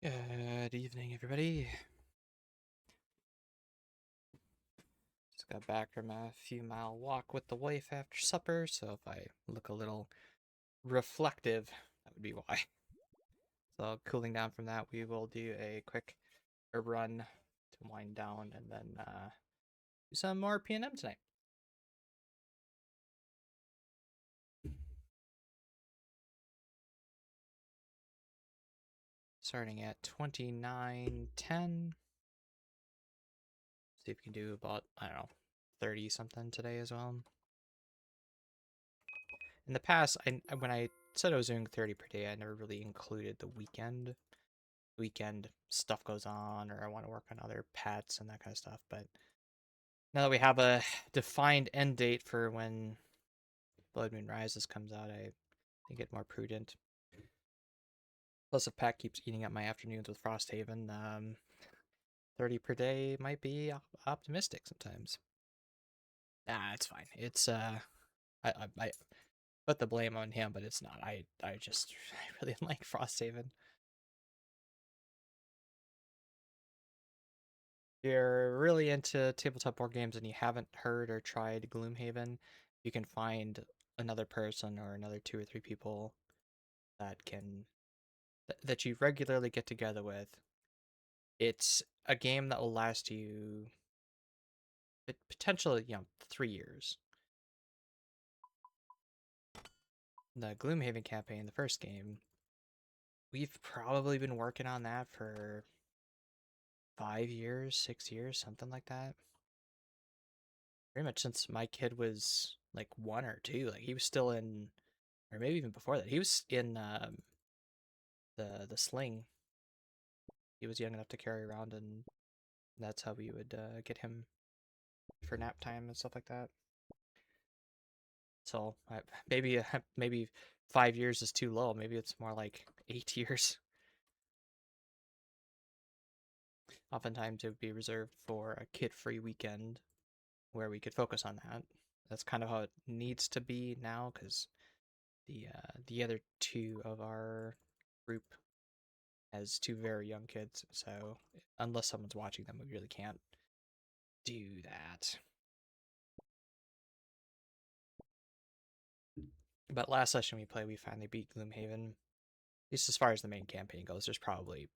Good evening, everybody. Just got back from a few mile walk with the wife after supper, so if I look a little reflective, that would be why. So, cooling down from that, we will do a quick run to wind down and then do some more PNM tonight. Starting at 29:10. See if we can do about, I don't know, 30 something today as well. In the past, when I said I was doing 30 per day, I never really included the weekend stuff goes on, or I want to work on other pets and that kind of stuff. But now that we have a defined end date for when Blood Moon Rises comes out, I think it more prudent. Plus, if Pat keeps eating up my afternoons with Frosthaven, 30 per day might be optimistic sometimes. Ah, it's fine. It's I put the blame on him, but it's not. I just I really like Frosthaven. If you're really into tabletop board games and you haven't heard or tried Gloomhaven, you can find another person or another two or three people that that you regularly get together with. It's a game that will last you potentially, 3 years. The Gloomhaven campaign, the first game, we've probably been working on that for 5 years, 6 years, something like that. Pretty much since my kid was like 1 or 2. Like he was still in, or maybe even before that. He was in the sling. He was young enough to carry around, and that's how we would get him for nap time and stuff like that. So maybe maybe 5 years is too low. Maybe it's more like 8 years. Oftentimes it would be reserved for a kid-free weekend where we could focus on that. That's kind of how it needs to be now, because the other two of our group has two very young kids. So unless someone's watching them, we really can't do that. But last session we played, we finally beat Gloomhaven. At least as far as the main campaign goes, there's probably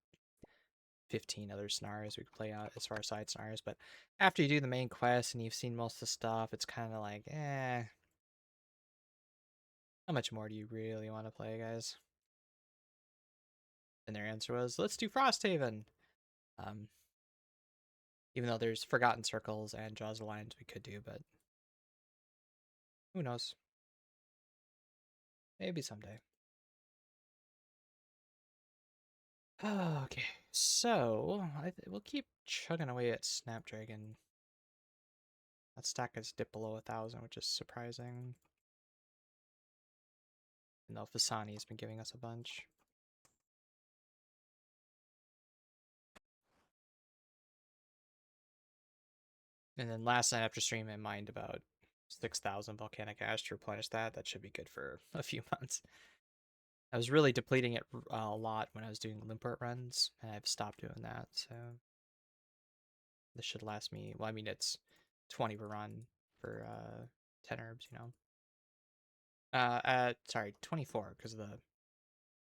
15 other scenarios we could play out as far as side scenarios. But after you do the main quest and you've seen most of the stuff, it's kind of like, how much more do you really want to play, guys? And their answer was, let's do Frosthaven. Um, Even though there's Forgotten Circles and Jaws of Lions we could do, but who knows? Maybe someday. Okay, so we'll keep chugging away at Snapdragon. That stack has dipped below 1,000, which is surprising. Even though Fasani has been giving us a bunch. And then last night after stream, I mined about 6,000 volcanic ash to replenish that. That should be good for a few months. I was really depleting it a lot when I was doing Limport runs, and I've stopped doing that. So this should last me. Well, I mean, it's 20 per run for 10 herbs, you know. Sorry, 24 because of the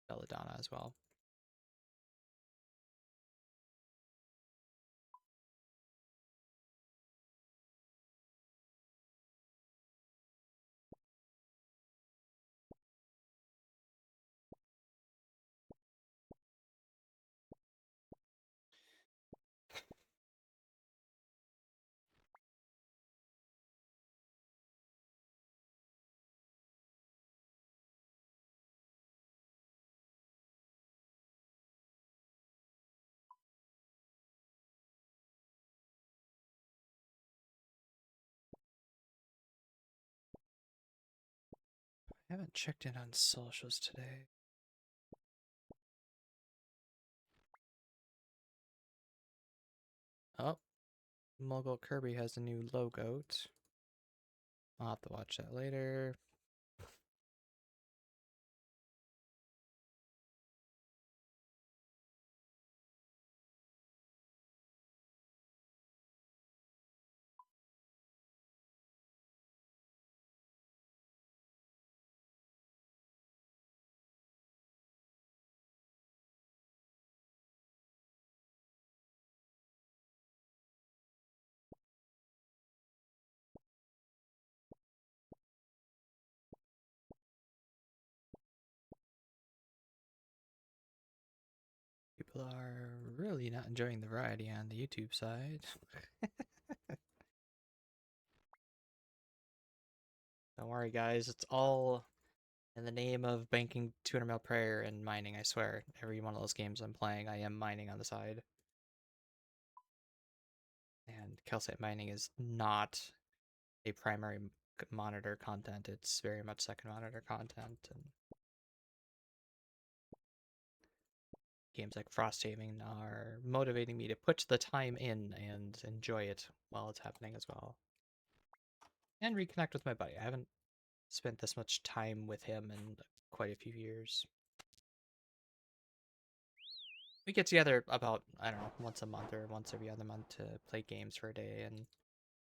Belladonna as well. I haven't checked in on socials today. Oh, Mogul Kirby has a new logo. I'll have to watch that later. People are really not enjoying the variety on the YouTube side. Don't worry, guys. It's all in the name of banking 200 mil prayer and mining, I swear. Every one of those games I'm playing, I am mining on the side. And calcite mining is not a primary monitor content. It's very much second monitor content. And games like Frosthaven are motivating me to put the time in and enjoy it while it's happening as well. And reconnect with my buddy. I haven't spent this much time with him in quite a few years. We get together about, I don't know, once a month or once every other month to play games for a day, and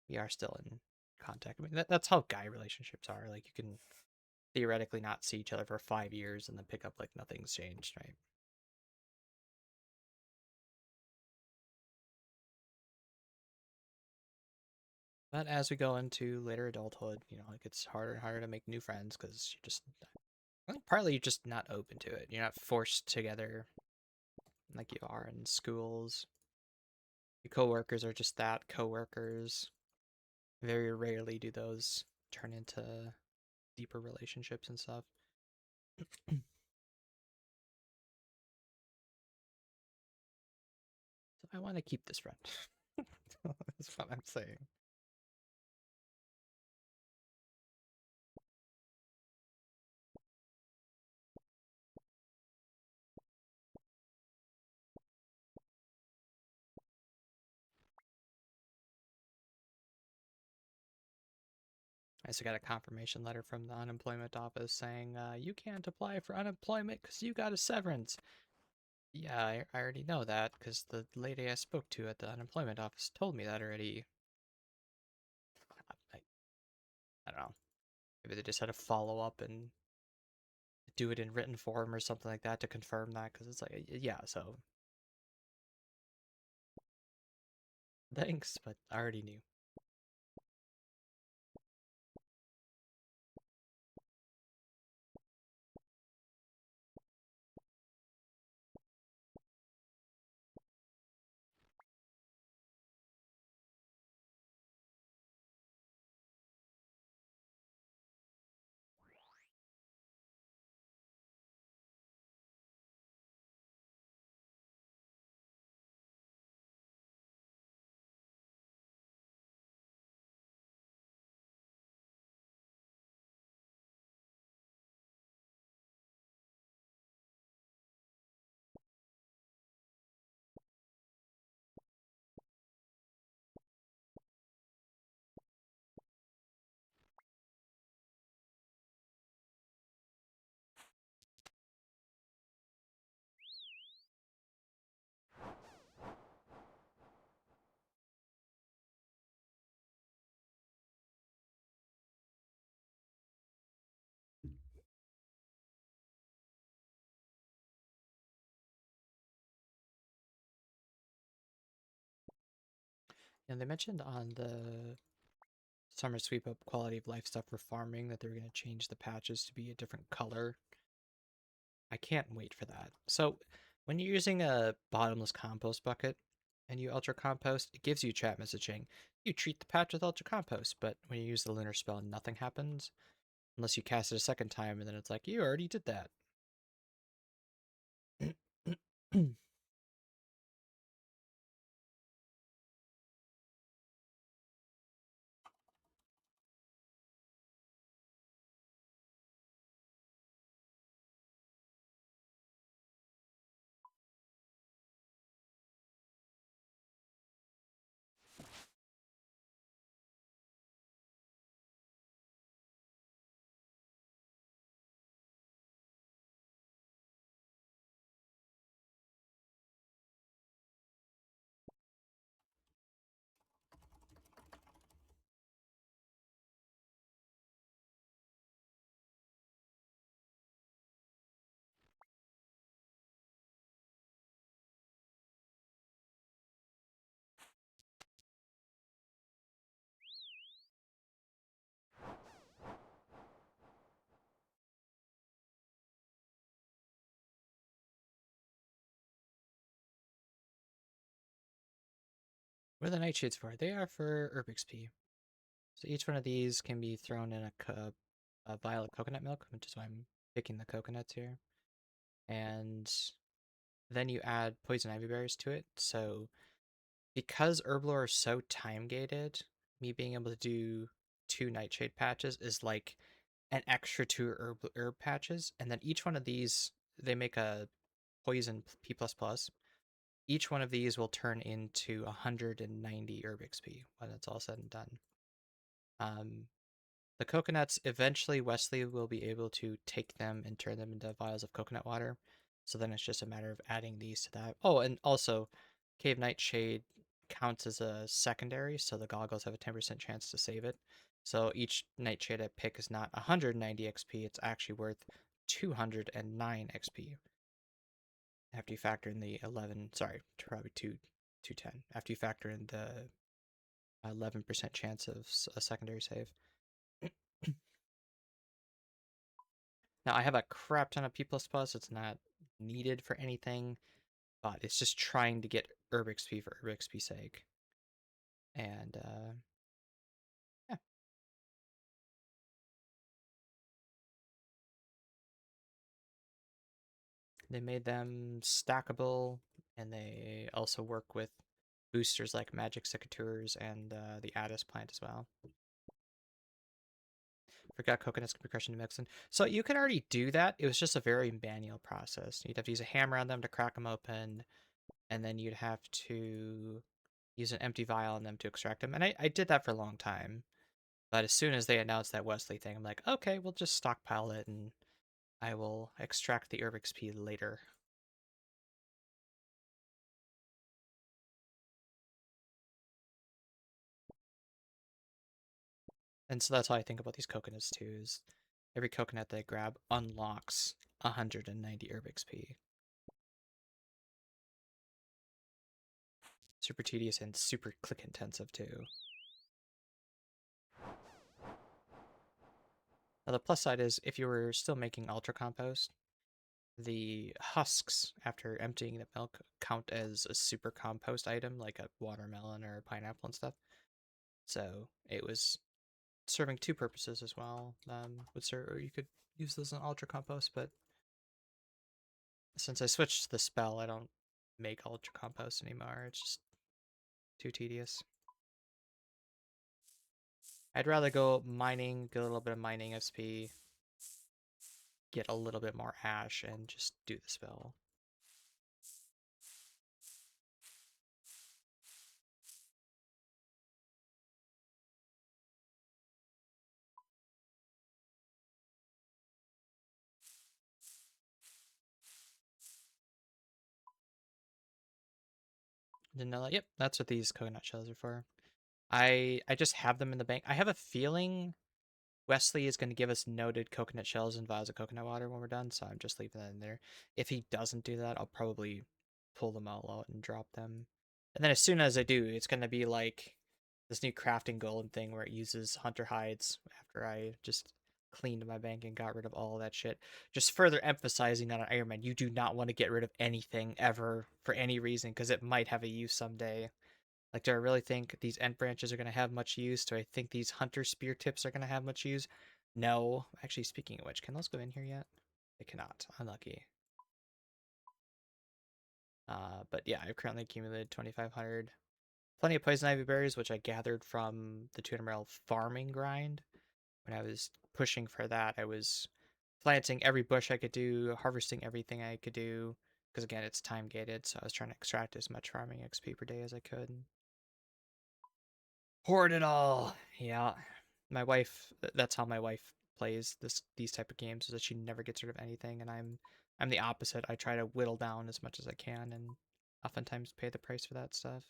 we are still in contact. I mean, that's how guy relationships are. Like, you can theoretically not see each other for 5 years and then pick up like nothing's changed, right? But as we go into later adulthood, it gets harder and harder to make new friends because you're just, I think partly you're just not open to it. You're not forced together like you are in schools. Your coworkers are just that, coworkers. Very rarely do those turn into deeper relationships and stuff. So I want to keep this friend. That's what I'm saying. I also got a confirmation letter from the unemployment office saying, you can't apply for unemployment because you got a severance. Yeah, I already know that because the lady I spoke to at the unemployment office told me that already. I, I don't know. Maybe they just had to follow up and do it in written form or something like that to confirm that because it's like, yeah, so thanks, but I already knew. And they mentioned on the summer sweep up quality of life stuff for farming that they're going to change the patches to be a different color. I can't wait for that. So, when you're using a bottomless compost bucket and you ultra compost, it gives you chat messaging. You treat the patch with ultra compost, but when you use the lunar spell, nothing happens unless you cast it a second time, and then it's like, you already did that. What are the nightshades for? They are for herb XP. So each one of these can be thrown in a vial of coconut milk, which is why I'm picking the coconuts here. And then you add poison ivy berries to it. So because herblore is so time gated, me being able to do 2 nightshade patches is like an extra 2 herb patches, and then each one of these they make a poison P plus plus. Each one of these will turn into 190 herb XP when it's all said and done. Um, the coconuts, eventually Wesley will be able to take them and turn them into vials of coconut water. So then it's just a matter of adding these to that. Oh, and also, Cave Nightshade counts as a secondary, so the goggles have a 10% chance to save it. So each Nightshade I pick is not 190 XP, it's actually worth 209 XP. After you factor in the 11, sorry, probably 210. After you factor in the 11% chance of a secondary save. Now I have a crap ton of P++. It's not needed for anything, but it's just trying to get herb XP for herb XP sake. And yeah, they made them stackable, and they also work with boosters like magic secateurs and the Addis plant as well. Forgot coconuts can be crushed into mixin. So you can already do that. It was just a very manual process. You'd have to use a hammer on them to crack them open, and then you'd have to use an empty vial on them to extract them. And I did that for a long time. But as soon as they announced that Wesley thing, I'm like, okay, we'll just stockpile it and I will extract the herb XP later. And so that's how I think about these coconuts too, is every coconut that I grab unlocks 190 herb XP. Super tedious and super click intensive too. Now the plus side is if you were still making ultra compost, the husks after emptying the milk count as a super compost item like a watermelon or a pineapple and stuff. So it was serving 2 purposes as well. Would serve, or you could use those in ultra compost, but since I switched to the spell, I don't make ultra compost anymore. It's just too tedious. I'd rather go mining, get a little bit of mining XP, get a little bit more ash, and just do the spell. Didn't know that. Yep, that's what these coconut shells are for. I just have them in the bank. I have a feeling Wesley is going to give us noted coconut shells and vials of coconut water when we're done, so I'm just leaving that in there. If he doesn't do that, I'll probably pull them all out and drop them. And then as soon as I do, it's going to be like this new crafting golem thing where it uses hunter hides after I just cleaned my bank and got rid of all that shit. Just further emphasizing that on Iron Man, you do not want to get rid of anything ever for any reason because it might have a use someday. Like, do I really think these end branches are going to have much use? Do I think these hunter spear tips are going to have much use? No. Actually, speaking of which, can those go in here yet? They cannot. Unlucky. But yeah, I've currently accumulated 2,500. Plenty of poison ivy berries, which I gathered from the 200 mile farming grind. When I was pushing for that, I was planting every bush I could do, harvesting everything I could do. Because again, it's time gated, so I was trying to extract as much farming XP per day as I could. Hoard it all. Yeah. My wife, that's how my wife plays these type of games, is that she never gets rid of anything, and I'm the opposite. I try to whittle down as much as I can and oftentimes pay the price for that stuff.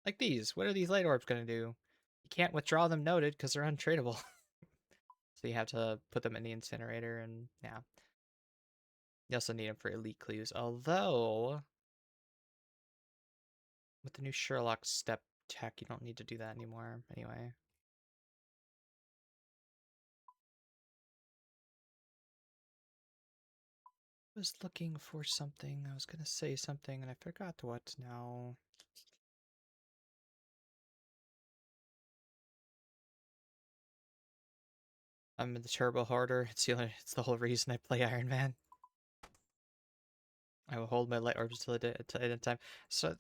Like these. What are these light orbs going to do? You can't withdraw them noted because they're untradeable. So you have to put them in the incinerator, and yeah. You also need them for elite clues. Although, with the new Sherlock step tech, you don't need to do that anymore anyway. I was looking for something. I was going to say something and I forgot what now. I'm the turbo hoarder. It's the whole reason I play Iron Man. I will hold my light orbs till the time. So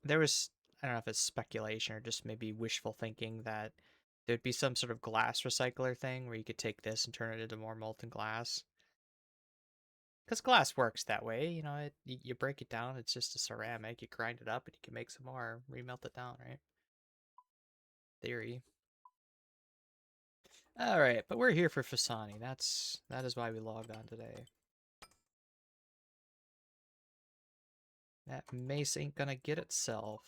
there was, I don't know if it's speculation or just maybe wishful thinking that there'd be some sort of glass recycler thing where you could take this and turn it into more molten glass. Because glass works that way, you know. You break it down, it's just a ceramic. You grind it up, and you can make some more, remelt it down, right? Theory. All right, but we're here for Fasani. That is why we logged on today. That mace ain't gonna get itself.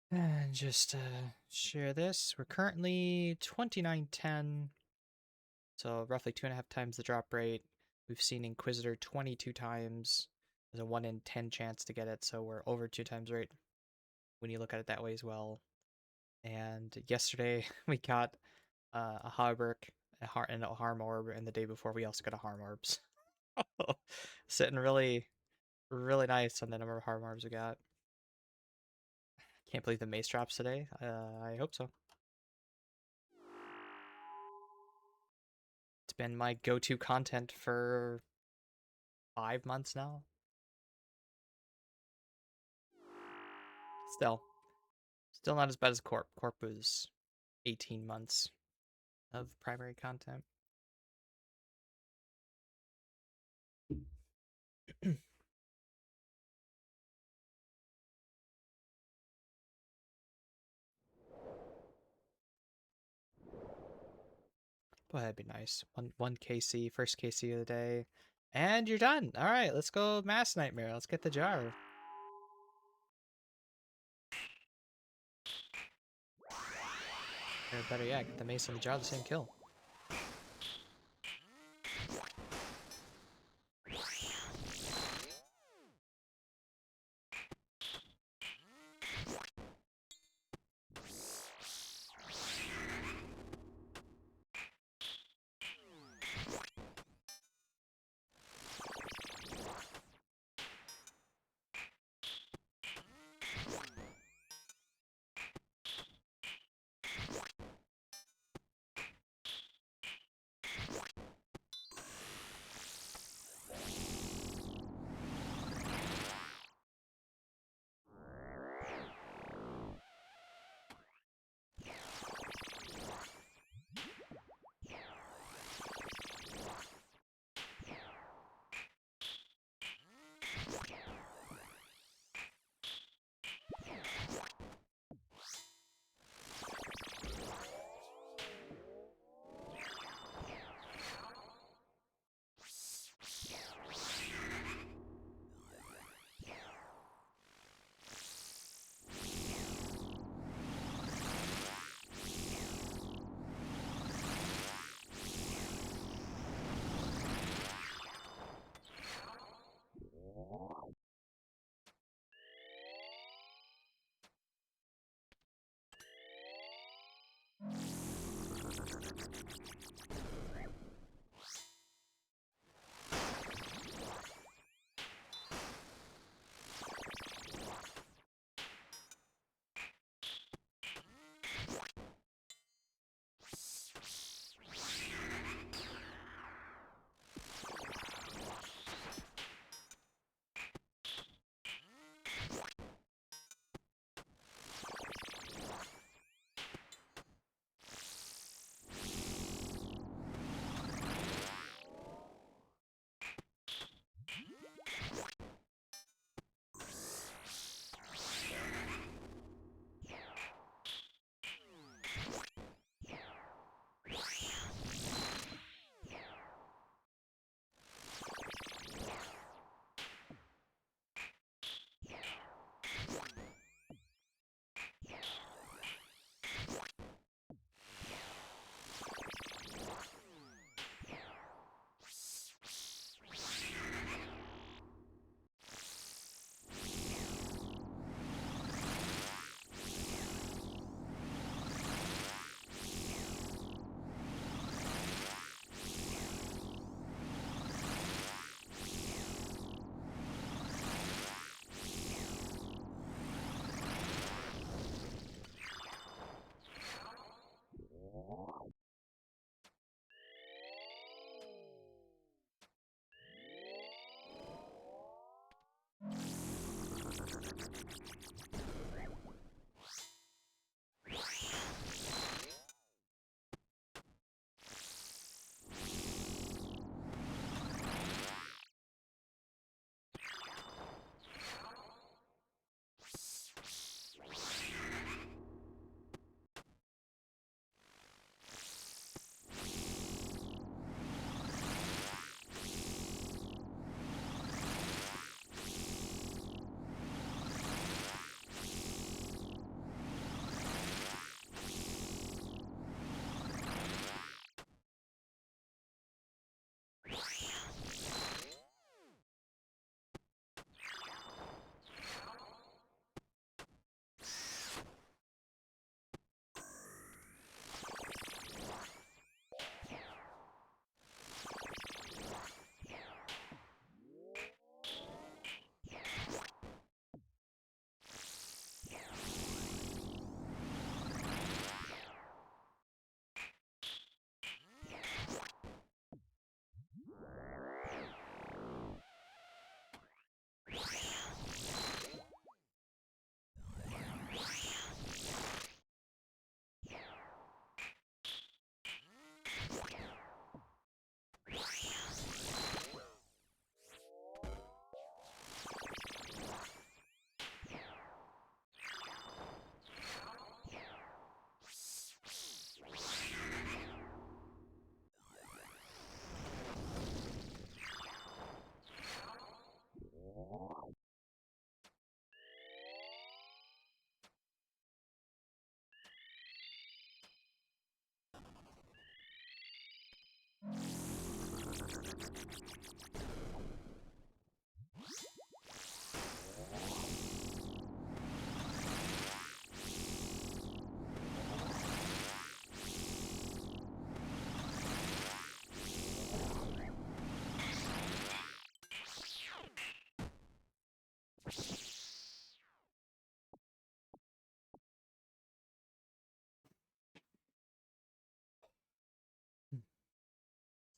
And just share this. We're currently 2910, so roughly 2.5 times the drop rate. We've seen Inquisitor 22 times. There's a 1 in 10 chance to get it, so we're over 2 times rate when you look at it that way as well. And yesterday we got a Harburg, and a Harm Orb, and the day before we also got a Harm Orbs. Sitting really, really nice on the number of Harm Orbs we got. Can't believe the mace drops today. I hope so. It's been my go-to content for 5 months now. Still not as bad as Corp. Corp was 18 months of primary content. Boy, that'd be nice. One KC, first KC of the day. And you're done. Alright, let's go Mass Nightmare. Let's get the jar. Or better yet, get the mace and the jar the same kill.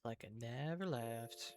Like it never left.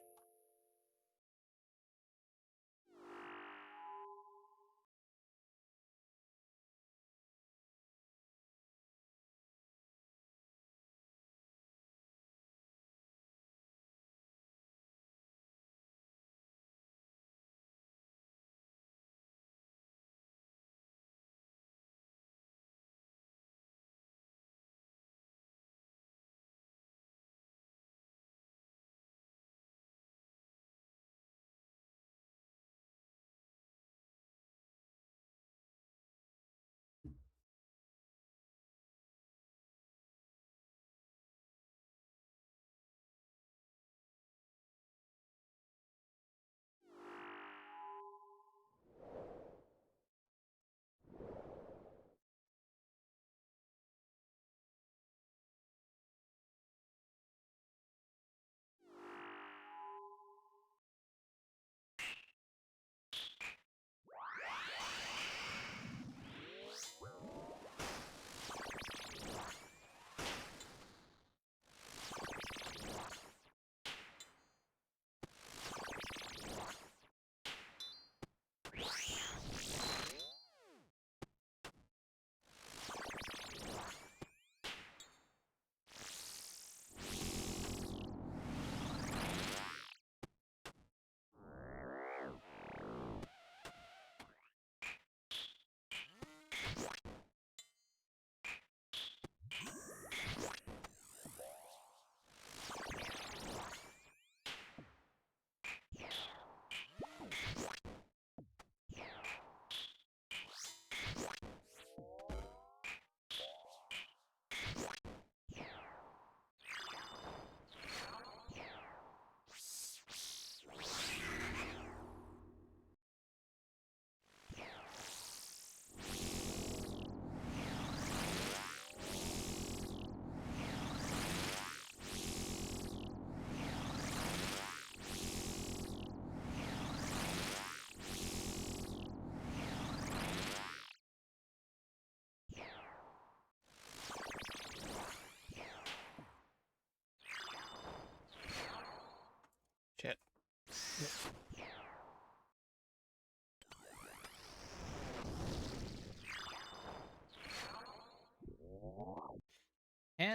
Shit.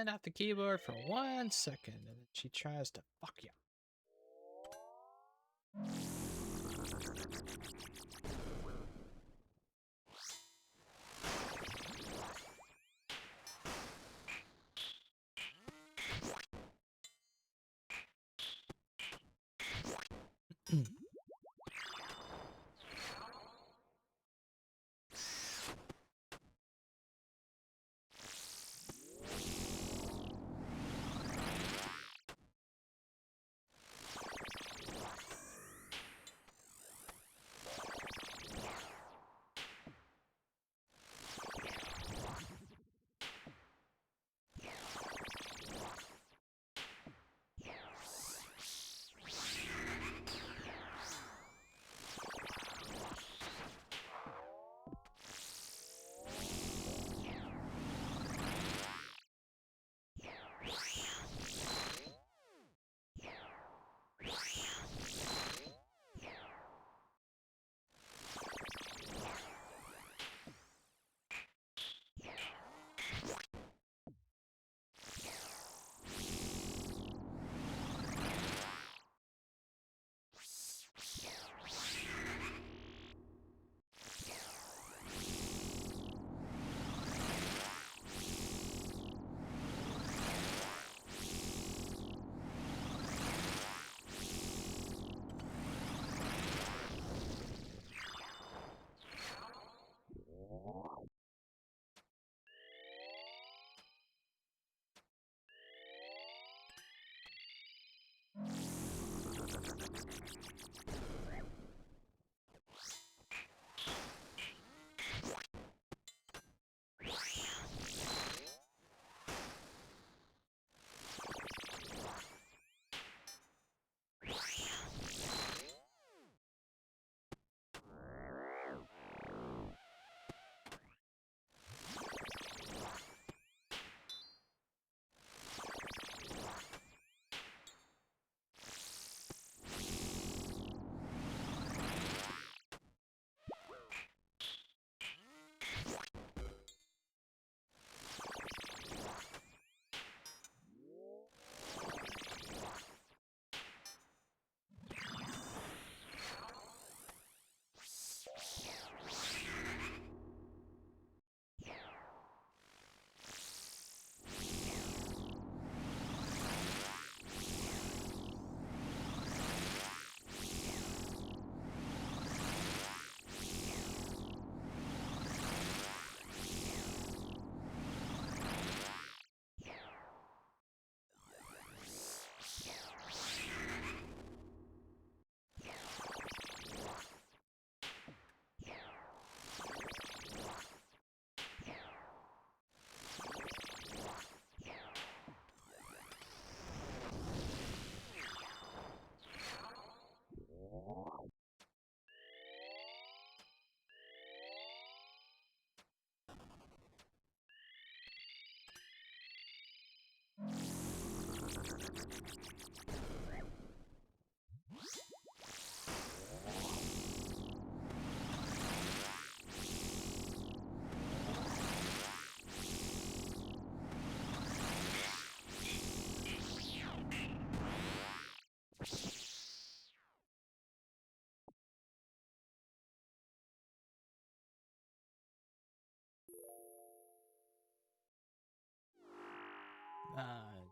hand off the keyboard for 1 second, and then she tries to fuck you.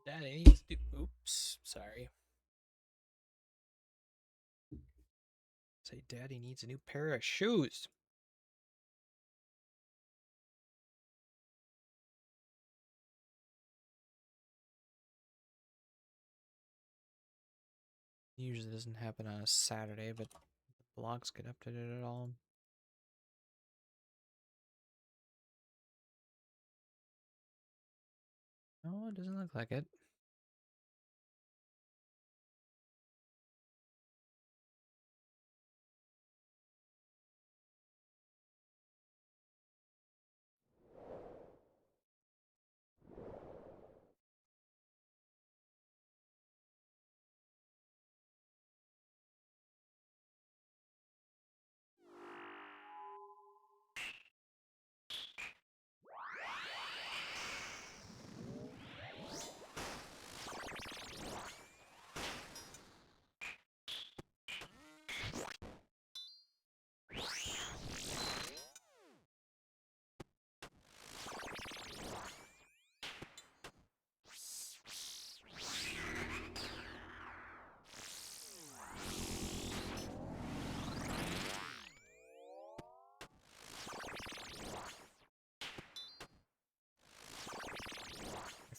Daddy needs to. Oops, sorry. Say, Daddy needs a new pair of shoes. Usually doesn't happen on a Saturday, but the blogs get updated at all. No, it doesn't look like it.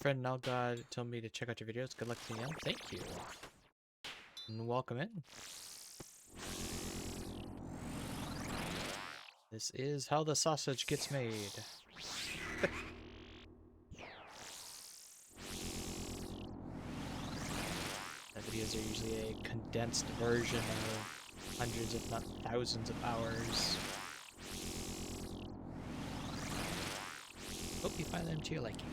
friend Nalgod told me to check out your videos. Good luck to you. Thank you. And welcome in. This is how the sausage gets made. The videos are usually a condensed version of hundreds, if not thousands of hours. Hope you find them to your liking.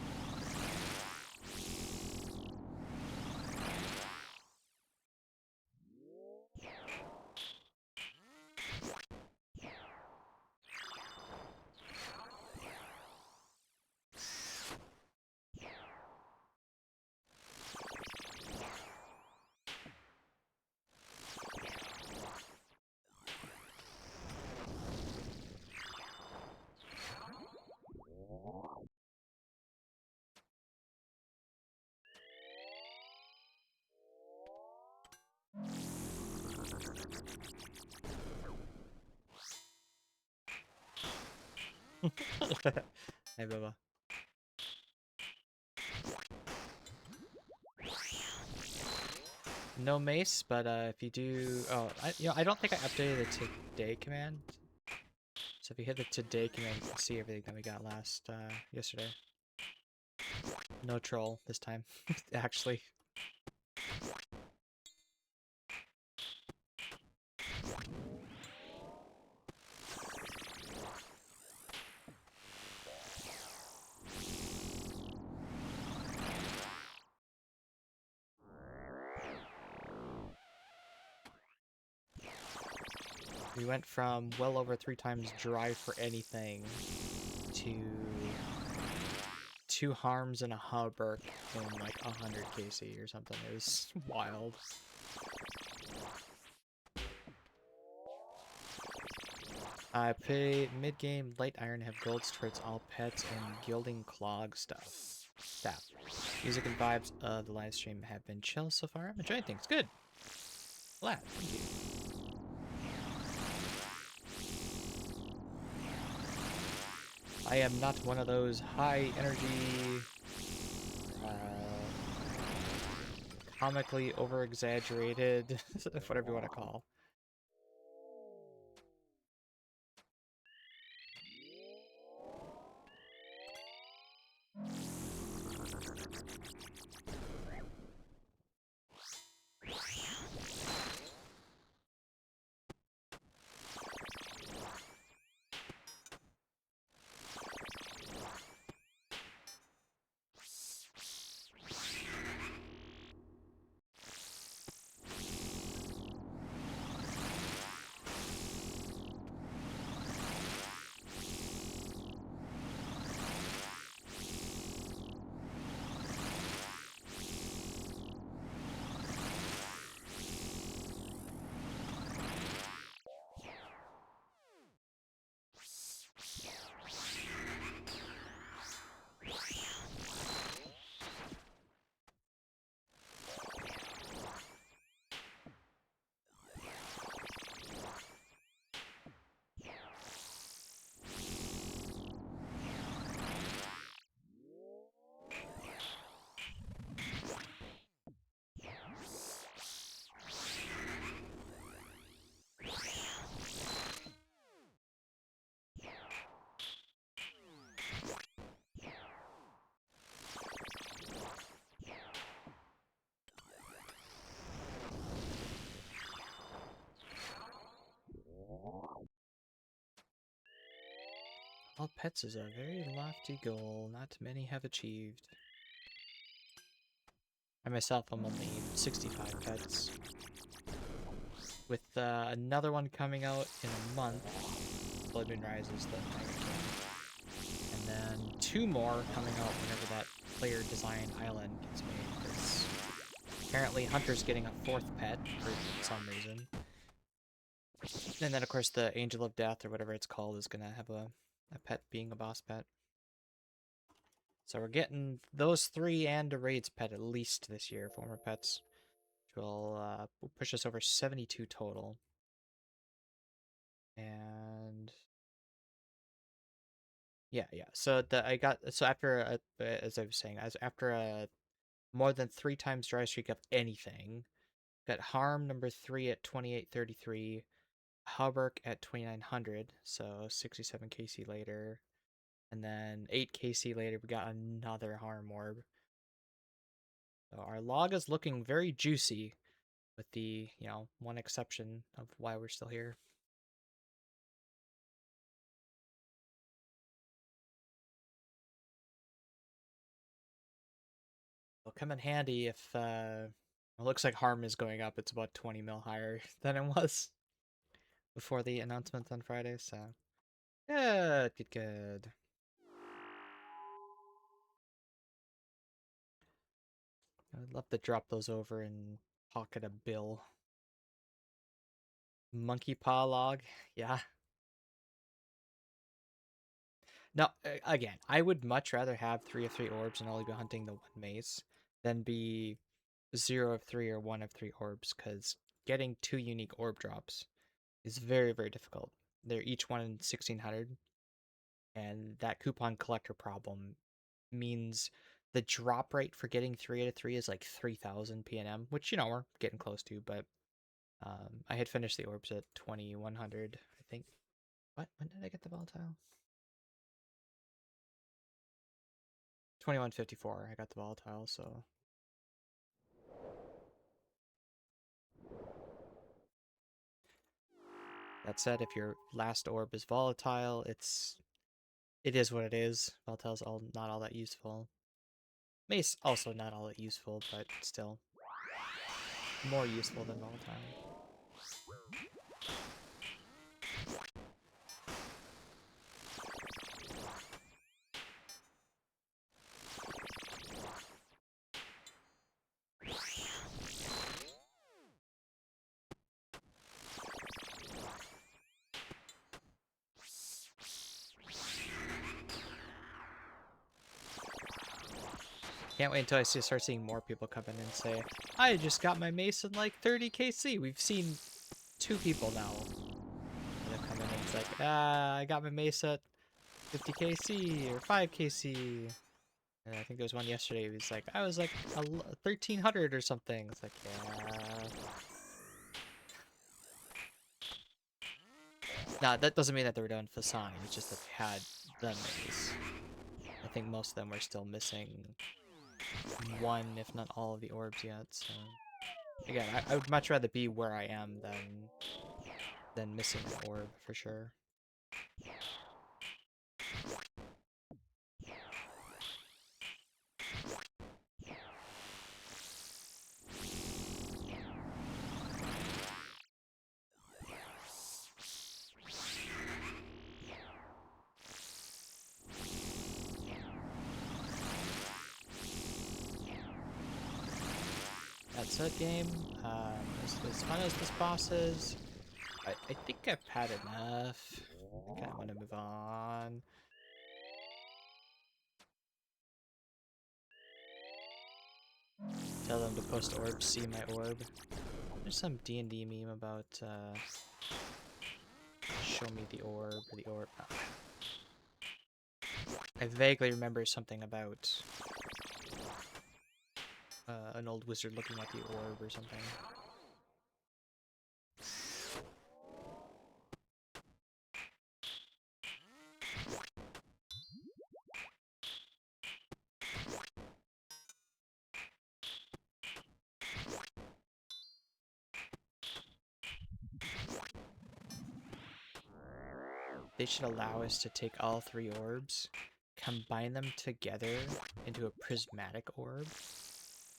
Hey, Bubba. No mace, but if you do, I don't think I updated the today command. So if you hit the today command, you can see everything that we got yesterday. No troll this time, actually. We went from well over 3 times dry for anything to 2 harms and a Hauberk in like 100 KC or something. It was wild. I play mid-game light iron, have golds towards all pets, and gilding clog stuff. Music and vibes of the live stream have been chill so far. I'm enjoying things. Good. Glad. Thank you. I am not one of those high energy, comically over-exaggerated, whatever you want to call. All pets is a very lofty goal not many have achieved. I myself am only 65 pets. With another one coming out in a month, Blood Moon Rises, the Mega King. And then 2 more coming out whenever that player design island gets made, because apparently Hunter's getting a 4th pet for some reason. And then of course the Angel of Death, or whatever it's called, is gonna have a pet being a boss pet. So we're getting those 3 and a raids pet at least this year, former pets, which will push us over 72 total. And Yeah, yeah. So after as I was saying, as after a more than 3 times dry streak of anything, got Harm number 3 at 2833, Halberg at 2900, so 67 KC later, and then 8 KC later we got another Harm orb. So our log is looking very juicy, with the one exception of why we're still here. It'll come in handy if it looks like Harm is going up. It's about 20 mil higher than it was before the announcement on Friday, so good, good, good. I'd love to drop those over and pocket a bill. Monkey paw log, yeah. No, again, I would much rather have 3 of 3 orbs and only be hunting the 1 mace than be 0 of 3 or 1 of 3 orbs, because getting 2 unique orb drops is very, very difficult. They're each one in 1600, and that coupon collector problem means the drop rate for getting 3 out of 3 is like 3000 PNM, which, we're getting close to, but I had finished the orbs at 2100, I think. What? When did I get the volatile? 2154, I got the volatile, so. That said, if your last orb is volatile, it is what it is. Volatile's not all that useful. Mace also not all that useful, but still more useful than volatile. Can't wait until I start seeing more people come in and say, I just got my mace in like 30 KC. We've seen 2 people now that have come in and it's like, I got my mace at 50 KC or 5 KC. And I think there was one yesterday. He was like, I was like 1300 or something. It's like, yeah. Nah, that doesn't mean that they were doing Fasani. It's just that they had the mace. I think most of them were still missing 1, if not all of the orbs yet. So again, I would much rather be where I am than missing an orb for sure. That's it, game. As fun as this boss is, I think I've had enough. I kind of want to move on. Tell them to post orbs, see my orb. There's some D&D meme about show me the orb or the orb. I vaguely remember something about an old wizard looking at the orb or something. They should allow us to take all 3 orbs, combine them together into a prismatic orb,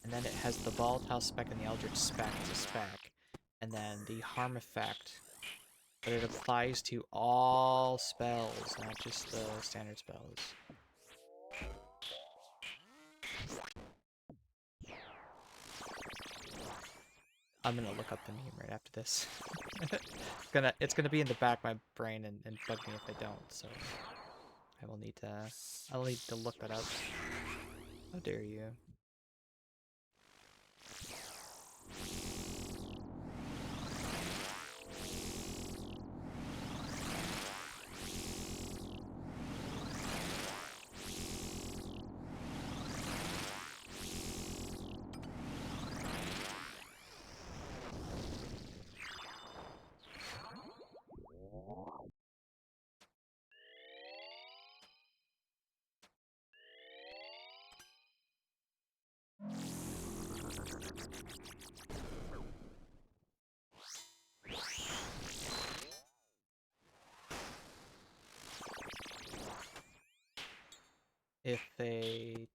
and then it has the volatile spec and the eldritch spec to spec, and then the harm effect, but it applies to all spells, not just the standard spells. I'm gonna look up the meme right after this. It's gonna be in the back of my brain and bug me if I don't, so I'll need to look that up. How dare you? if a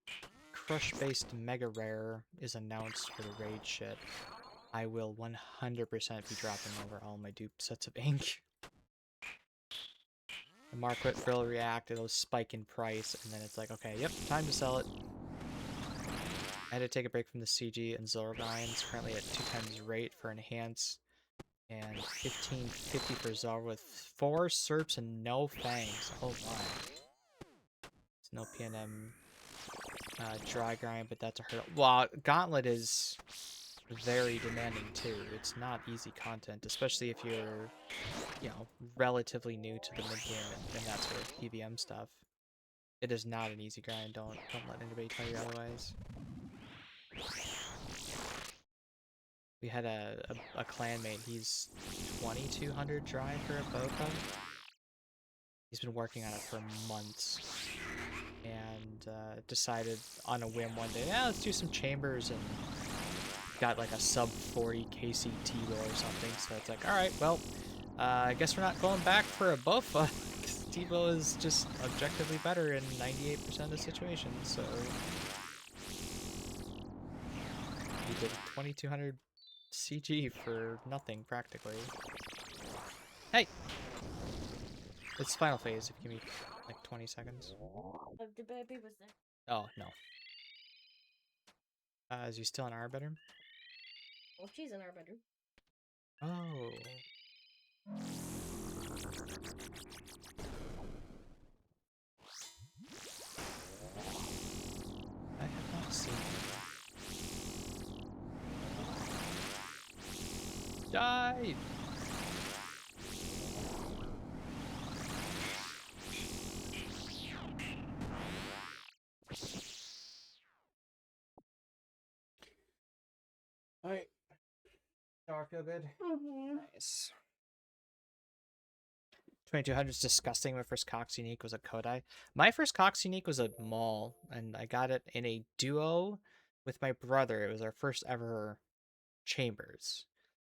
crush-based mega rare is announced for the raid shit, I will 100% be dropping over all my dupe sets of ink. The market will react, it'll spike in price, and then it's like, okay, yep, time to sell it. I had to take a break from the CG and Zoro grinds, currently at 2x rate for enhance, and 1550 for Zoro with 4 Serps and no fangs. Oh my. There's no PNM dry grind, but that's a hurdle. Well, Gauntlet is very demanding too. It's not easy content, especially if you're, you know, relatively new to the mid-game and that sort of EVM stuff. It is not an easy grind. Don't let anybody tell you otherwise. We had a clanmate. He's 2200 dry for a Boca. He's been working on it for months, and decided on a whim one day, yeah, let's do some chambers, and got like a sub 40 KC T-Bow or something. So it's like, all right, well, I guess we're not going back for a Bofa. T-Bow is just objectively better in 98% of situations. So we did 2200 CG for nothing practically. Hey, it's final phase. If you give me like 20 seconds. The baby was there. Oh no. Is he still in our bedroom? Well, she's in our bedroom. Oh. I have not seen him. Die! Alright. Shower feel good? Mm-hmm. Nice. 2200 is disgusting. My first Cox unique was a Kodai. My first Cox unique was a Maul, and I got it in a duo with my brother. It was our first ever Chambers.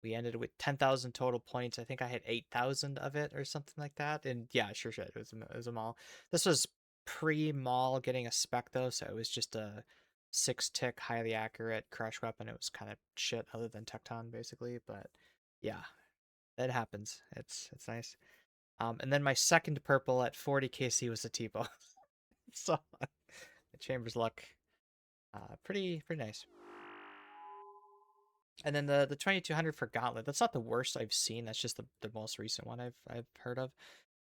We ended with 10,000 total points. I think I had 8,000 of it or something like that. And yeah, sure shit, it was a Maul. This was pre-Maul getting a spec though, so it was just a 6-tick, highly accurate crush weapon. It was kind of shit other than Tecton, basically. But yeah, that happens. It's nice. And then my second purple at 40 KC was a T-Bow. So the Chambers luck, pretty nice. And then the 2200 for Gauntlet. That's not the worst I've seen. That's just the most recent one I've heard of.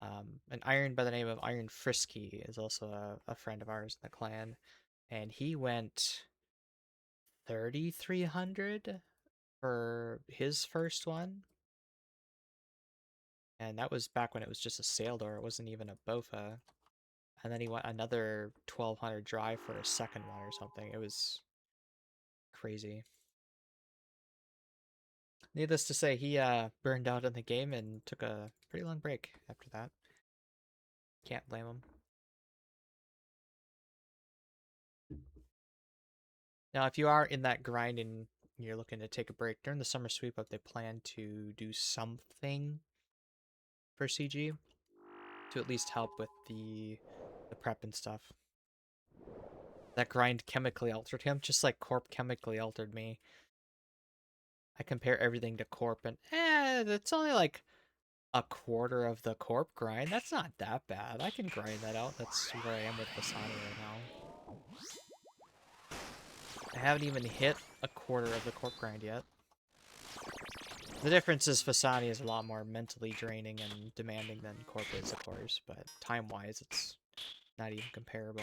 An Iron by the name of Iron Frisky is also a friend of ours in the clan, and he went 3300 for his first one. And that was back when it was just a sail door. It wasn't even a Bofa. And then he went another 1200 dry for a second one or something. It was crazy. Needless to say, he burned out in the game and took a pretty long break after that. Can't blame him. Now, if you are in that grind and you're looking to take a break during the summer sweep up, they plan to do something for CG to at least help with the prep and stuff. That grind chemically altered him, just like Corp chemically altered me. I compare everything to Corp, and it's only like a quarter of the Corp grind. That's not that bad. I can grind that out. That's where I am with Basani right now. I haven't even hit a quarter of the Corp grind yet. The difference is Fasani is a lot more mentally draining and demanding than Corp is, of course, but time-wise, it's not even comparable.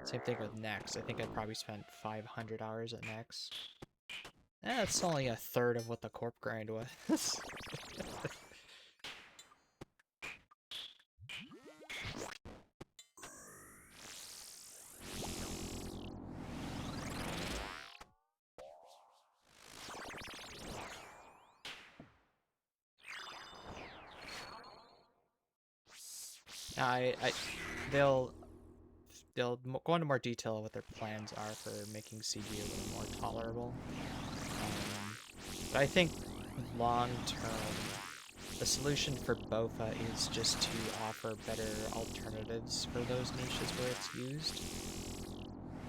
Same thing with Nex. I think I probably spent 500 hours at Nex. That's only a third of what the Corp grind was. They'll go into more detail of what their plans are for making CG a little more tolerable. But I think long term, the solution for Bofa is just to offer better alternatives for those niches where it's used,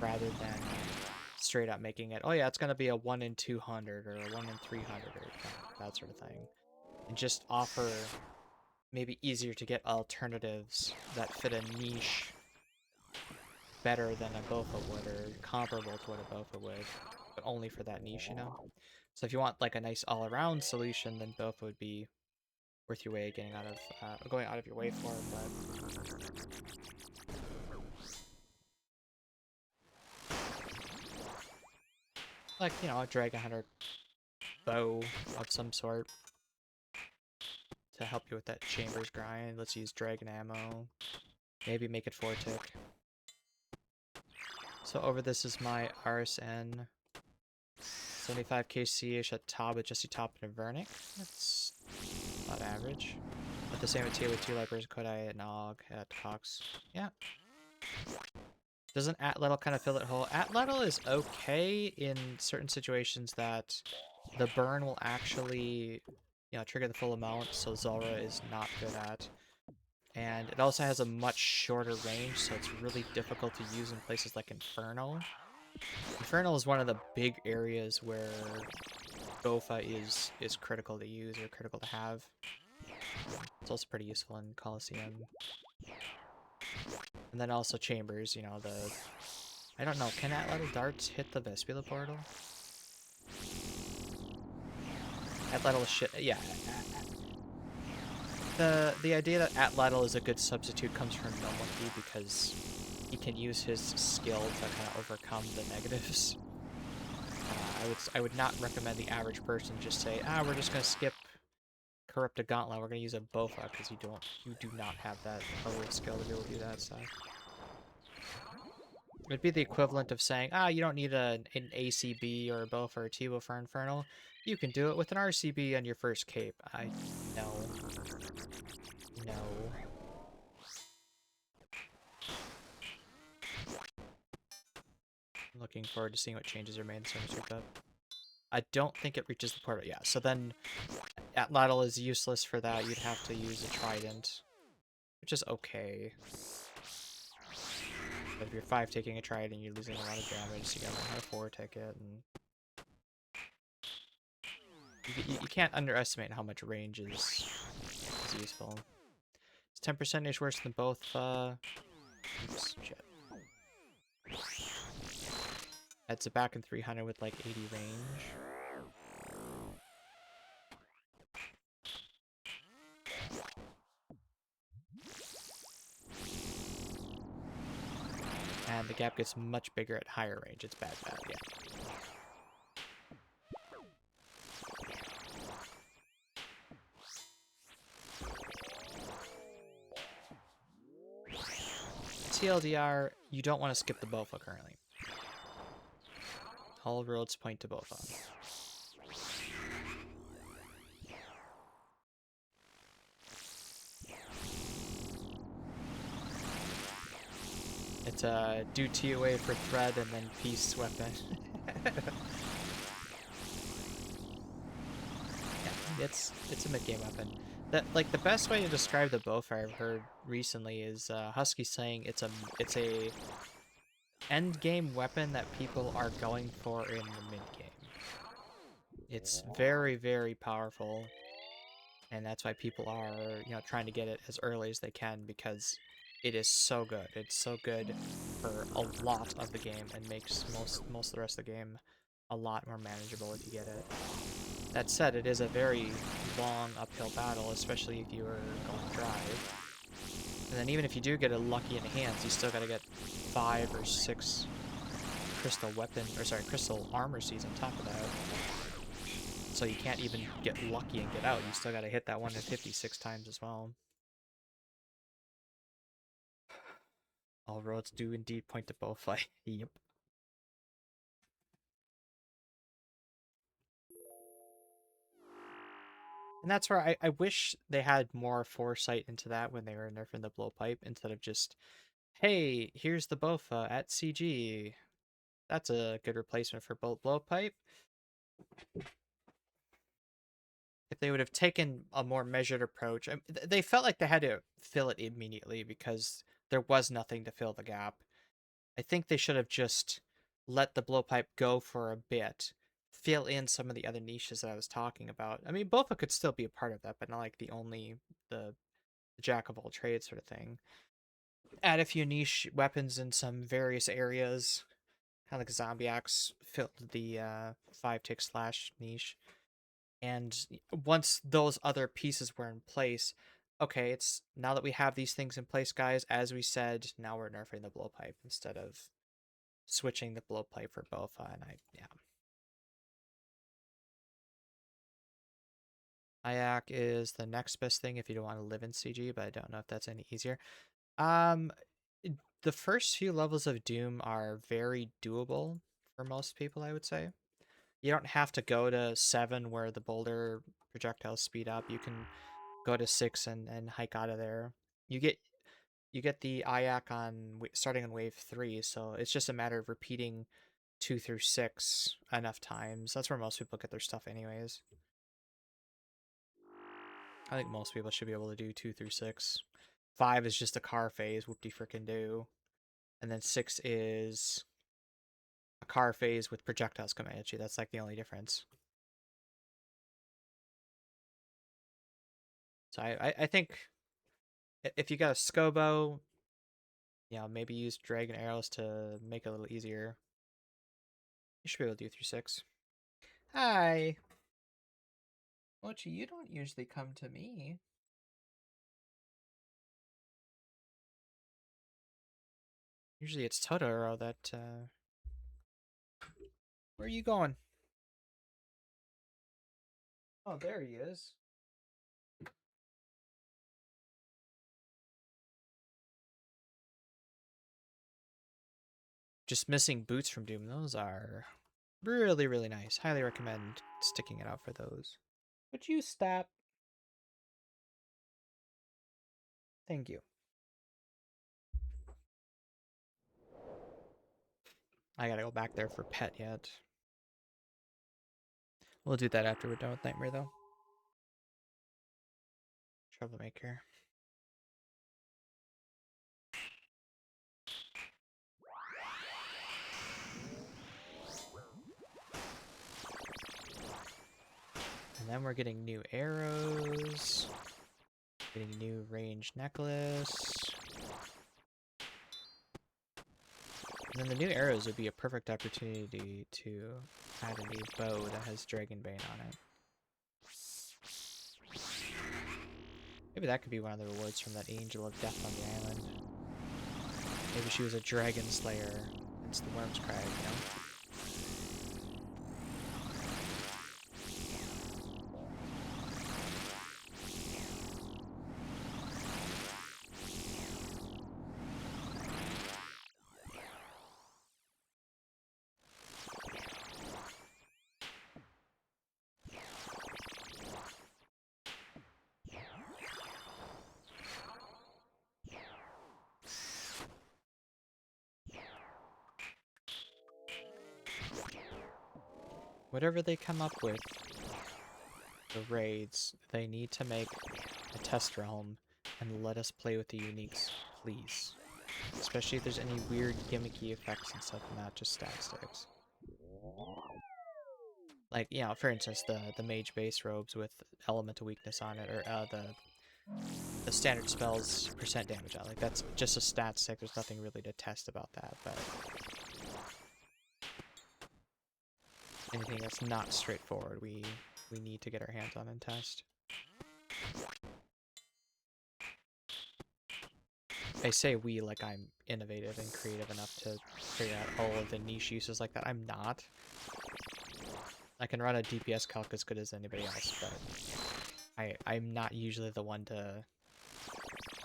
rather than straight up making it, oh yeah, it's gonna be a 1 in 200 or a 1 in 300 or that sort of thing. And just offer maybe easier to get alternatives that fit a niche better than a Bofa would, or comparable to what a Bofa would, but only for that niche, you know? So if you want like a nice all-around solution, then Bofa would be worth your way getting out of, going out of your way for, but like, you know, a Dragon Hunter bow of some sort to help you with that Chambers grind. Let's use Dragon Ammo. Maybe make it 4-tick. So over this is my RSN. 75k CH at top with Jesse Top and a Vernic. That's not average. But the same with Tia with 2 Lipers, Kodai at Nog, at Cox. Yeah. Doesn't Atletl kind of fill that hole? Atletl is okay in certain situations that the burn will actually, you know, trigger the full amount, so Zora is not good at. And it also has a much shorter range, so it's really difficult to use in places like Inferno. Inferno is one of the big areas where Bofa is critical to use or critical to have. It's also pretty useful in Coliseum. And then also Chambers, you know, the... I don't know, can Atletl darts hit the Vespula portal? Atletl shit, yeah. The idea that Atletl is a good substitute comes from Nomoki because he can use his skill to kind of overcome the negatives. I would not recommend the average person just say, we're just gonna skip Corrupted Gauntlet, we're gonna use a Bofa, because you do not have that level of skill to be able to do that stuff. It'd be the equivalent of saying, you don't need an ACB or a Bofa or a T-Bow for Infernal. You can do it with an RCB on your first cape. No. No. I'm looking forward to seeing what changes are made in Summer Street Cup. I don't think it reaches the portal. Yeah, so then Atlatl is useless for that. You'd have to use a Trident, which is okay. But if you're 5-taking a Trident, you're losing a lot of damage, so you gotta learn how to 4-take it. And you can't underestimate how much range is useful. It's 10% worse than both, oops, shit. That's a back in 300 with like 80 range. And the gap gets much bigger at higher range. It's bad, yeah. TLDR, you don't want to skip the Bofa currently. All roads point to Bofa. It's a do TOA for thread and then peace weapon. Yeah, it's a mid-game weapon. Like the best way to describe the Bowfire I've heard recently is Husky saying it's a end game weapon that people are going for in the mid game. It's very, very powerful, and that's why people are, you know, trying to get it as early as they can, because it is so good. It's so good for a lot of the game and makes most of the rest of the game a lot more manageable if you get it. That said, it is a very long uphill battle, especially if you are going drive. And then even if you do get a lucky in the hands, you still gotta get 5 or 6 crystal weapon, or sorry, crystal armor seeds on top of that. So you can't even get lucky and get out. You still gotta hit that 1 in 56 times as well. All roads do indeed point to Bowfire. Yep. And that's where I wish they had more foresight into that when they were nerfing the blowpipe, instead of just, hey, here's the Bofa at CG. That's a good replacement for blowpipe. if they would have taken a more measured approach, they felt like they had to fill it immediately because there was nothing to fill the gap. I think they should have just let the blowpipe go for a bit, fill in some of the other niches that I was talking about. I mean, Bofa could still be a part of that, but not like the jack of all trades sort of thing. Add a few niche weapons in some various areas, kind of like Zombie Axe filled the 5-tick slash niche. And once those other pieces were in place, okay, it's now that we have these things in place, guys, as we said, now we're nerfing the blowpipe instead of switching the blowpipe for Bofa, and yeah. IAC is the next best thing if you don't want to live in CG, but I don't know if that's any easier. Um, the first few levels of Doom are very doable for most people, I would say. You don't have to go to 7 where the boulder projectiles speed up. You can go to 6 and hike out of there. You get the IAC on starting on wave 3, so it's just a matter of repeating 2 through 6 enough times. That's where most people get their stuff anyways. I think most people should be able to do 2 through 6. 5 is just a car phase, whoop-de frickin' do. And then 6 is a car phase with projectiles coming at you. That's like the only difference. So I think if you got a Scobo, maybe use Dragon Arrows to make it a little easier. You should be able to do through 6. Hi! Mochi, you don't usually come to me. Usually it's Totoro that, Where are you going? Oh, there he is. Just missing boots from Doom. Those are really, really nice. Highly recommend sticking it out for those. Would you stop? Thank you. I gotta go back there for pet yet. We'll do that after we're done with Nightmare, though. Troublemaker. And then we're getting new arrows. Getting new range necklace. And then the new arrows would be a perfect opportunity to add a new bow that has Dragonbane on it. Maybe that could be one of the rewards from that Angel of Death on the island. Maybe she was a dragon slayer. It's the Worm's Crag, you know? Whatever they come up with, the raids, they need to make a test realm and let us play with the uniques, please. Especially if there's any weird gimmicky effects and stuff, not just stat sticks. Like, for instance, the mage base robes with elemental weakness on it, or the standard spells percent damage on. Like, that's just a stat stick. There's nothing really to test about that, but anything that's not straightforward, we need to get our hands on and test. I say we like I'm innovative and creative enough to figure out all of the niche uses like that. I'm not. I can run a DPS calc as good as anybody else, but I'm not usually the one to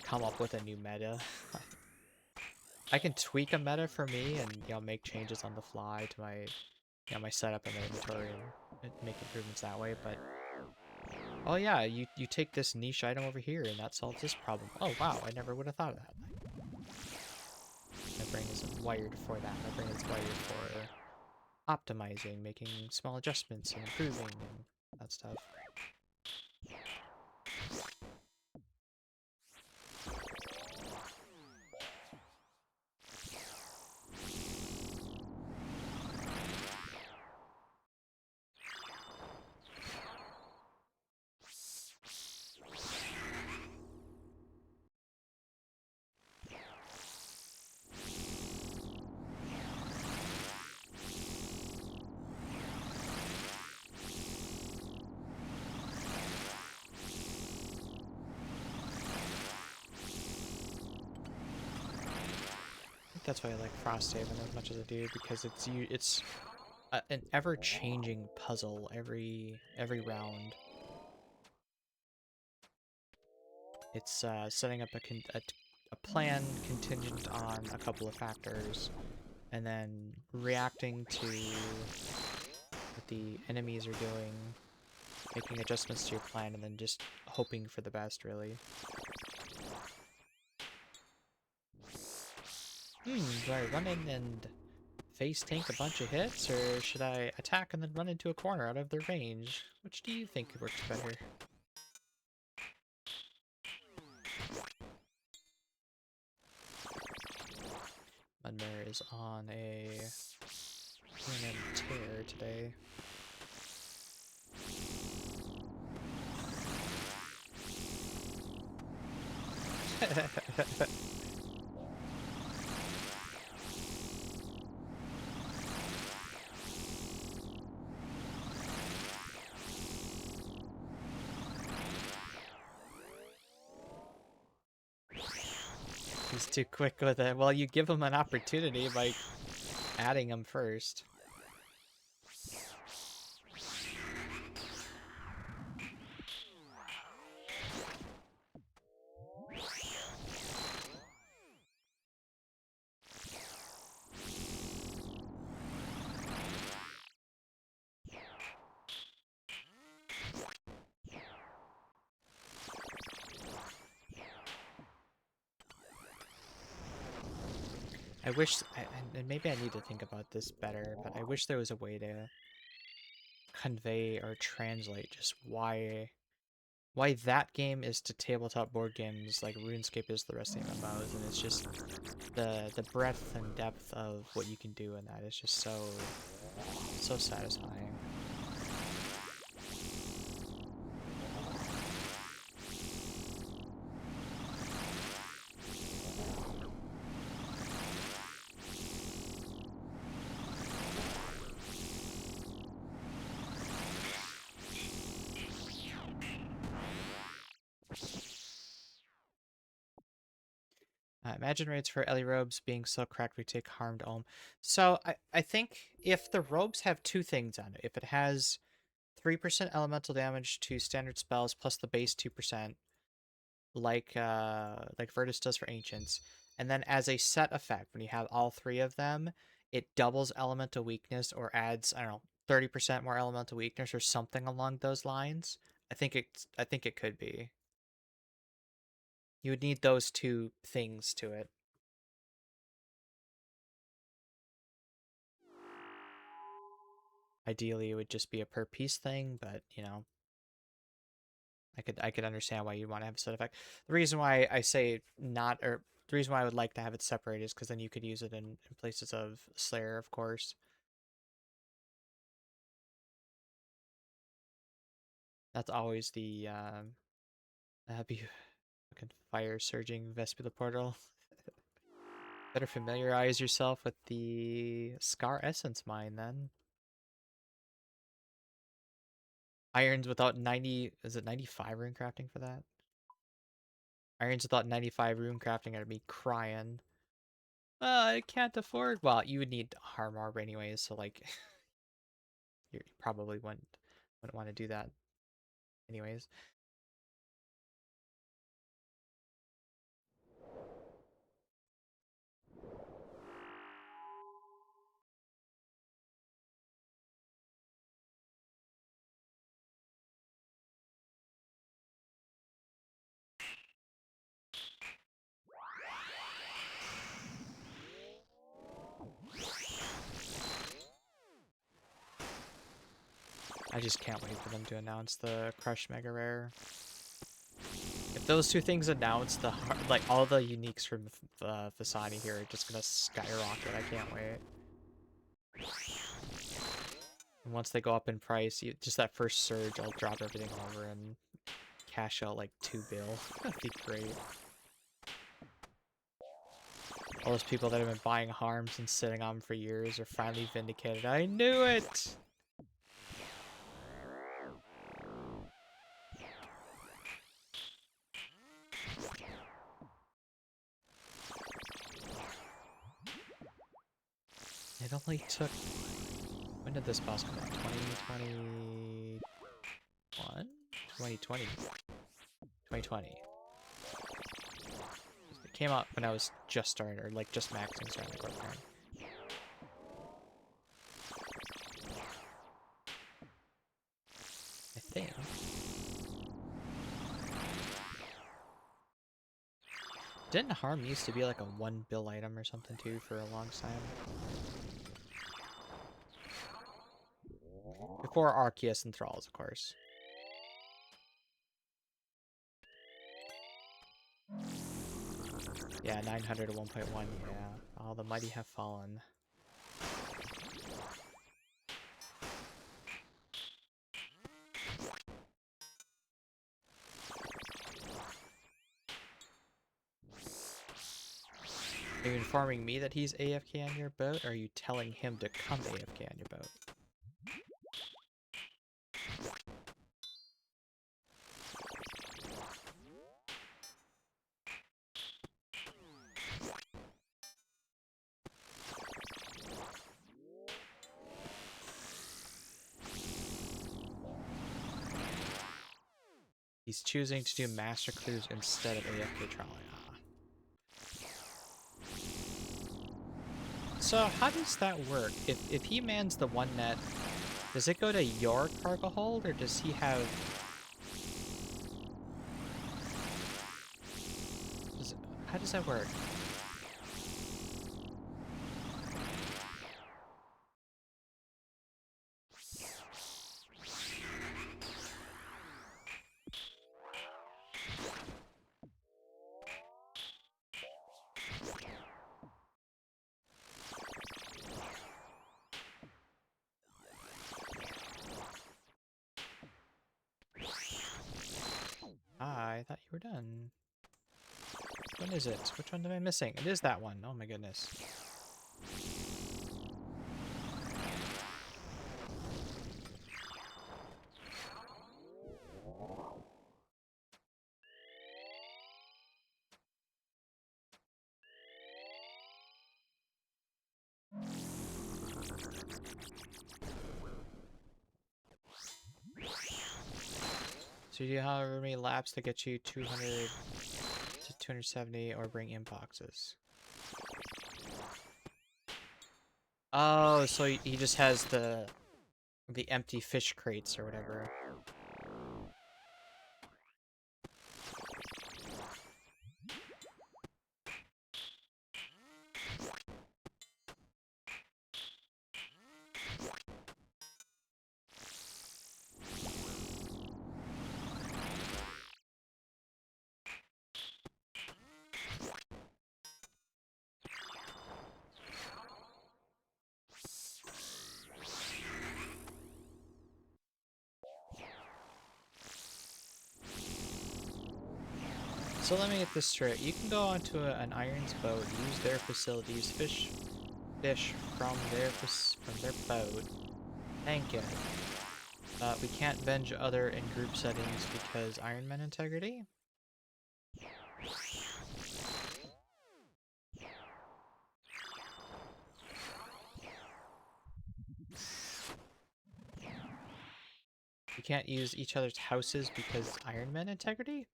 come up with a new meta. I can tweak a meta for me and make changes on the fly to my my setup and my inventory and make improvements that way, but oh yeah, you take this niche item over here and that solves this problem. Oh wow, I never would have thought of that. My brain isn't wired for that. My brain is wired for optimizing, making small adjustments and improving and that stuff. that's why I like Frosthaven as much as I do, because it's an ever-changing puzzle every round. It's setting up a plan contingent on a couple of factors, and then reacting to what the enemies are doing, making adjustments to your plan, and then just hoping for the best, really. Do I run in and face tank a bunch of hits, or should I attack and then run into a corner out of their range? Which do you think works better? Mudmare is on a PNM tear today. He's too quick with it. Well, you give him an opportunity by adding him first. I wish, and maybe I need to think about this better, but I wish there was a way to convey or translate just why that game is to tabletop board games like RuneScape is the rest of the MMOs, and it's just the breadth and depth of what you can do in that is just so satisfying. Imagine rates for Ellie robes being so cracked we take harmed Olm. So I think if the robes have two things on it, if it has 3% elemental damage to standard spells plus the base 2%, like Virtus does for Ancients, and then as a set effect, when you have all three of them, it doubles elemental weakness or adds, I don't know, 30% more elemental weakness or something along those lines. I think it could be. You would need those two things to it. Ideally, it would just be a per piece thing, but you know, I could understand why you'd want to have a set effect. The reason why I say not, or the reason why I would like to have it separated is because then you could use it in places of Slayer, of course. That's always the be fucking fire surging Vespula portal. Better familiarize yourself with the Scar Essence mine then. Irons without 90, is it 95 rune crafting for that? Irons without 95 rune crafting, I'd be crying. I can't afford. Well, you would need harm orb anyways, so like, you probably wouldn't want to do that anyways. I just can't wait for them to announce the Crush Mega Rare. If those two things announce like all the uniques from Fasani here are just gonna skyrocket. I can't wait. And once they go up in price, just that first surge, I'll drop everything over and cash out like 2 bill. That'd be great. All those people that have been buying harms and sitting on them for years are finally vindicated. I knew it! It only took... When did this boss come out? 2021? 2020. 2020. It came out when I was just starting, or like just maxing starting the program. I think. Didn't harm used to be like a 1 bill item or something too for a long time? Before Arceus and Thralls, of course. Yeah, 900 to 1.1, yeah. All the mighty have fallen. Are you informing me that he's AFK on your boat, or are you telling him to come AFK on your boat? He's choosing to do Master Clues instead of AFK trawling. So how does that work? If he mans the one net, does it go to your cargo hold, or does he have... How does that work? Ah, I thought you were done. When is it? Which one am I missing? It is that one. Oh my goodness. So you do however many laps to get you 200 to 270 or bring in boxes. Oh, so he just has the empty fish crates or whatever. So let me get this straight. You can go onto an Iron's boat, use their facilities, fish from their boat. Thank you. We can't venge other in group settings because Iron Man integrity? You can't use each other's houses because Iron Man integrity?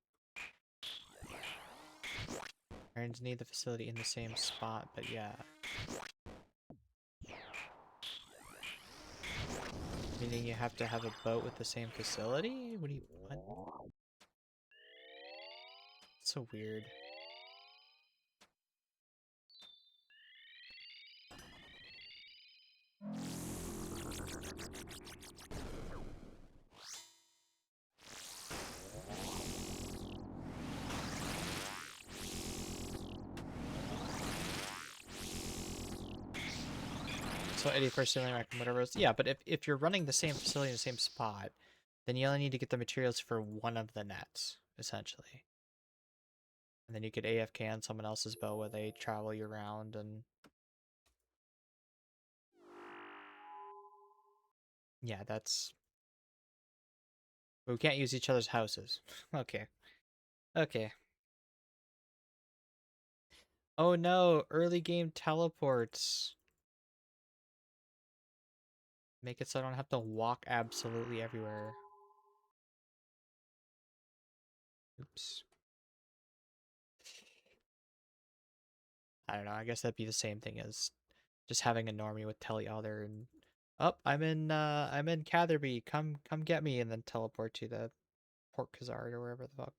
Irons need the facility in the same spot, but yeah. Meaning you have to have a boat with the same facility? What do you... what? It's so weird. So 81st ceiling rack and whatever else. Yeah, but if you're running the same facility in the same spot, then you only need to get the materials for one of the nets, essentially. And then you could AFK on someone else's boat where they travel you around and... Yeah, that's... But we can't use each other's houses. Okay. Okay. Oh no, early game teleports. Make it so I don't have to walk absolutely everywhere. Oops. I don't know, I guess that'd be the same thing as just having a normie with Teleother and I'm in Catherby, come get me, and then teleport to the Port Khazard or wherever the fuck.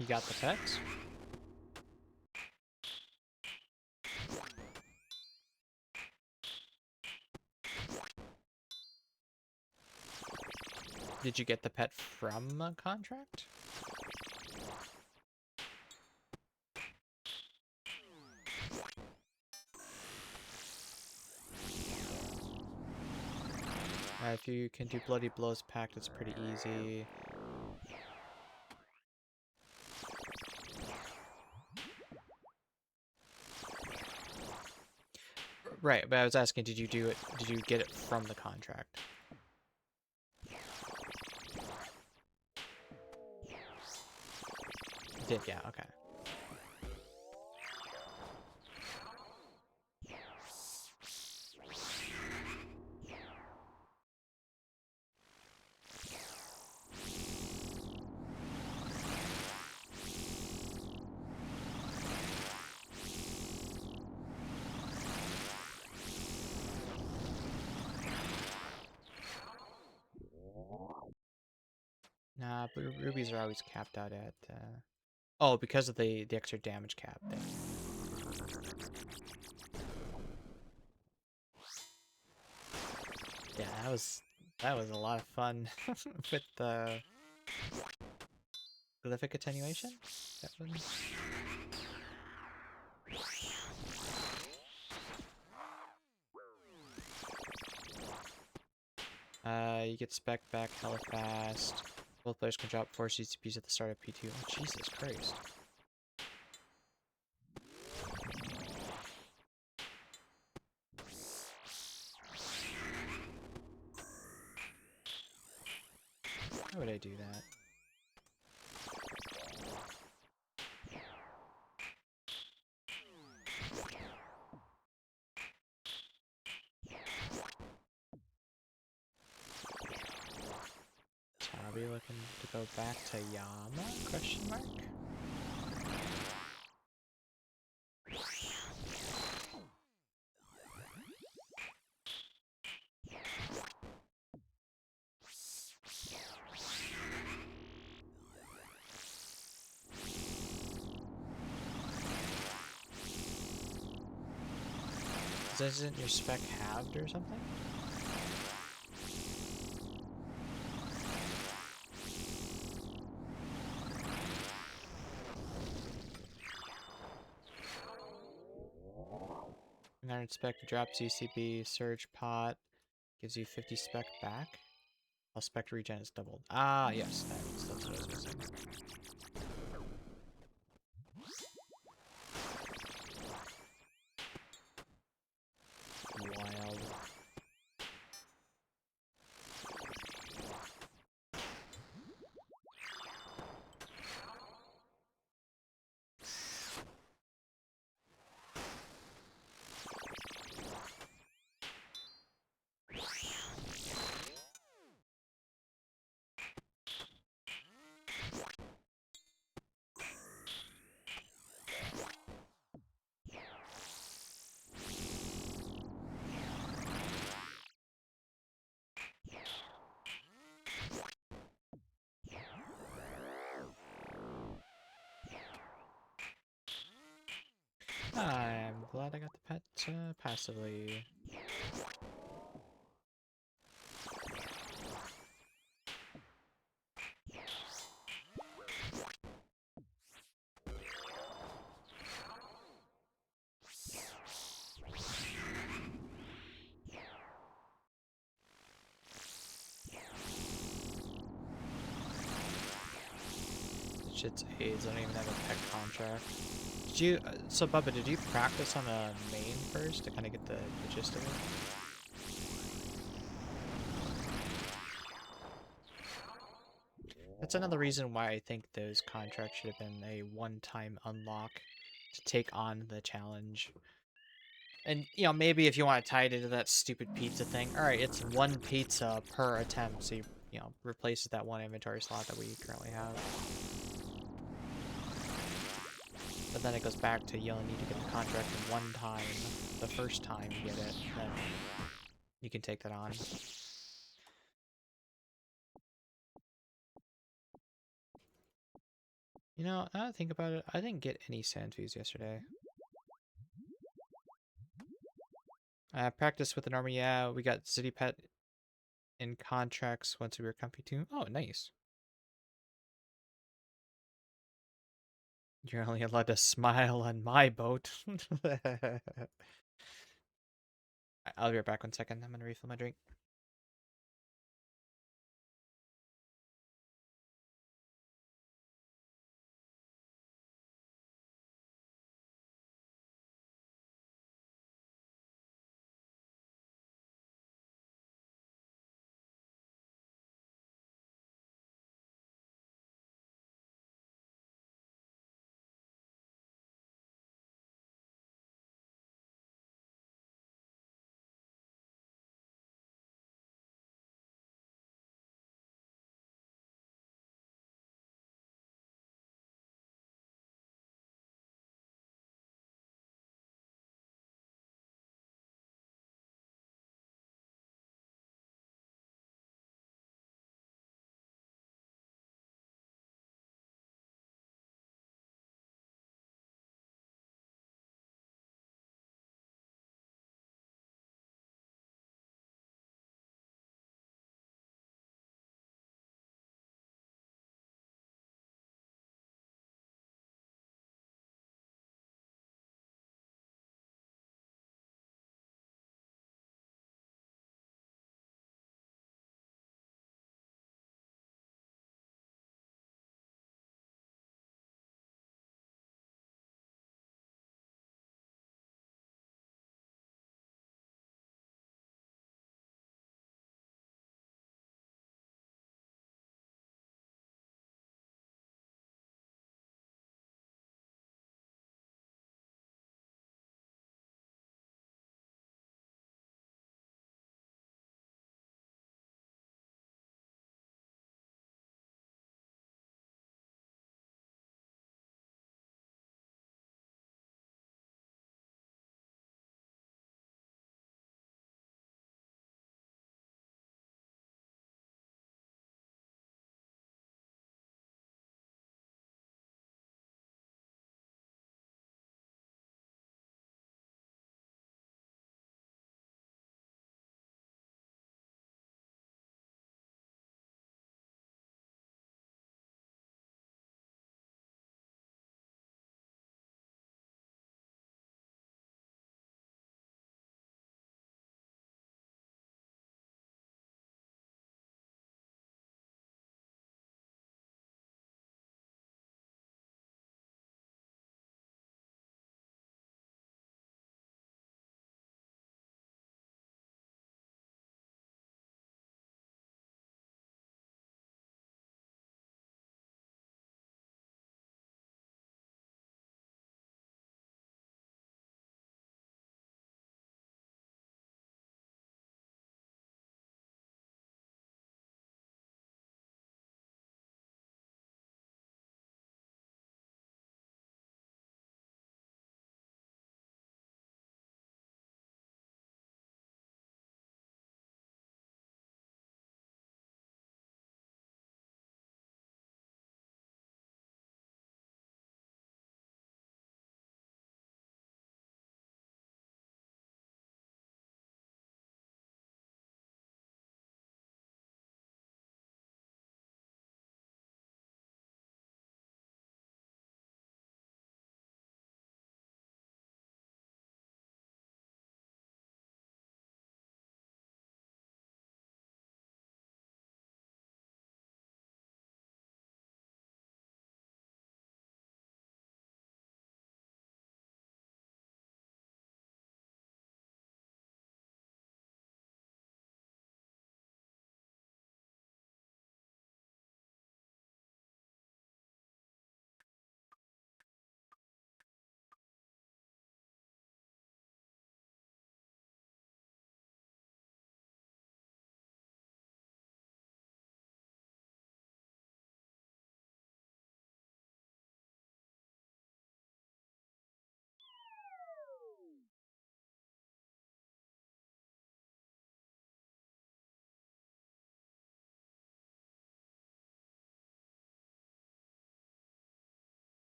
You got the pets? Did you get the pet from a contract? If you can do Bloody Blows Pact, it's pretty easy. Right, but I was asking, did you do it? Did you get it from the contract? You did, yeah, okay. Nah, but rubies are always capped out at. Oh, because of the extra damage cap thing. Yeah, that was a lot of fun with the glyphic attenuation. That one. You get spec back hella fast. Both players can drop 4 CCPs at the start of P2. Oh, Jesus Christ. Why would I do that? Tabi looking to go back to Yama? Question mark? Isn't your spec halved or something? Iron spec drops UCB, surge pot, gives you 50 spec back. While spec regen is doubled. Ah, yes, that's what I was missing. Wild. glad I got the pet passively. Shit's AIDS. I don't even have a pet contract. Did you? So Bubba, did you practice on a main first to kind of get the gist of it? That's another reason why I think those contracts should have been a one-time unlock to take on the challenge. And, you know, maybe if you want to tie it into that stupid pizza thing, alright, it's one pizza per attempt, so you know, replaces that one inventory slot that we currently have. But then it goes back to you only need to get the contract in one time. The first time you get it, then you can take that on. You know, now that I think about it, I didn't get any sand views yesterday. I practiced with an army, yeah, we got City Pet in contracts once we were Compy 2. Oh, nice. You're only allowed to smile on my boat. I'll be right back 1 second. I'm gonna refill my drink.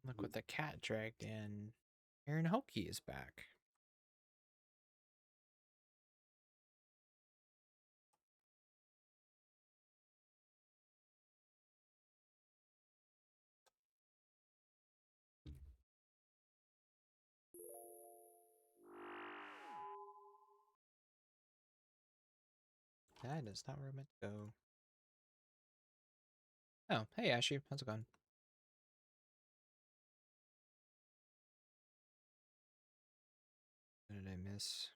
Look what the cat dragged in. Aaron Hokey is back. That is not where I meant to go. Oh, hey Ashley, how's it going? What did I miss?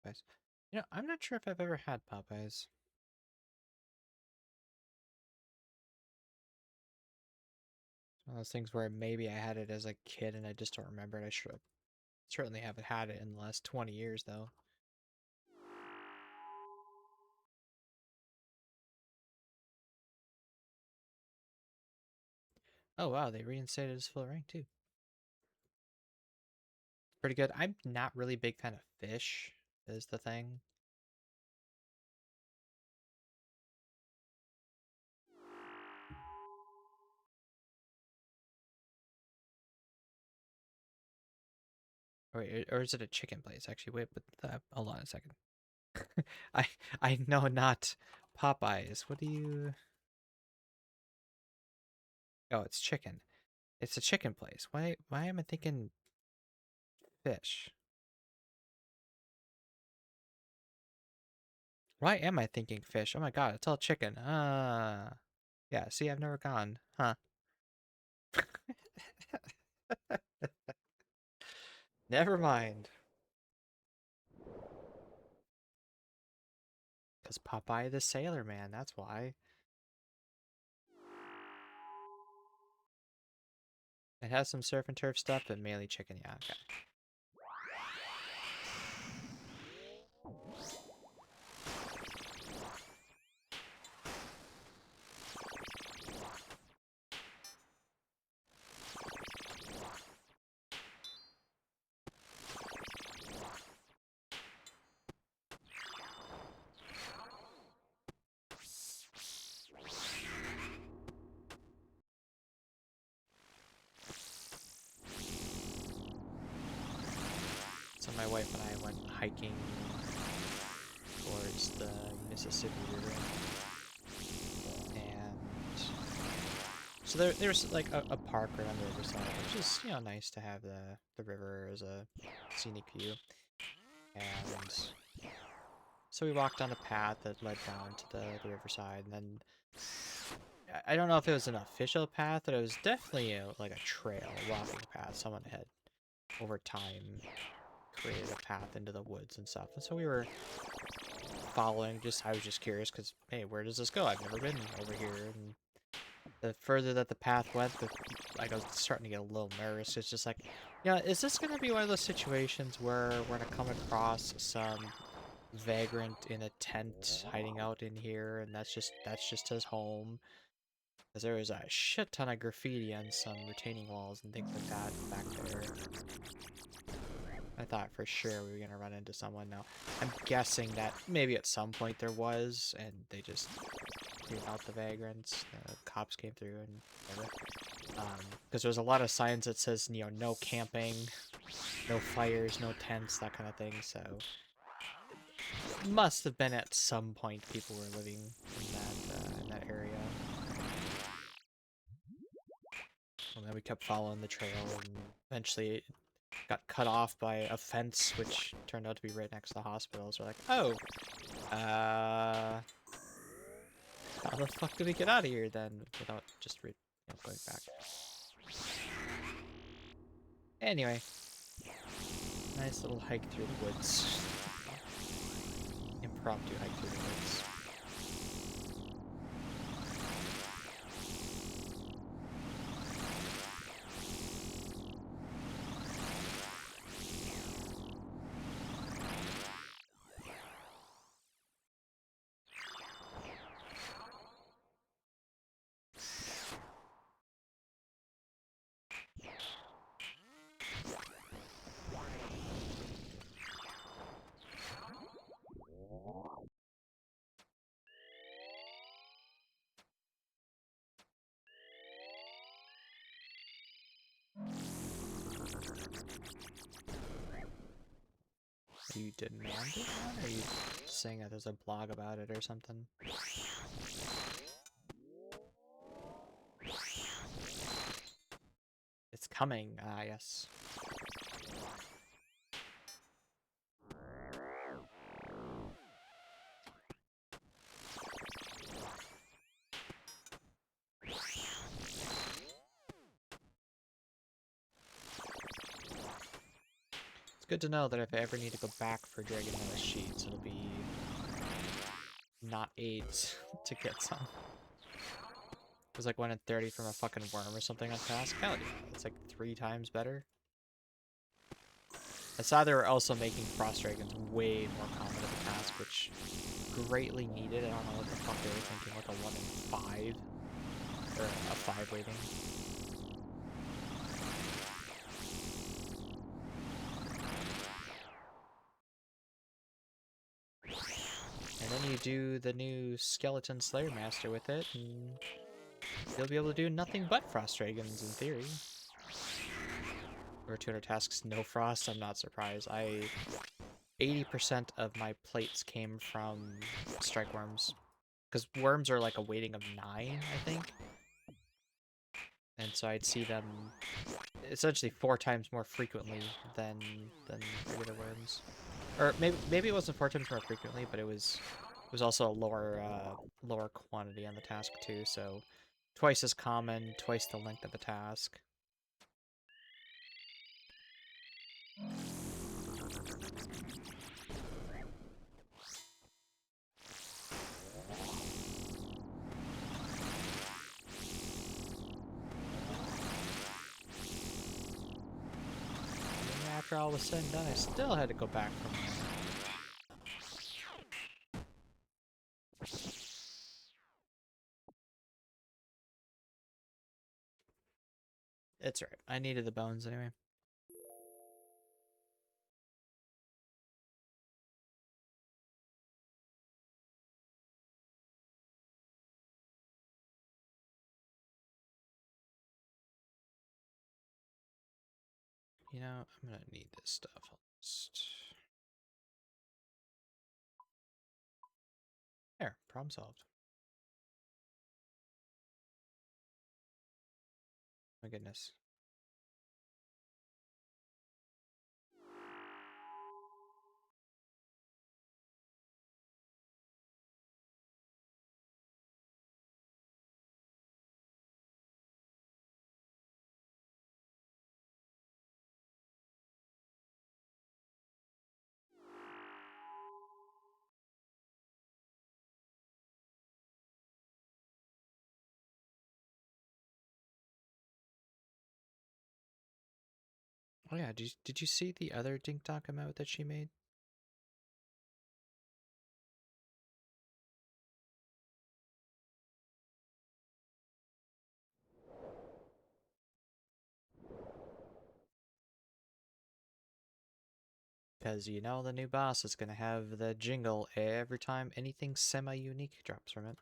Popeyes. I'm not sure if I've ever had Popeyes. It's one of those things where maybe I had it as a kid and I just don't remember it. I should certainly haven't had it in the last 20 years though. Oh wow, they reinstated his full rank too. Pretty good. I'm not really a big fan of fish, is the thing. Or is it a chicken place? Actually, wait, but hold on a second. I I know not Popeyes. What do you? Oh, it's chicken. It's a chicken place. Why am I thinking fish? Why am I thinking fish? Oh my god, it's all chicken. Yeah. See, I've never gone. Huh? Never mind. Because Popeye the Sailor Man. That's why. It has some surf and turf stuff, but mainly chicken. Yeah. Okay. So my wife and I went hiking towards the Mississippi River, and so there's like a park right on the riverside, which is nice to have the river as a scenic view. And so we walked on a path that led down to the riverside, and then I don't know if it was an official path, but it was definitely like a trail, a walking path. Someone had over time created a path into the woods and stuff, and so we were following. I was just curious because hey, where does this go? I've never been over here, and the further that the path went, I was starting to get a little nervous. It's just like, is this going to be one of those situations where we're going to come across some vagrant in a tent hiding out in here, and that's just his home? Because there was a shit ton of graffiti on some retaining walls and things like that back there. I thought for sure we were going to run into someone. Now, I'm guessing that maybe at some point there was, and they just cleared out the vagrants. The cops came through and whatever. Because there's a lot of signs that says, no camping, no fires, no tents, that kind of thing. So it must have been at some point people were living in that area. And then we kept following the trail, and eventually it got cut off by a fence, which turned out to be right next to the hospital. So we're like, oh, how the fuck do we get out of here then without just going back? Anyway, nice little hike through the woods. Impromptu hike through the woods. demanded one? Or are you saying that there's a blog about it or something? It's coming, yes. It's good to know that if I ever need to go back for Dragon Menace sheets, it'll be not 8 to get some. It was like 1 in 30 from a fucking worm or something on task. Hell yeah, it's like 3 times better. I saw they were also making Frost Dragons way more common at the task, which greatly needed. I don't know what the fuck they were thinking, like a 1 in 5? Or a 5 rating. And then you do the new Skeleton Slayer Master with it, and you'll be able to do nothing but Frost Dragons in theory. Over 200 tasks, no frost, I'm not surprised. 80% of my plates came from strike worms. Because worms are like a weighting of 9, I think. And so I'd see them essentially 4 times more frequently than regular worms. Or maybe it wasn't 4 times more frequently, but it was also a lower quantity on the task too, so twice as common, twice the length of the task. And after all was said and done, I still had to go back from there. It's right. I needed the bones anyway. You know, I'm gonna need this stuff. I'll just... There, problem solved. My goodness. Oh yeah, did you see the other Dink document that she made? Because you know the new boss is gonna have the jingle every time anything semi-unique drops from it.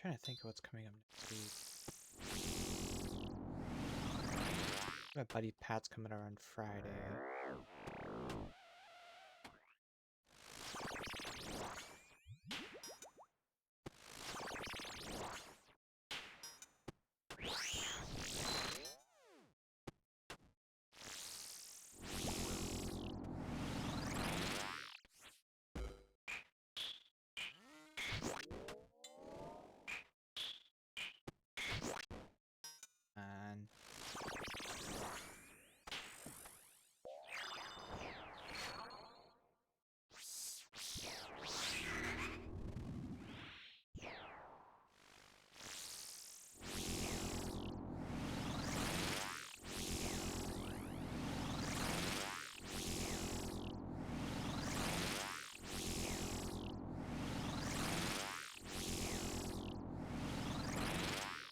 Trying to think of what's coming up next week. My buddy Pat's coming out on Friday. And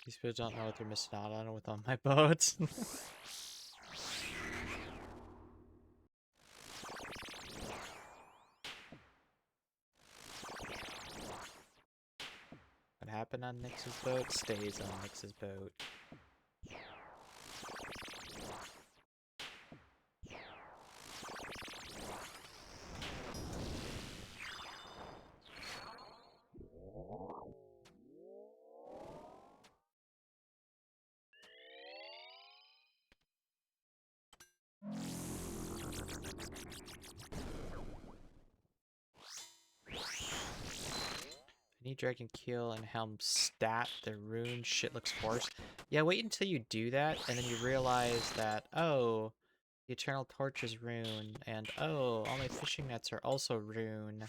these people don't know what they're missing out on with all my boats. What happened on Nyx's boat stays on Nyx's boat. I need Dragon Keel and Helm stat. The rune shit looks worse. Yeah, wait until you do that, and then you realize that, oh, the Eternal Torch is rune, and oh, all my fishing nets are also rune.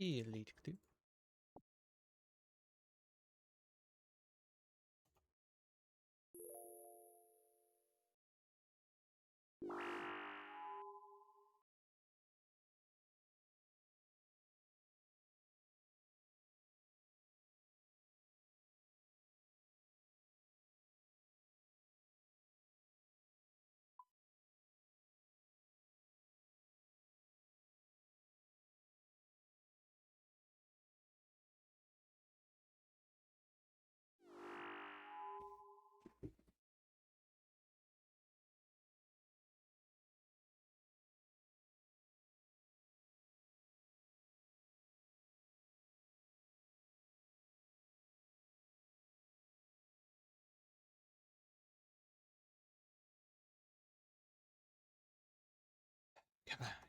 Elite clue. Come on.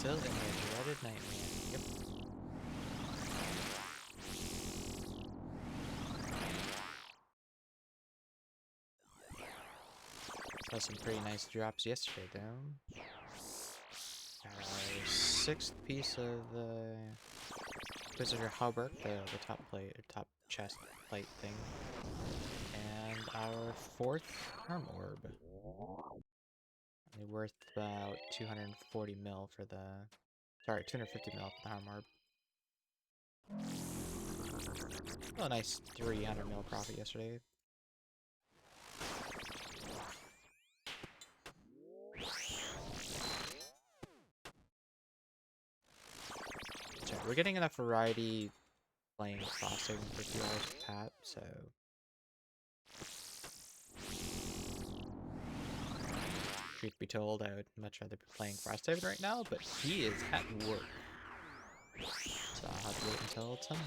still in your dreaded nightmare. Yep. Saw some pretty nice drops yesterday, though. Got our 6th piece of Visitor Halberd, the top plate, or top chest plate thing, and our 4th Arm Orb. Only worth about 240 mil for the, sorry, 250 mil for the Arm Orb. Oh, a nice 300 mil profit yesterday. So we're getting enough variety playing Frosting for 2 hours with Pat, so truth be told, I would much rather be playing Frosthaven right now, but he is at work. So I'll have to wait until tomorrow.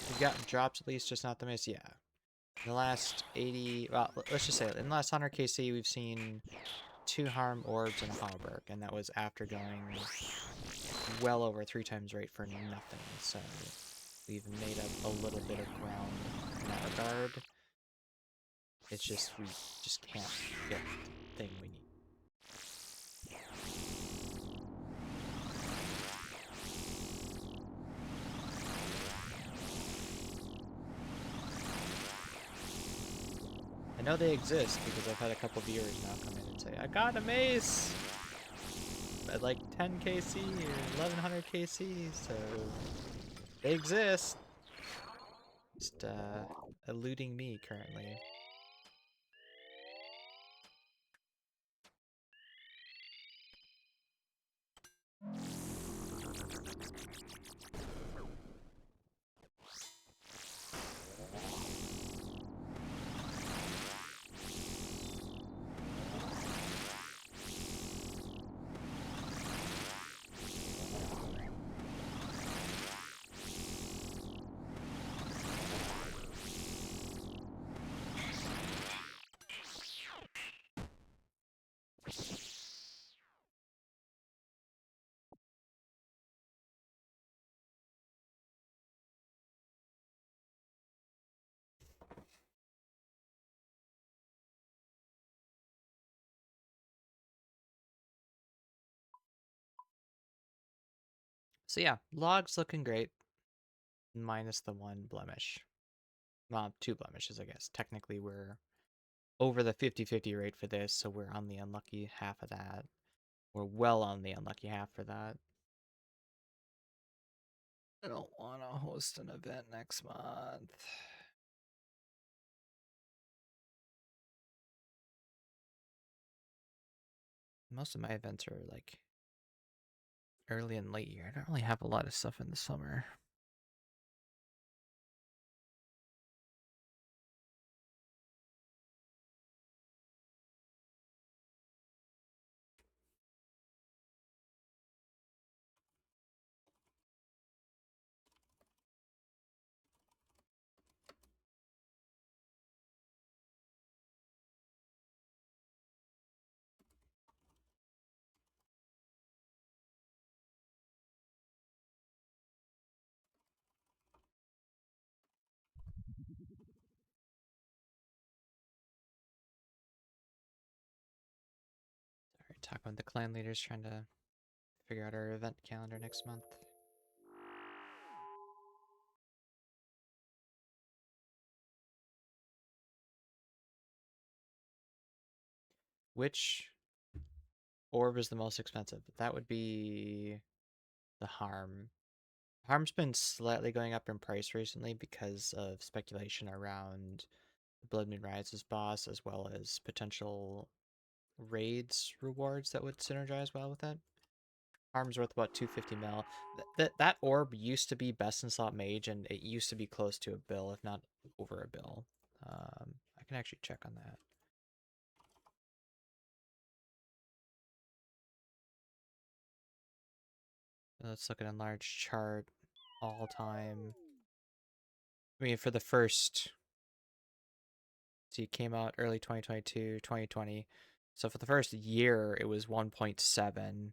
We've gotten drops at least, just not the miss. Yeah. In the last 80, well, let's just say in the last 100 KC, we've seen 2 Harm Orbs and a Halberg, and that was after going well over 3 times rate for nothing. So we've made up a little bit of ground in that regard. It's just, we just can't get the thing we need. I know they exist because I've had a couple viewers now come in and say, I got a mace! At like 10 KC or 1100 KC, so they exist. Just eluding me currently. So yeah, log's looking great. Minus the 1 blemish. Well, 2 blemishes, I guess. Technically, we're over the 50-50 rate for this, so we're on the unlucky half of that. We're well on the unlucky half for that. I don't want to host an event next month. Most of my events are like early and late year. I don't really have a lot of stuff in the summer. Sorry, talking with the clan leaders, trying to figure out our event calendar next month. Which orb is the most expensive? That would be the Harm. Harm's been slightly going up in price recently because of speculation around Blood Moon Rises boss, as well as potential raids rewards that would synergize well with it. Harm's worth about 250 mil. That orb used to be best in slot mage, and it used to be close to a bill, if not over a bill. I can actually check on that. Let's look at enlarged chart all time. I mean, for the first, so it came out early 2022, 2020. So for the first year, it was 1.7,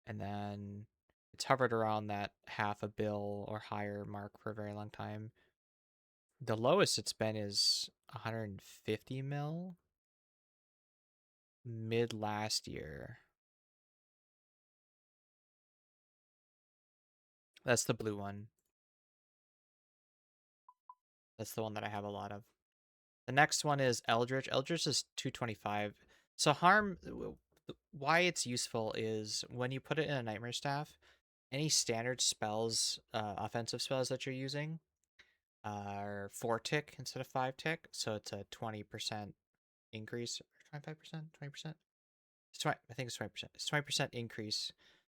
and then it's hovered around that half a bill or higher mark for a very long time. The lowest it's been is 150 mil mid last year. That's the blue one. That's the one that I have a lot of. The next one is Eldritch. Eldritch is 225. So harm, why it's useful is when you put it in a Nightmare Staff, any standard spells, offensive spells that you're using are 4 tick instead of 5 tick. So it's a 20% increase, or 25%, 20%. I think it's 20%. It's 20% increase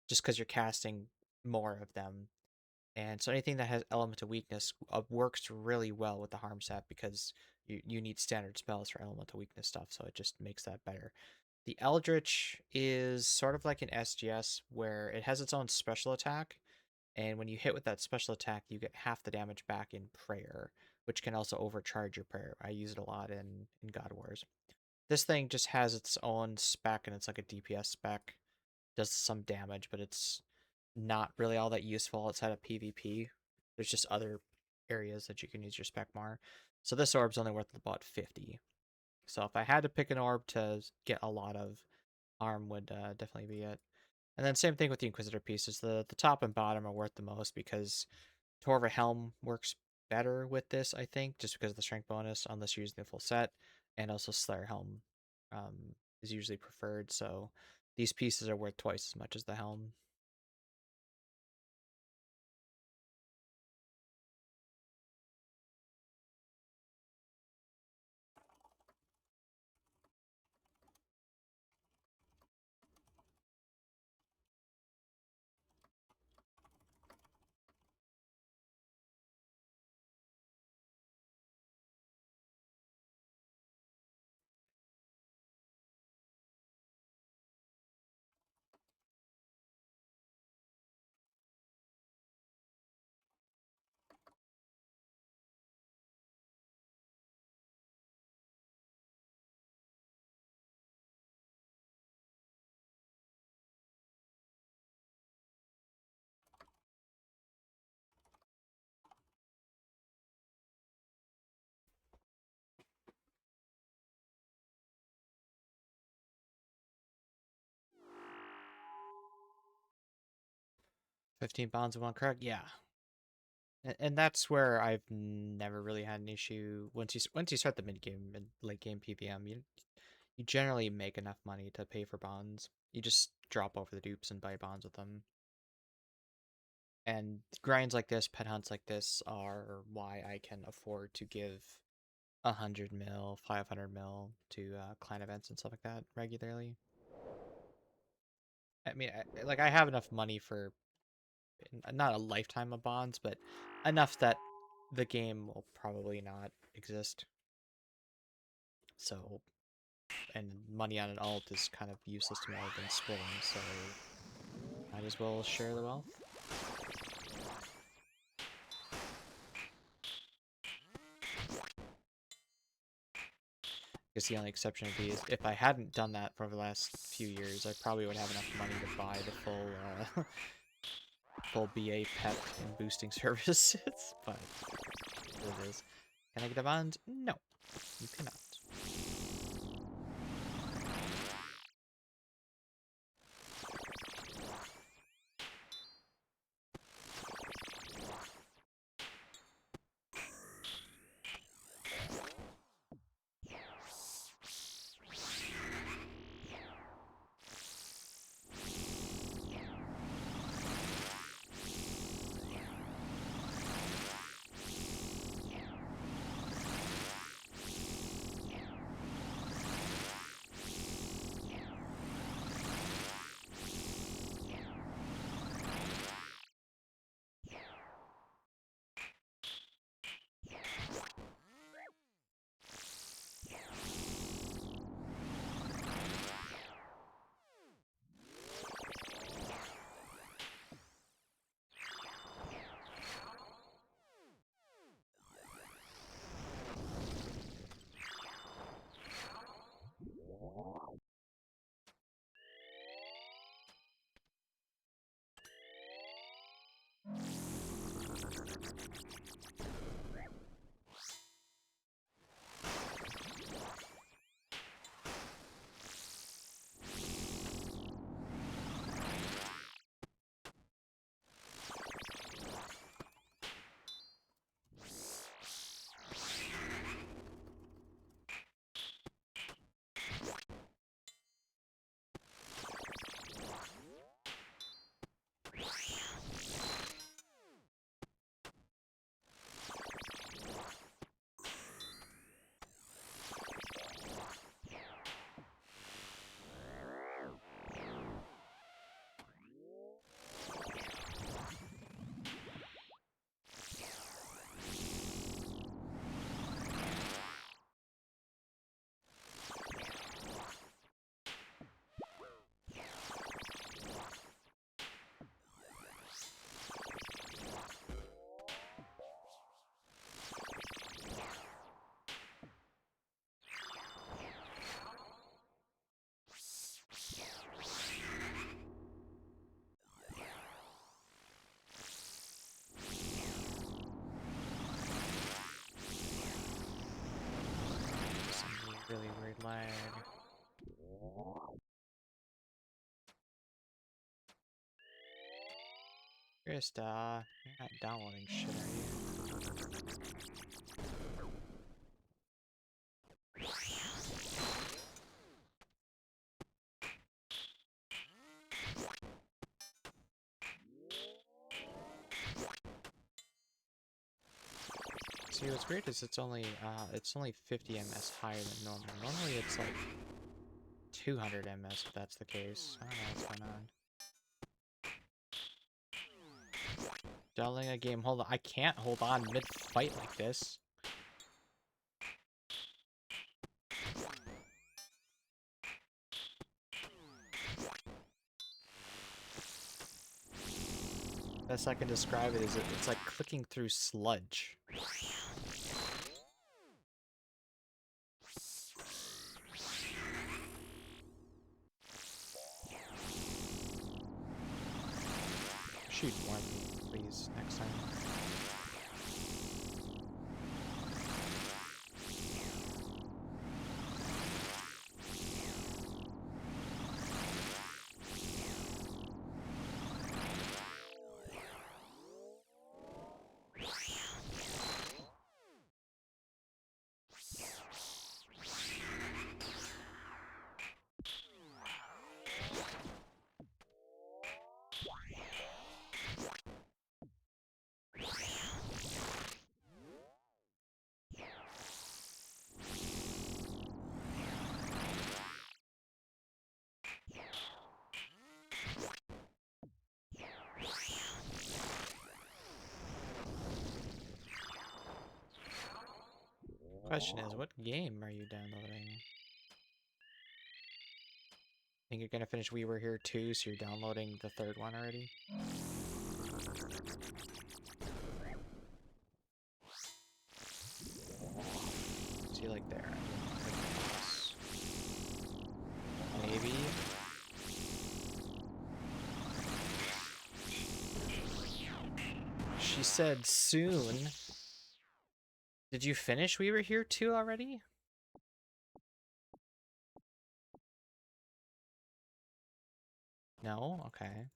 just because you're casting more of them. And so anything that has element of weakness works really well with the harm set because you need standard spells for elemental weakness stuff, so it just makes that better. The Eldritch is sort of like an SGS where it has its own special attack, and when you hit with that special attack, you get half the damage back in prayer, which can also overcharge your prayer. I use it a lot in God Wars. This thing just has its own spec, and it's like a DPS spec. Does some damage, but it's not really all that useful outside of PvP. There's just other areas that you can use your spec more. So this orb's only worth about 50. So if I had to pick an orb to get a lot of, arm would definitely be it. And then same thing with the Inquisitor pieces. The top and bottom are worth the most because Torva Helm works better with this, I think, just because of the strength bonus, unless you're using the full set. And also Slayer Helm is usually preferred, so these pieces are worth twice as much as the helm. £15 in one crack, yeah. And that's where I've never really had an issue. Once you start the mid game and late game PVM, you generally make enough money to pay for bonds. You just drop over the dupes and buy bonds with them. And grinds like this, pet hunts like this are why I can afford to give 100 mil, 500 mil to clan events and stuff like that regularly. I mean, I have enough money for not a lifetime of bonds, but enough that the game will probably not exist. So, and money on an alt is kind of useless to me other than splitting, so might as well share the wealth. I guess the only exception would be is if I hadn't done that for the last few years, I probably would have enough money to buy the full full BA pet and boosting services, but it is. Can I get a bond? No, you cannot. Krista, you're not downloading shit, are you? See, what's weird is it's only 50 ms higher than normal. Normally it's like 200 ms if that's the case. I don't know what's going on. Downloading a game. Hold on. I can't hold on mid-fight like this. Best I can describe it is it's like clicking through sludge. Shoot more of me, please, next time. Question is, what game are you downloading? Think you're gonna finish We Were Here too, so you're downloading the third one already? See, like there. Maybe. She said soon. Did you finish We Were Here too already? No? Okay.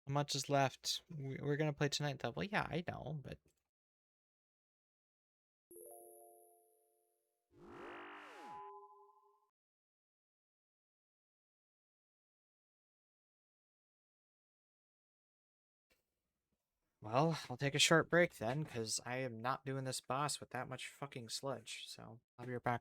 How much is left? We're gonna play tonight though. Well, yeah, I know, but... Well, I'll take a short break then, because I am not doing this boss with that much fucking sludge, so I'll be right back.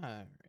Alright.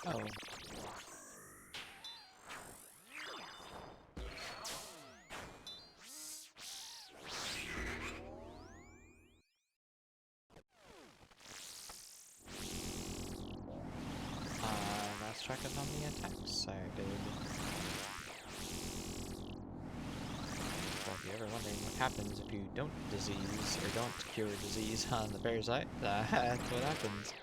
Oh. Last check is on the attacks I did. Well, if you're ever wondering what happens if you don't disease or don't cure disease on the parasite, that's what happens.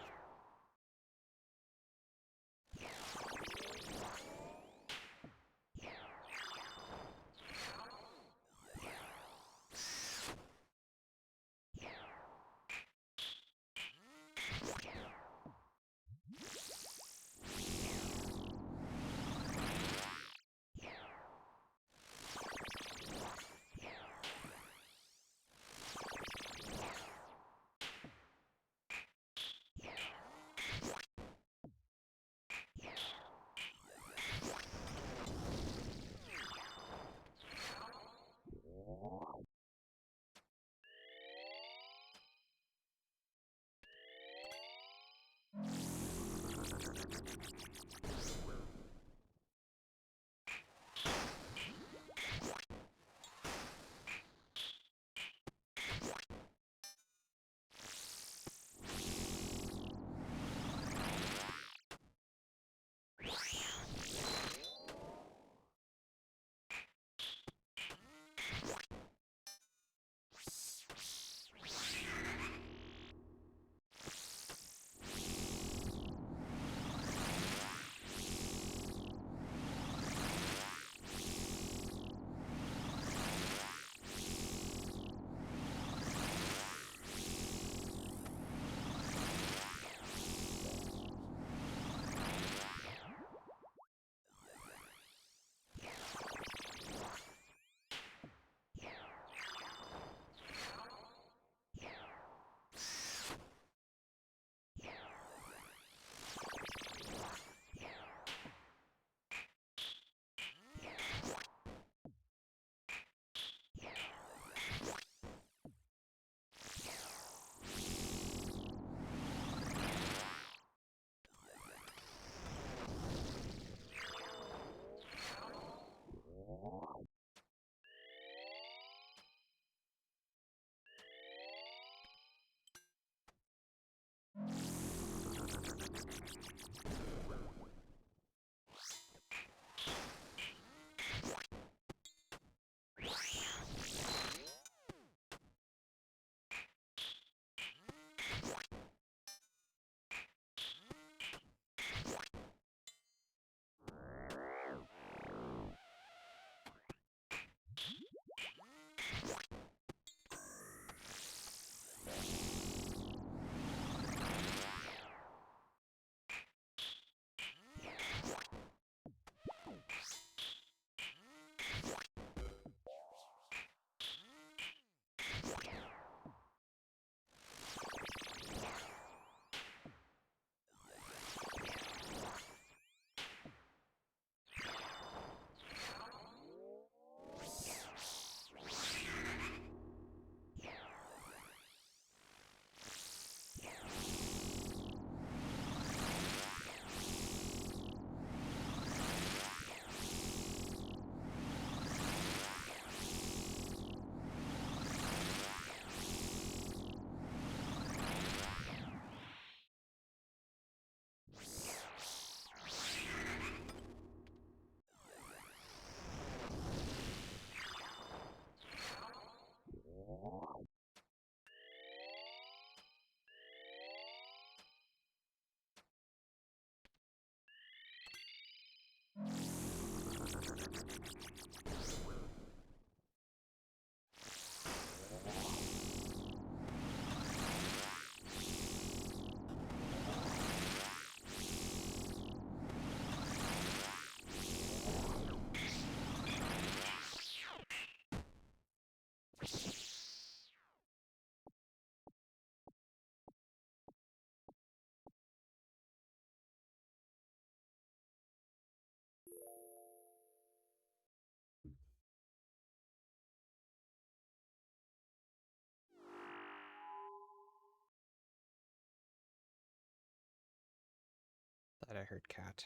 That I heard cat.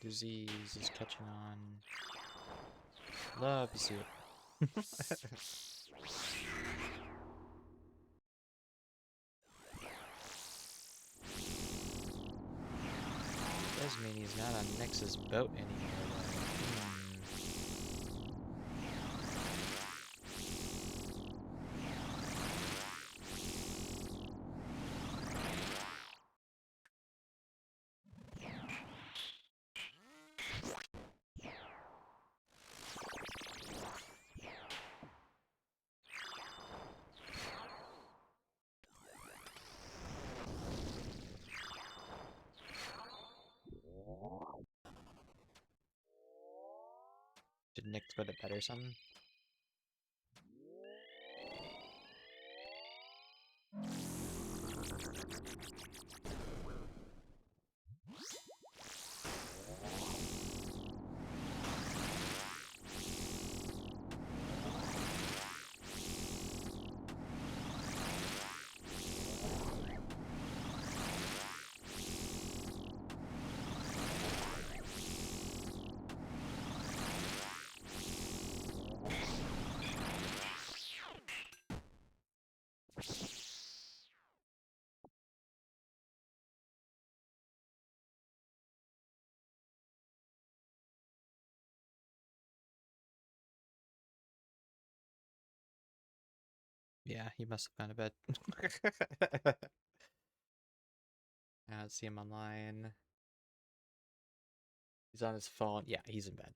disease is catching on. Loves it. Does mean he's not on Nyx's boat anymore, though. Did Nyx go to bed or something? Yeah, he must have gone to bed. I don't see him online. He's on his phone. Yeah, he's in bed.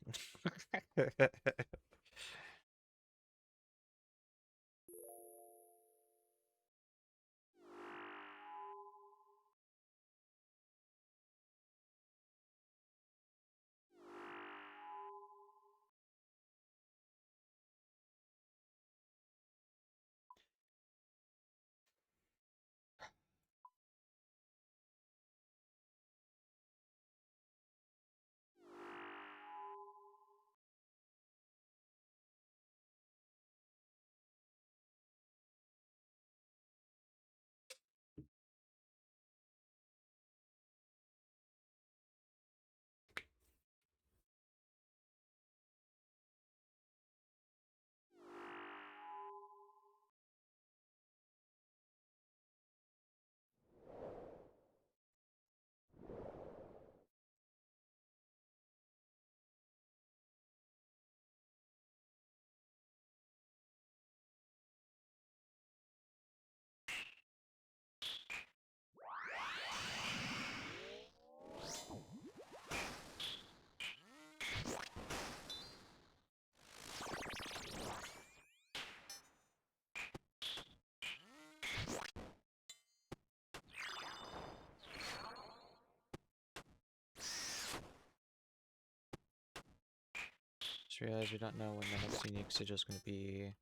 Just realized we don't know when the next unique sigil is going to be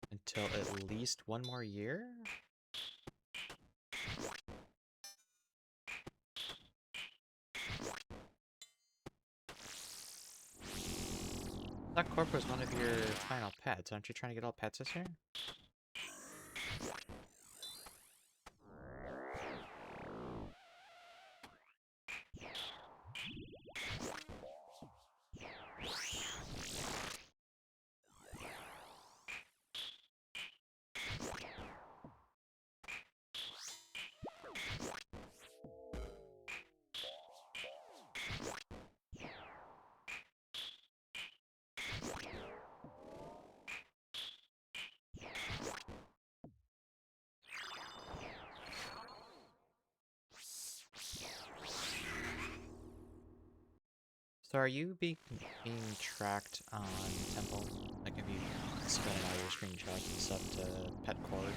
until at least one more year? I thought Corp was one of your final pets. Aren't you trying to get all pets this year? So are you being tracked on Temple? Like, have you submitted all your screenshots and stuff to Pet Cord?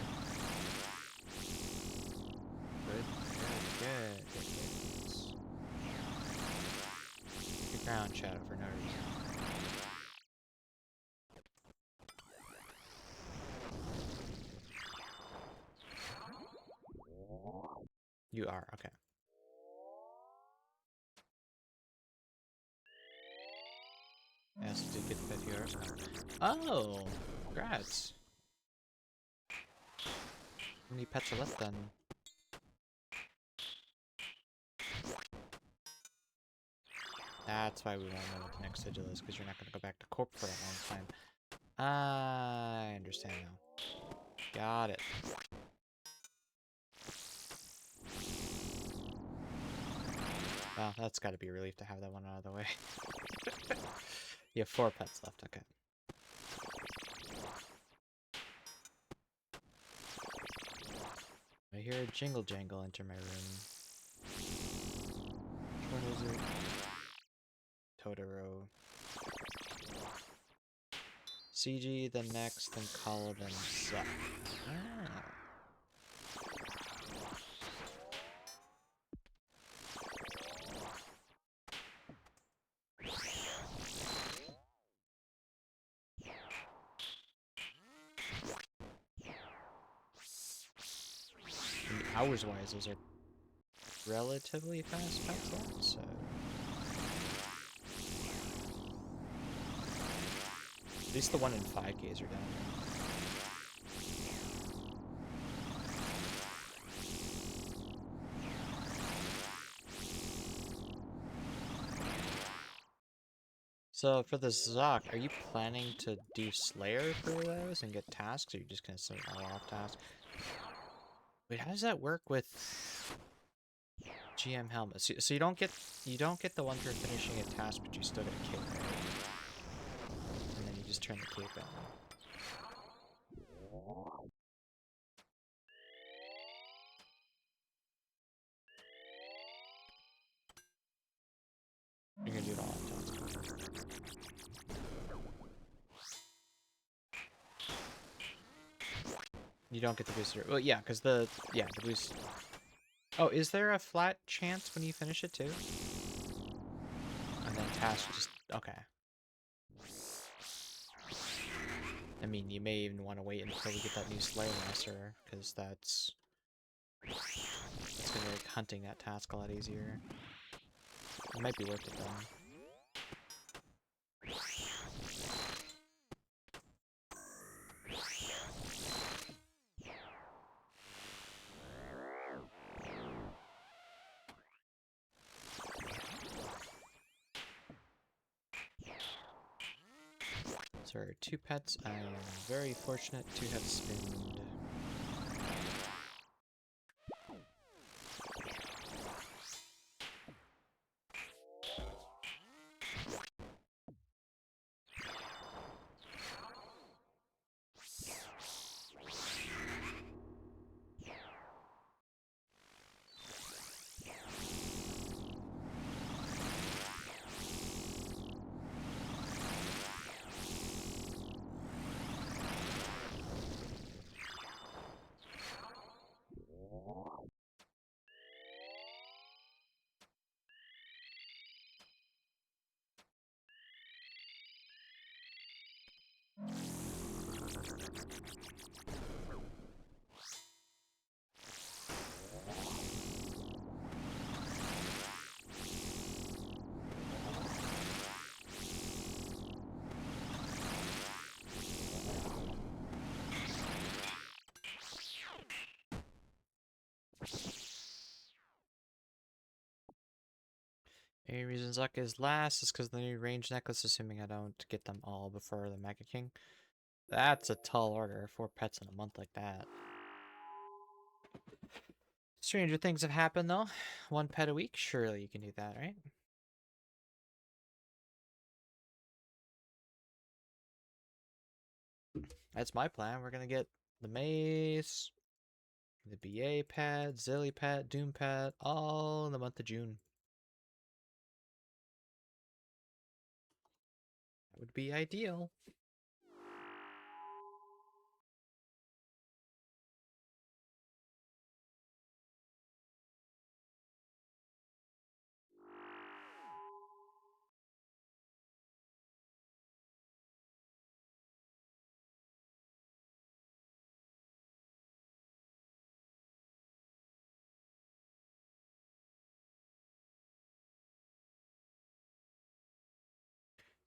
Good, good, good, good, good. Good ground shadow for no reason. You are, okay. Yes, did get the 50 hours. Oh, congrats. How many pets are left then? That's why we won't know what the next sigil is, because you're not going to go back to Corp for a long time. I understand now. Got it. Well, that's got to be a relief to have that one out of the way. You have 4 pets left, okay. I hear a jingle jangle enter my room. Which one is it? Totoro. CG, then next, then Call, then Suck. Ah. Hours-wise, those are relatively fast pets though, so... At least the 1 in 5Ks are down there. So for the Zoc, are you planning to do Slayer for those and get tasks, or are you just gonna send all off tasks? Wait, how does that work with GM helmet? So you don't get the one for finishing a task, but you still get a cape, right? And then you just turn the cape in. You're gonna do it all off tasks. You don't get the booster. Well, yeah, because the boost. Oh, is there a flat chance when you finish it too? And then task just okay. I mean, you may even want to wait until we get that new Slayer Master, because that's gonna make hunting that task a lot easier. It might be worth it though. So our 2 pets, I am very fortunate to have spinned. Any reason Zuck is last is because the new range necklace, assuming I don't get them all before the Mega King. That's a tall order, 4 pets in a month like that. Stranger things have happened though. 1 pet a week, surely you can do that, right? That's my plan. We're gonna get the Mace, the BA pet, Zilly pet, Doom pet, all in the month of June. That would be ideal.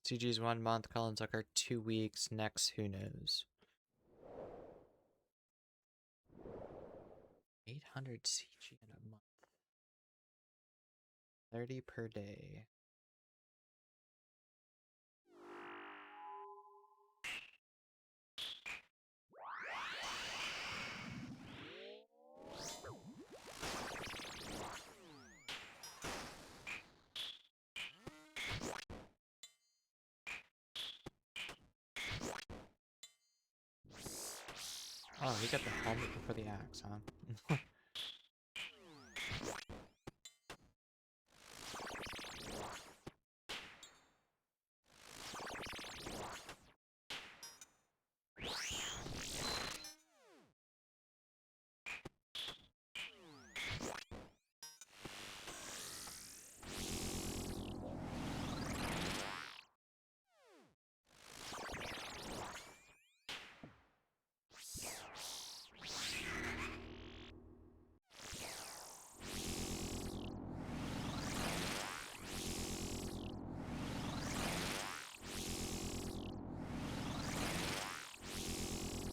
CG's 1 month, Collins Zucker 2 weeks, next who knows. 800 CG in a month. 30 per day. we got the helmet before the axe, huh?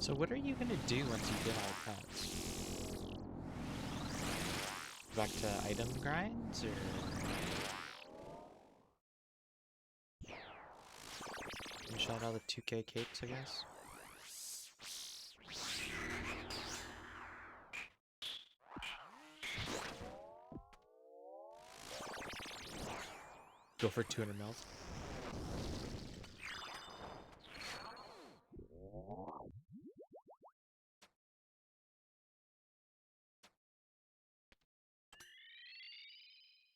So what are you gonna do once you get all pets? Back to item grinds, or finish out all the 2K capes, I guess? Go for 200 mils.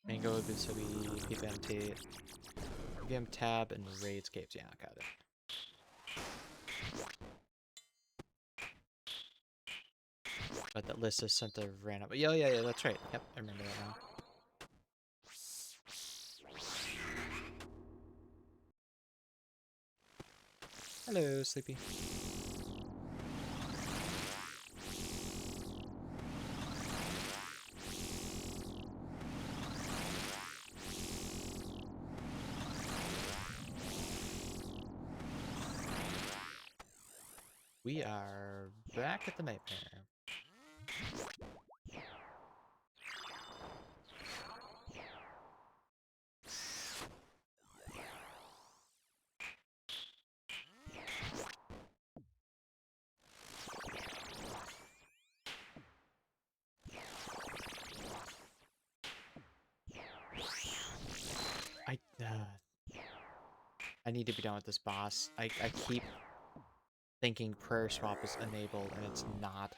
Mango, Bisabi, PPM tab, and raids capes. Yeah, got it. But that list is sent to random. Yeah, that's right. Yep, I remember that now. Hello, Sleepy. We are back at the nightmare. I need to be done with this boss. I keep thinking prayer swap is enabled, and it's not.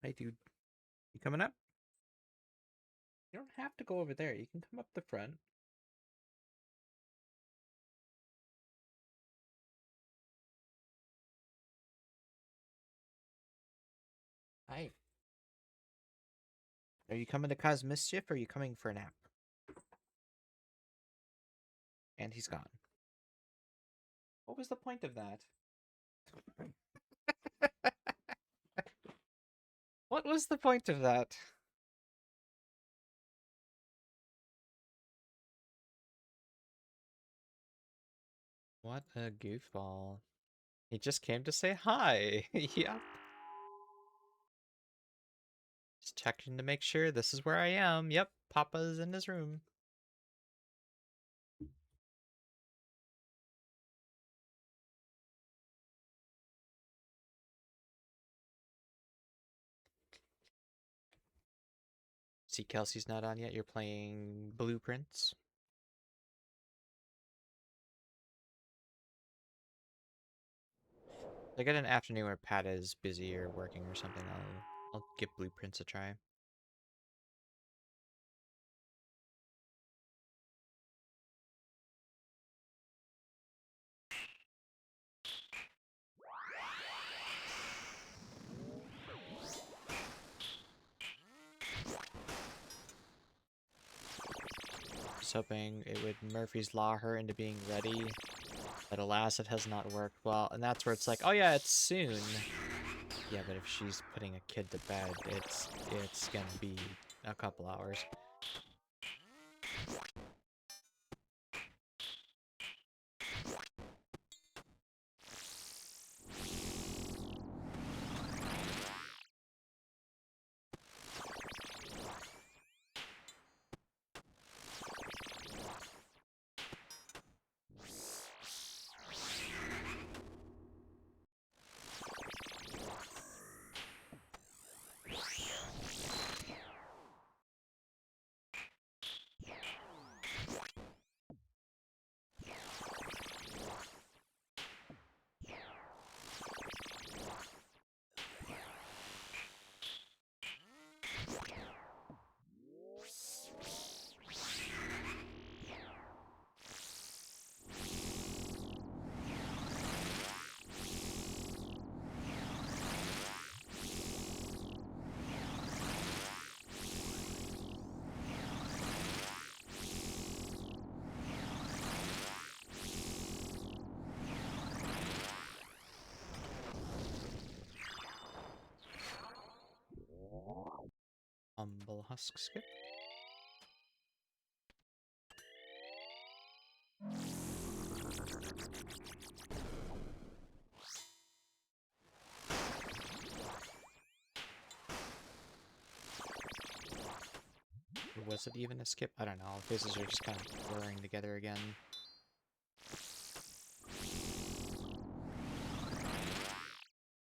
Hey, dude. You coming up? You don't have to go over there. You can come up the front. Hi. Are you coming to cause mischief or are you coming for a nap? And he's gone. What was the point of that? What was the point of that? What a goofball. He just came to say hi. Yep. Just checking to make sure this is where I am. Yep, Papa's in his room. See, Kelsey's not on yet. You're playing Blueprints. If I get an afternoon where Pat is busy or working or something, I'll give Blueprints a try. Just hoping it would Murphy's Law her into being ready. But alas, it has not worked well. And that's where it's like, oh yeah, it's soon. Yeah, but if she's putting a kid to bed, it's gonna be a couple hours. Humble husk skip. Was it even a skip? I don't know. Faces are just kind of blurring together again.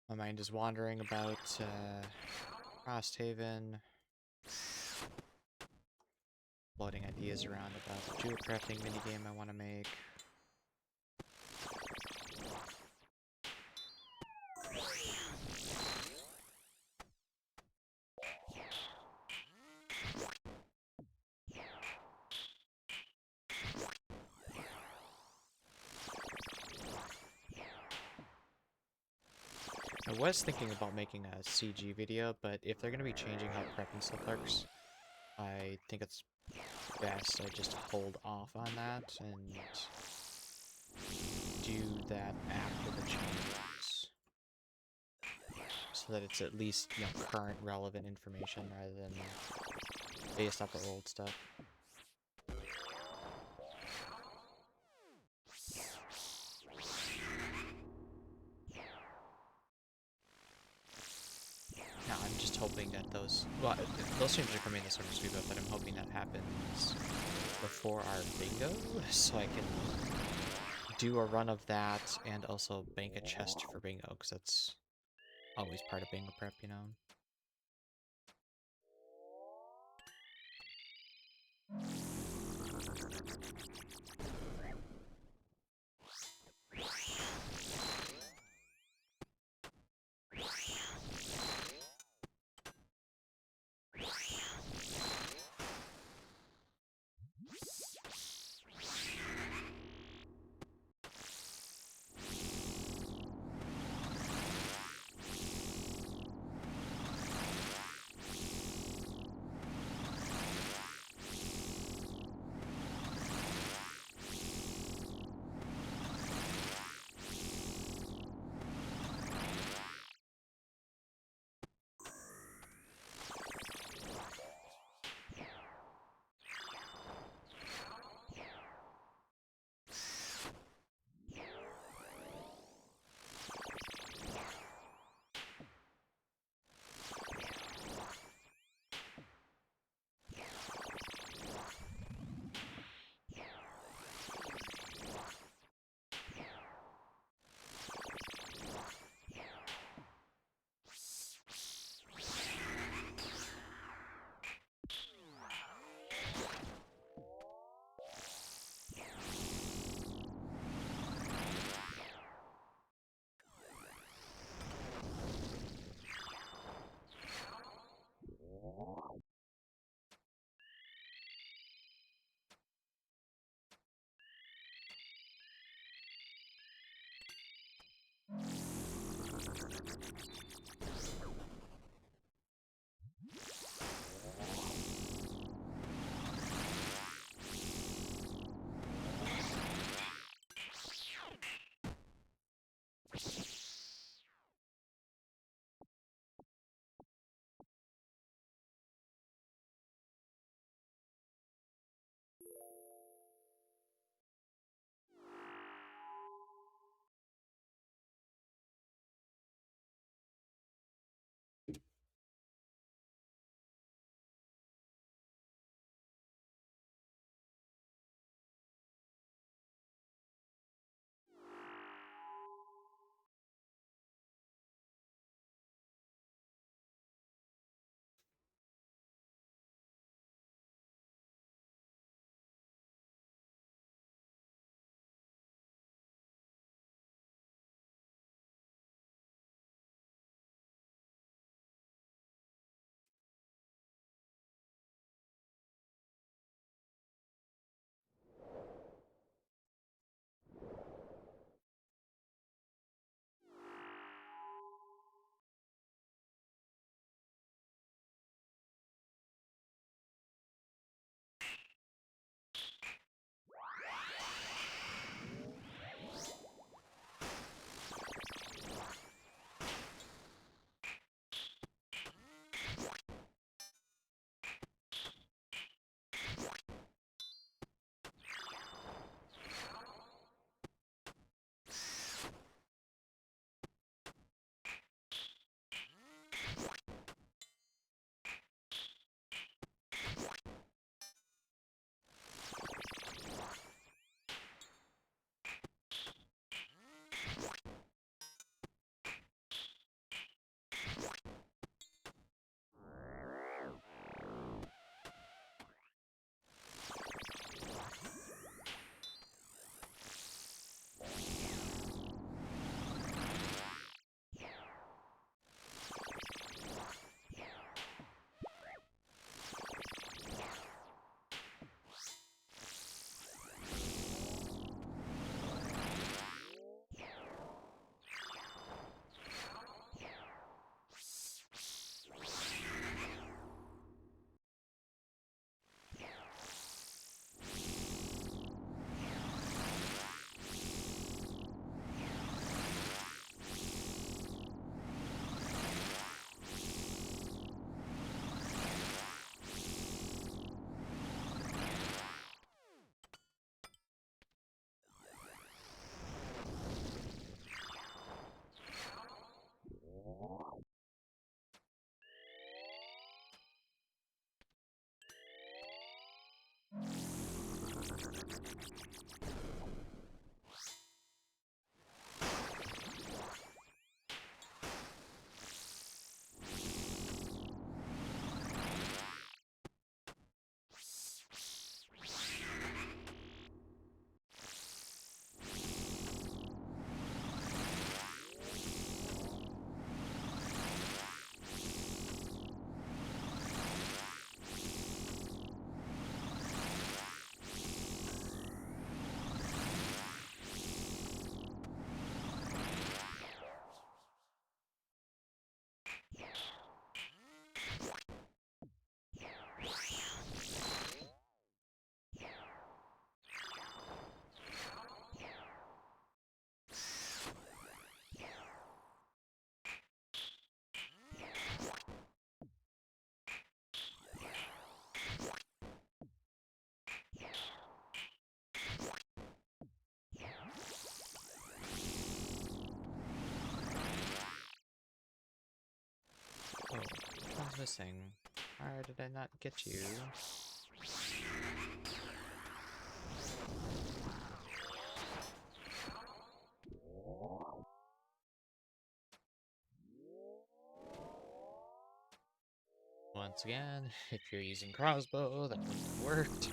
My mind is wandering about Frosthaven. Floating ideas around about the jewel crafting minigame I want to make. I was thinking about making a CG video, but if they're going to be changing how prepping stuff works, I think it's best I just hold off on that and do that after the changes. So that it's at least, you know, current relevant information rather than based off of old stuff. Now, I'm just hoping that those changes are coming this summer sweep up, but I'm hoping that happens before our bingo, so I can do a run of that and also bank a chest for bingo, because that's always part of bingo prep, you know? Oh, which one's missing? Why did I not get you? Once again, if you're using crossbow, that wouldn't have worked.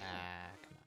Ah, come on.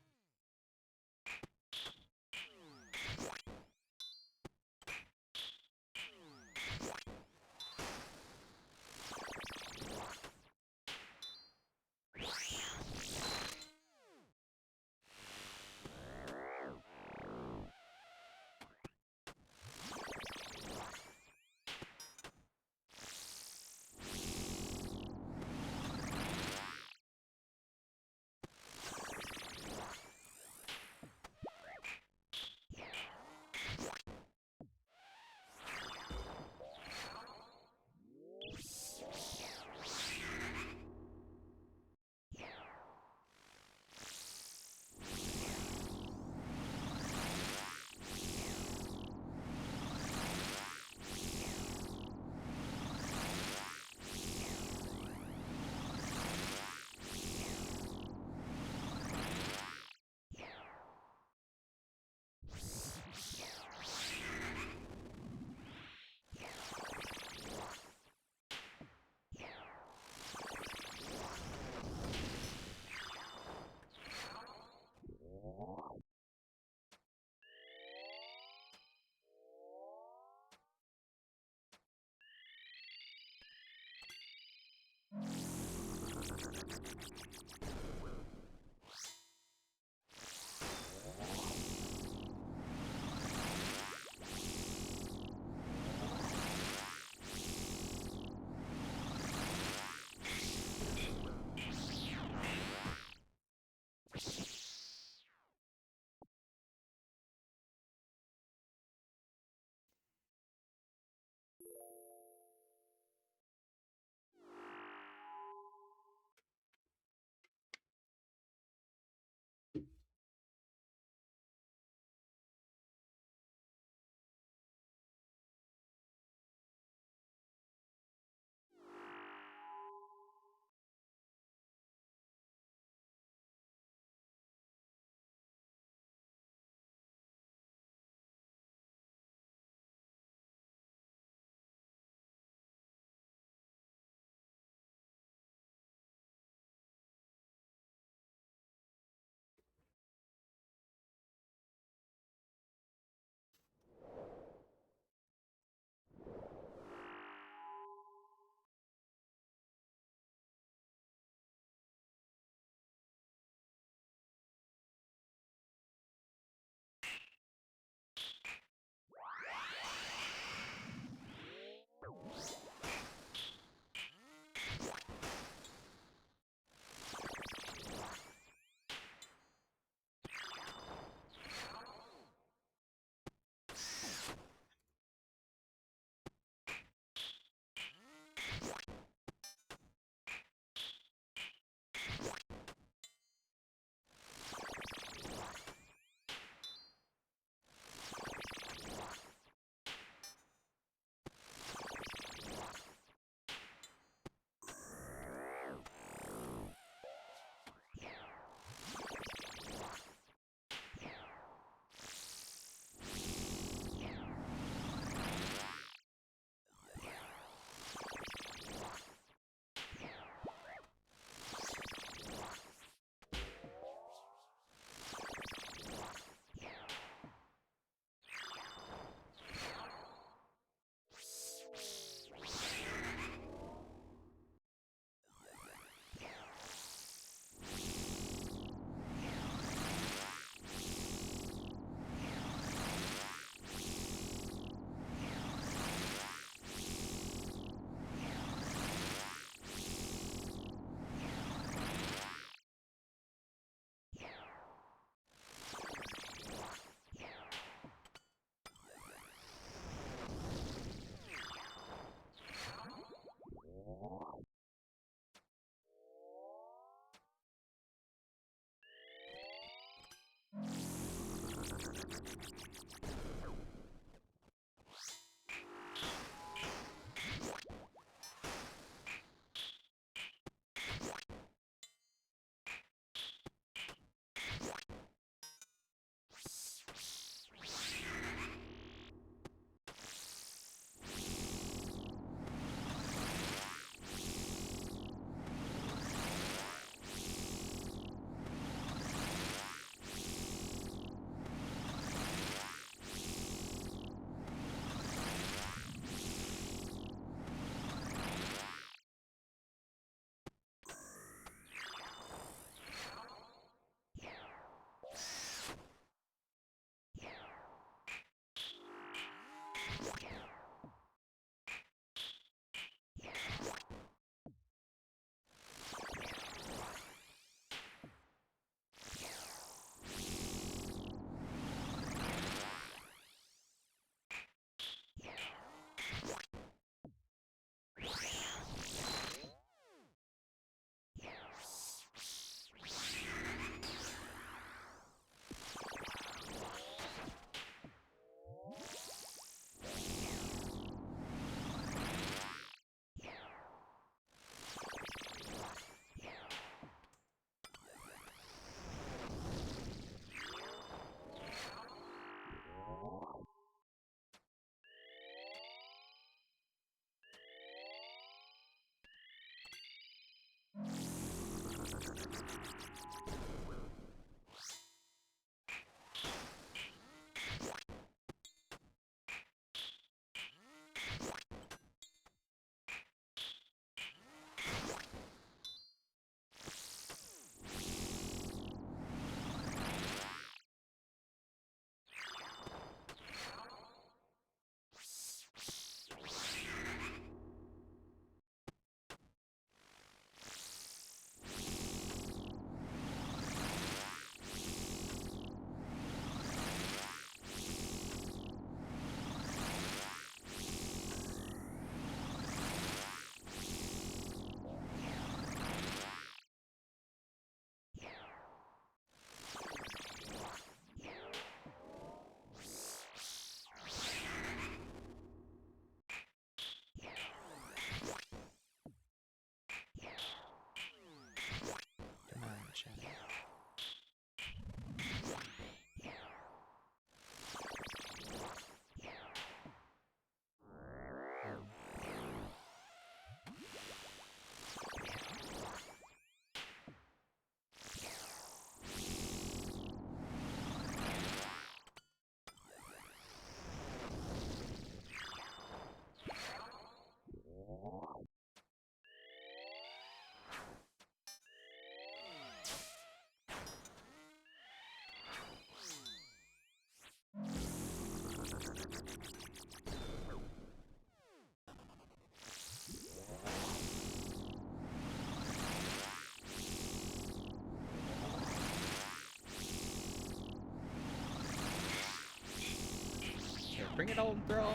Bring it home, bro.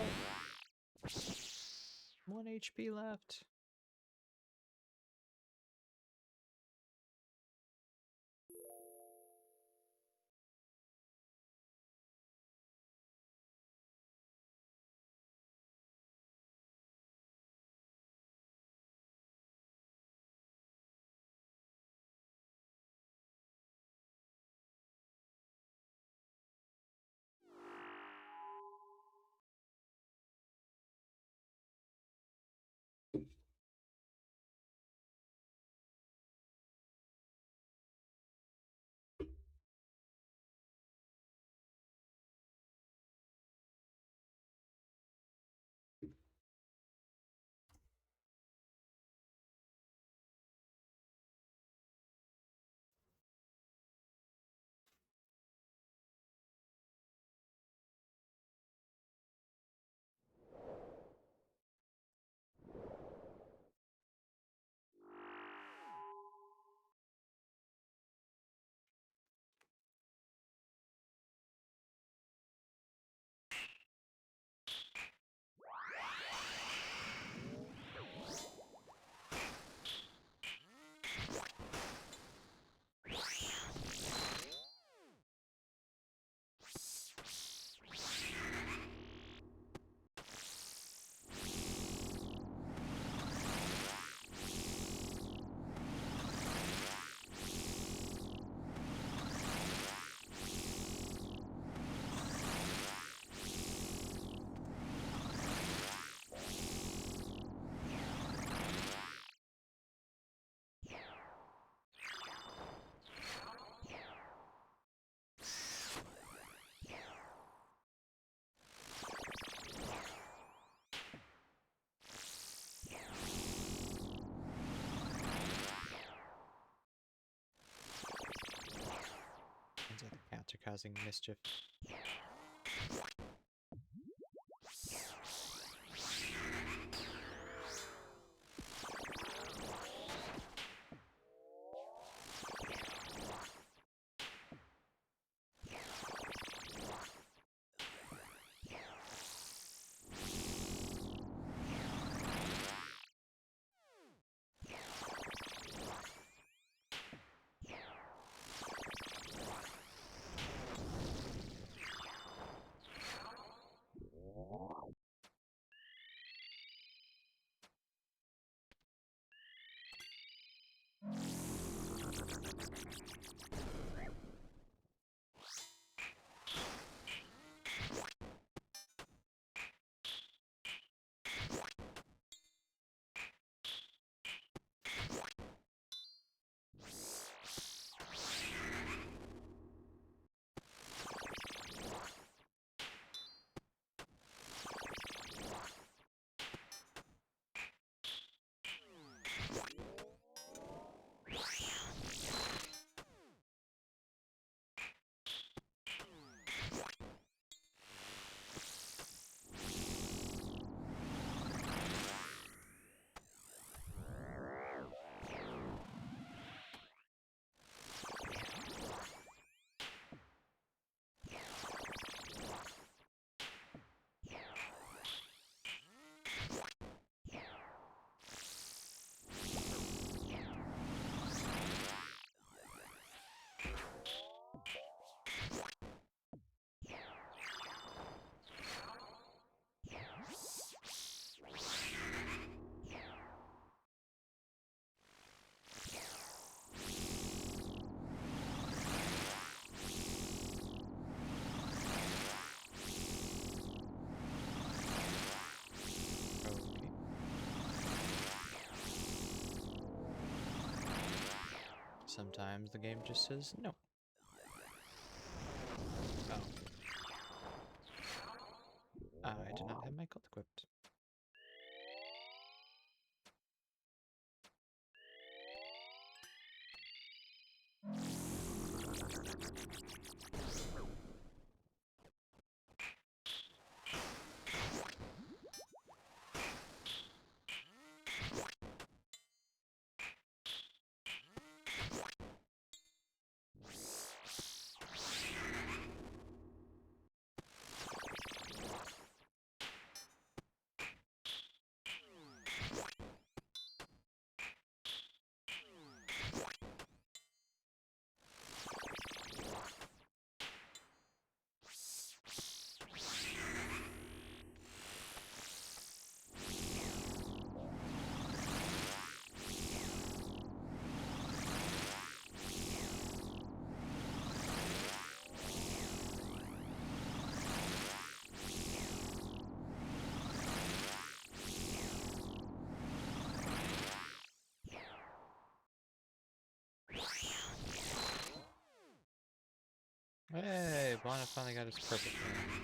1 HP left. Turns out the cats are causing mischief. Sometimes the game just says no. Oh. I do not have my cult equipped. finally got its purple thing.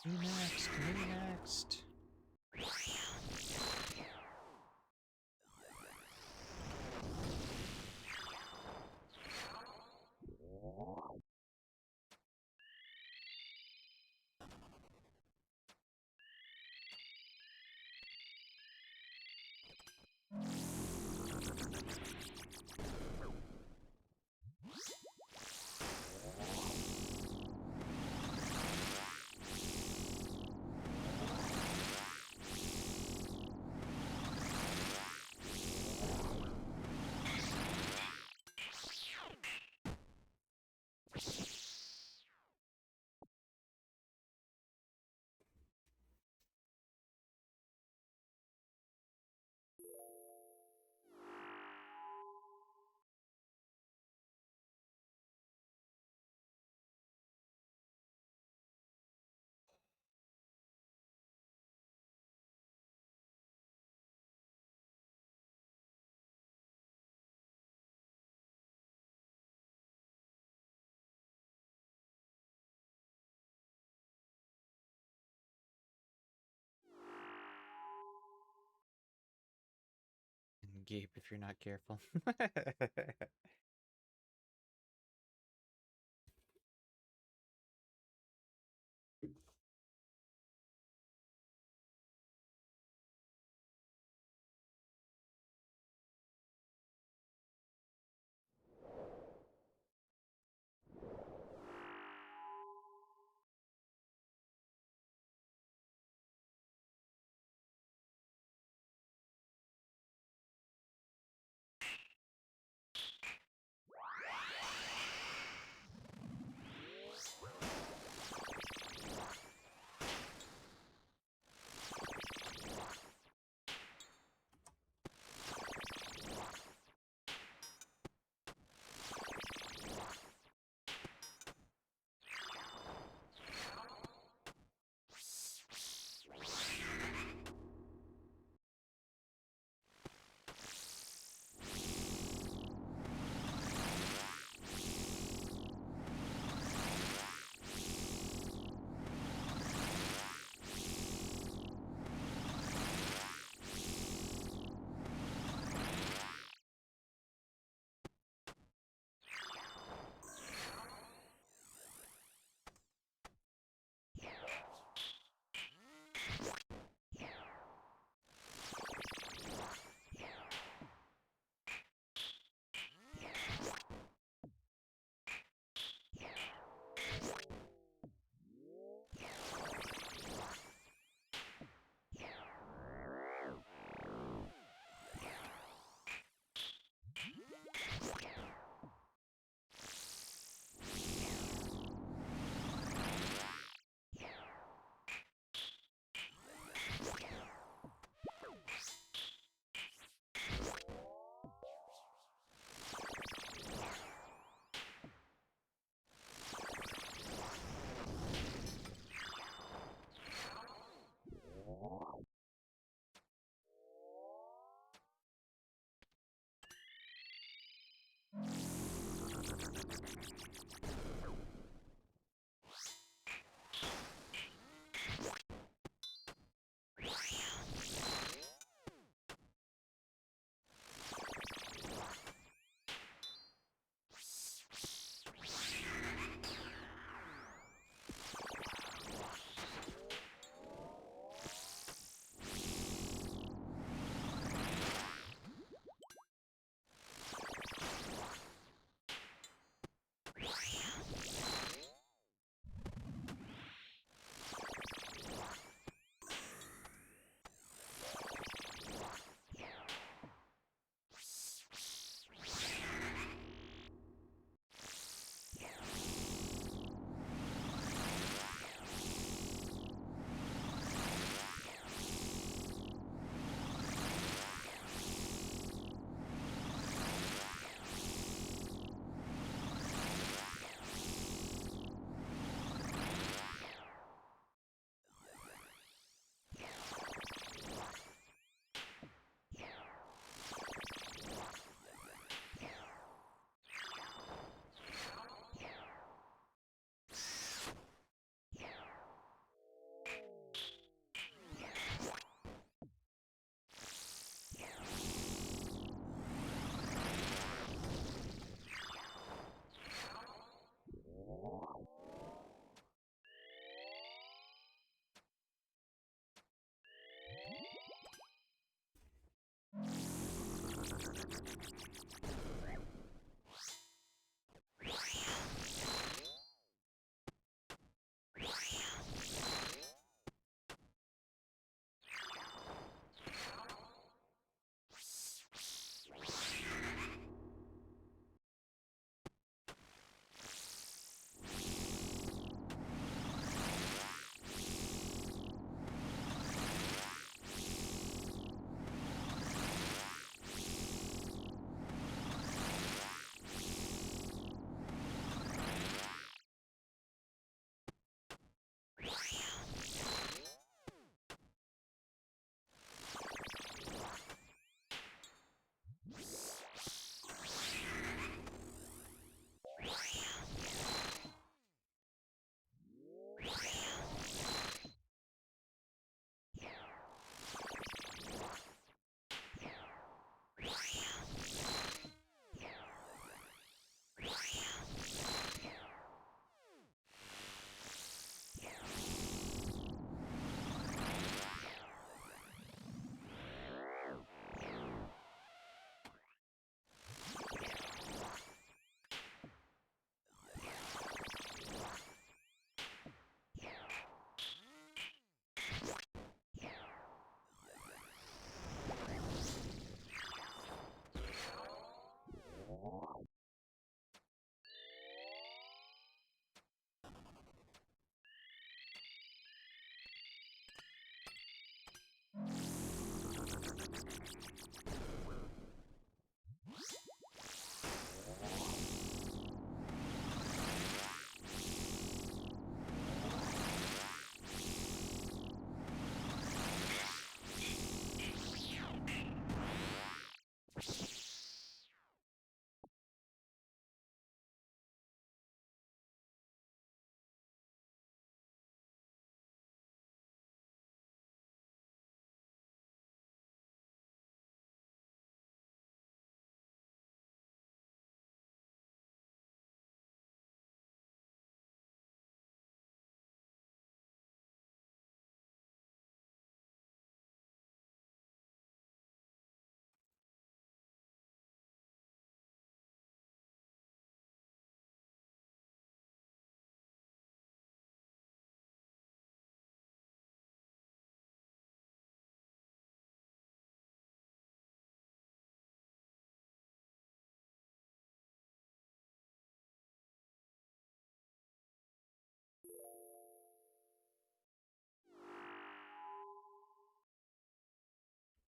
Me next, me next. And gape if you're not careful.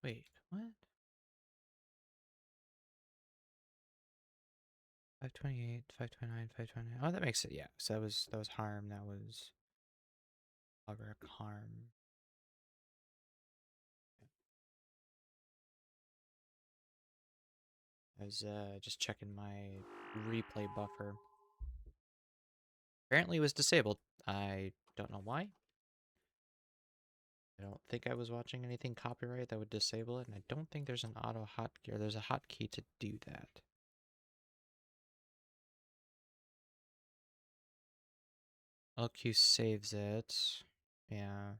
Wait, what? 528, 529, 529. Oh, that makes it, yeah. So that was harm. That was Augur harm. I was just checking my replay buffer. Apparently it was disabled. I don't know why. I don't think I was watching anything copyright that would disable it, and I don't think there's an auto hotkey, or there's a hotkey to do that. LQ saves it. Yeah.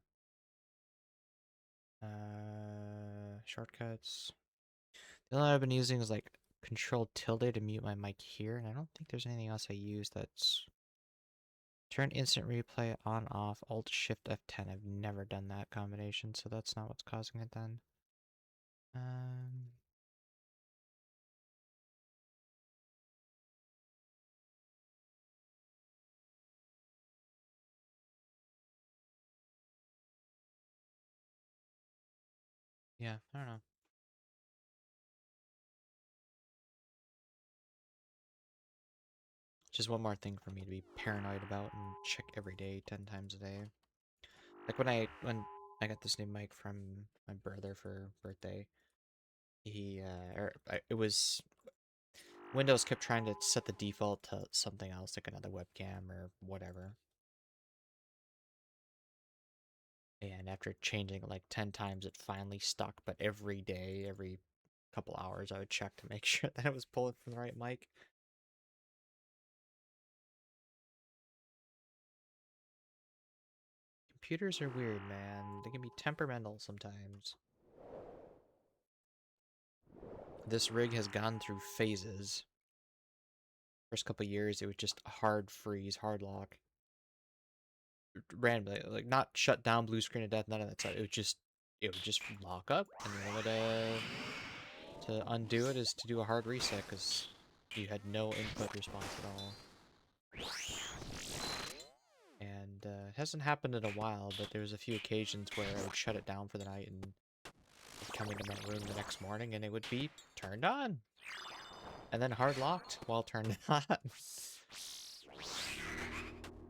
Shortcuts. The only one I've been using is like Control tilde to mute my mic here, and I don't think there's anything else I use that's turn instant replay on off Alt Shift F10. I've never done that combination, so that's not what's causing it then. Um, yeah, I don't know. Just one more thing for me to be paranoid about and check every day, 10 times a day. Like when I got this new mic from my brother for birthday, it was Windows kept trying to set the default to something else, like another webcam or whatever. And after changing it like 10 times, it finally stuck. But every day, every couple hours, I would check to make sure that it was pulling from the right mic. Computers are weird, man. They can be temperamental sometimes. This rig has gone through phases. First couple years, it was just hard freeze, hard lock. Randomly, like not shut down, blue screen of death, none of that stuff. It would just lock up, and the only way to undo it is to do a hard reset because you had no input response at all. And it hasn't happened in a while, but there was a few occasions where I would shut it down for the night and I'd come into my room the next morning and it would be turned on. And then hard locked while turned on.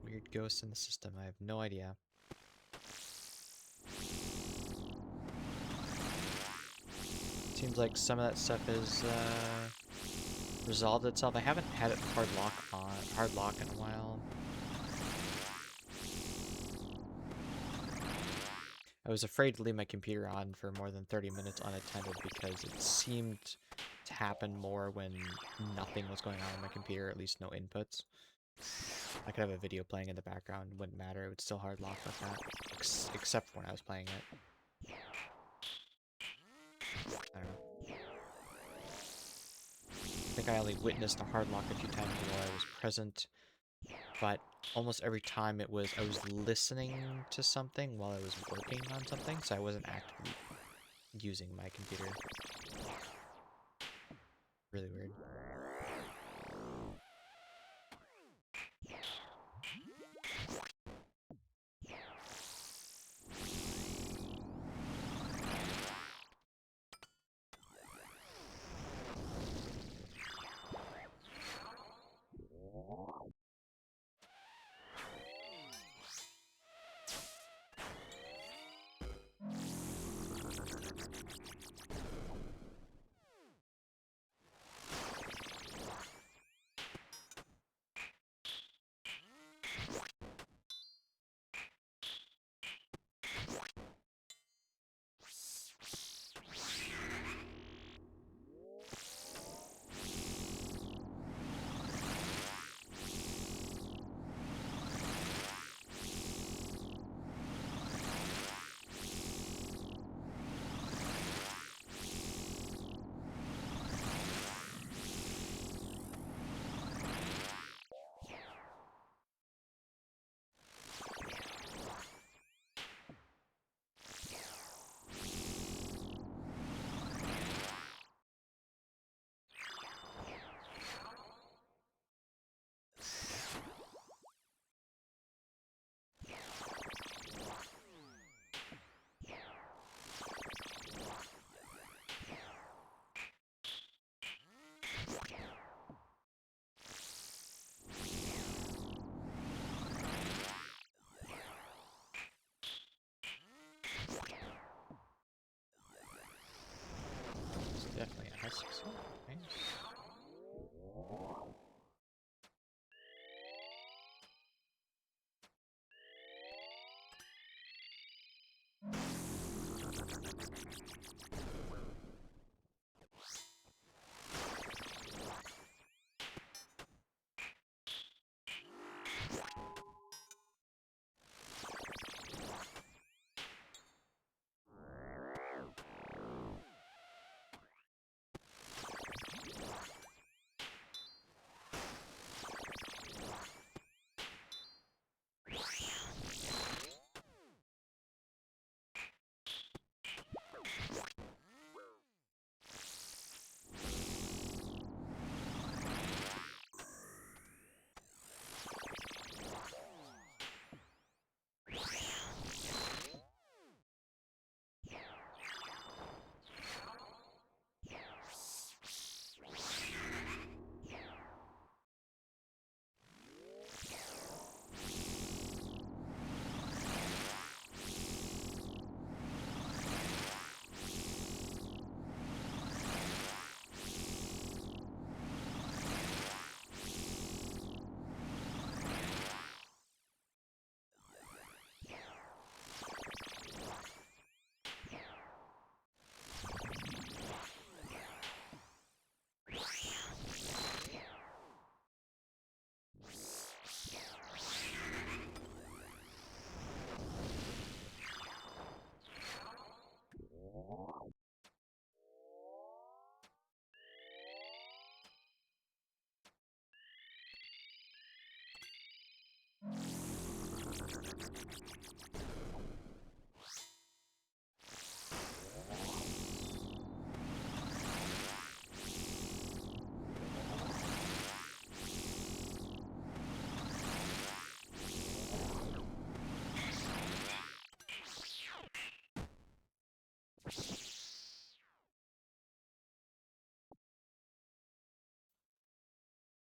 Weird ghosts in the system, I have no idea. Seems like some of that stuff is resolved itself. I haven't had it hard lock in a while. I was afraid to leave my computer on for more than 30 minutes unattended because it seemed to happen more when nothing was going on my computer, at least no inputs. I could have a video playing in the background, it wouldn't matter, it would still hard lock like that. Except for when I was playing it. I don't know. I think I only witnessed a hard lock a few times while I was present, but almost every time I was listening to something while I was working on something, so I wasn't actively using my computer. Really weird.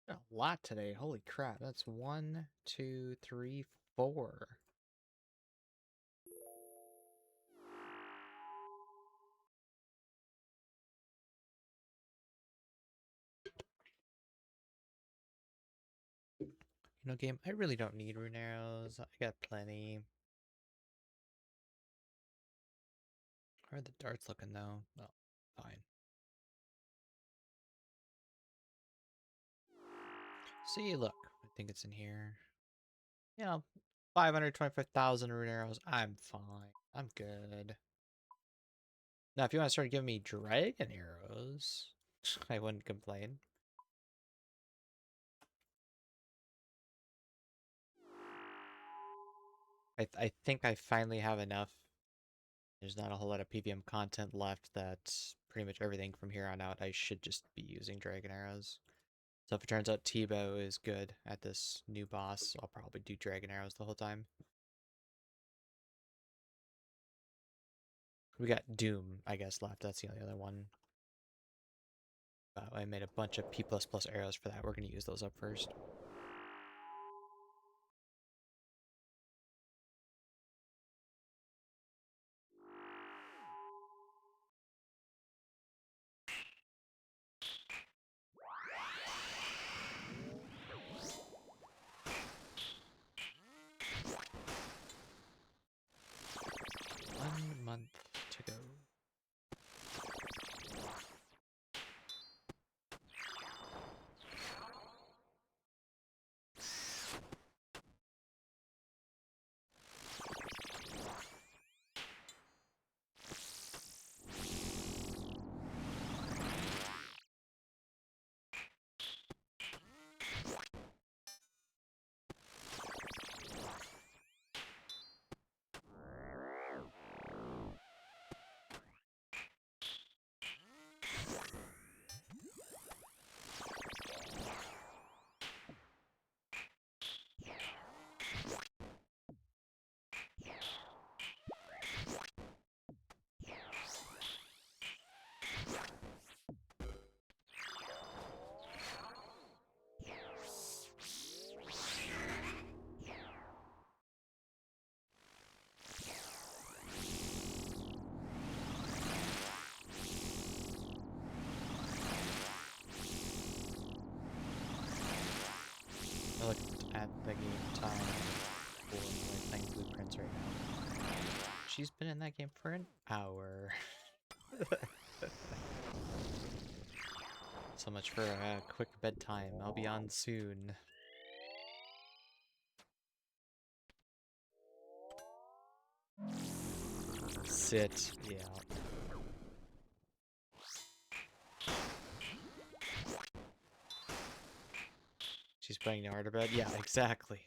A lot today. Holy crap. That's 1, 2, 3, 4. You know, game, I really don't need rune arrows. I got plenty. How are the darts looking though? Oh, fine. See, look. I think it's in here. You know, 525,000 rune arrows. I'm fine. I'm good. Now, if you want to start giving me dragon arrows, I wouldn't complain. I think I finally have enough. There's not a whole lot of PVM content left. That's pretty much everything from here on out. I should just be using dragon arrows. So if it turns out Tebow is good at this new boss, I'll probably do dragon arrows the whole time. We got Doom, I guess, left. That's the only other one. I made a bunch of P++ arrows for that. We're going to use those up first. One month to go. she's been in that game for an hour. So much for a quick bedtime. I'll be on soon. Sit. Yeah. She's playing Nard to bed? Yeah, exactly.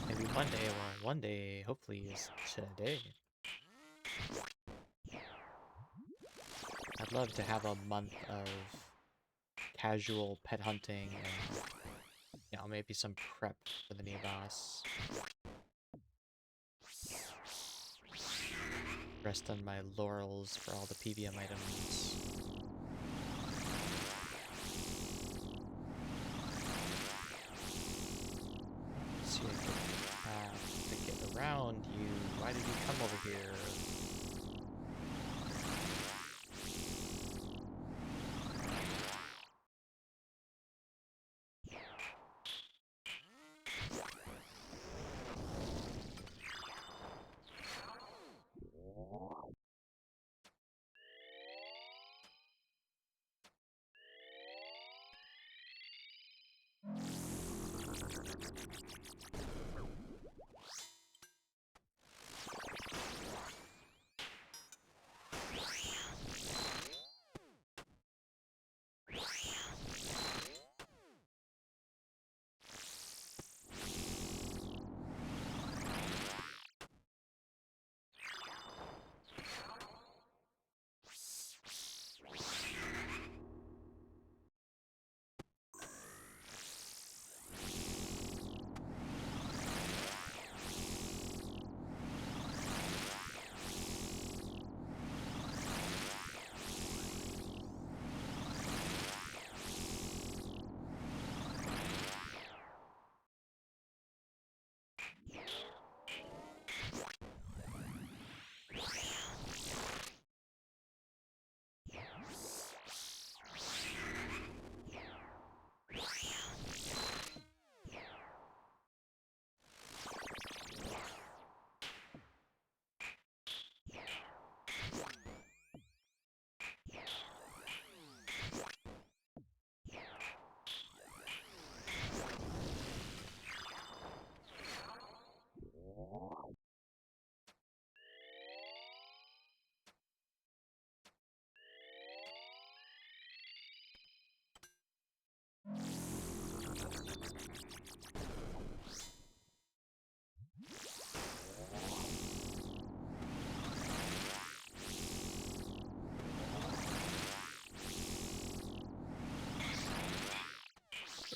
Maybe one day, well, one day, hopefully, is today. I'd love to have a month of casual pet hunting and, you know, maybe some prep for the new boss. Rest on my laurels for all the PVM items. Let's see, I could get around you. Why did you come over here?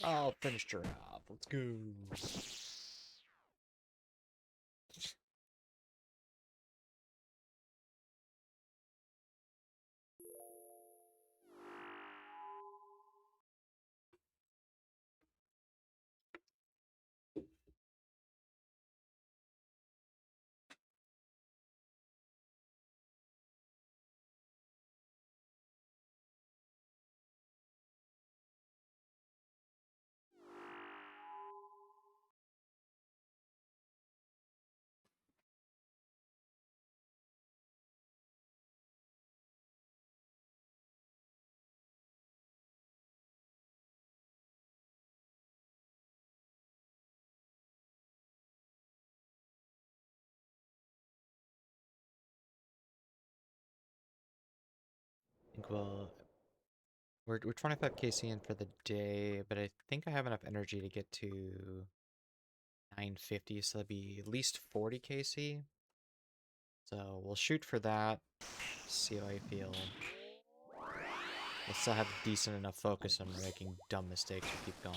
Oh, finished her off. Let's go. I think we're 25 KC in for the day, but I think I have enough energy to get to 950, so that'd be at least 40 KC. So we'll shoot for that. See how I feel. I'll still have decent enough focus on making dumb mistakes to keep going.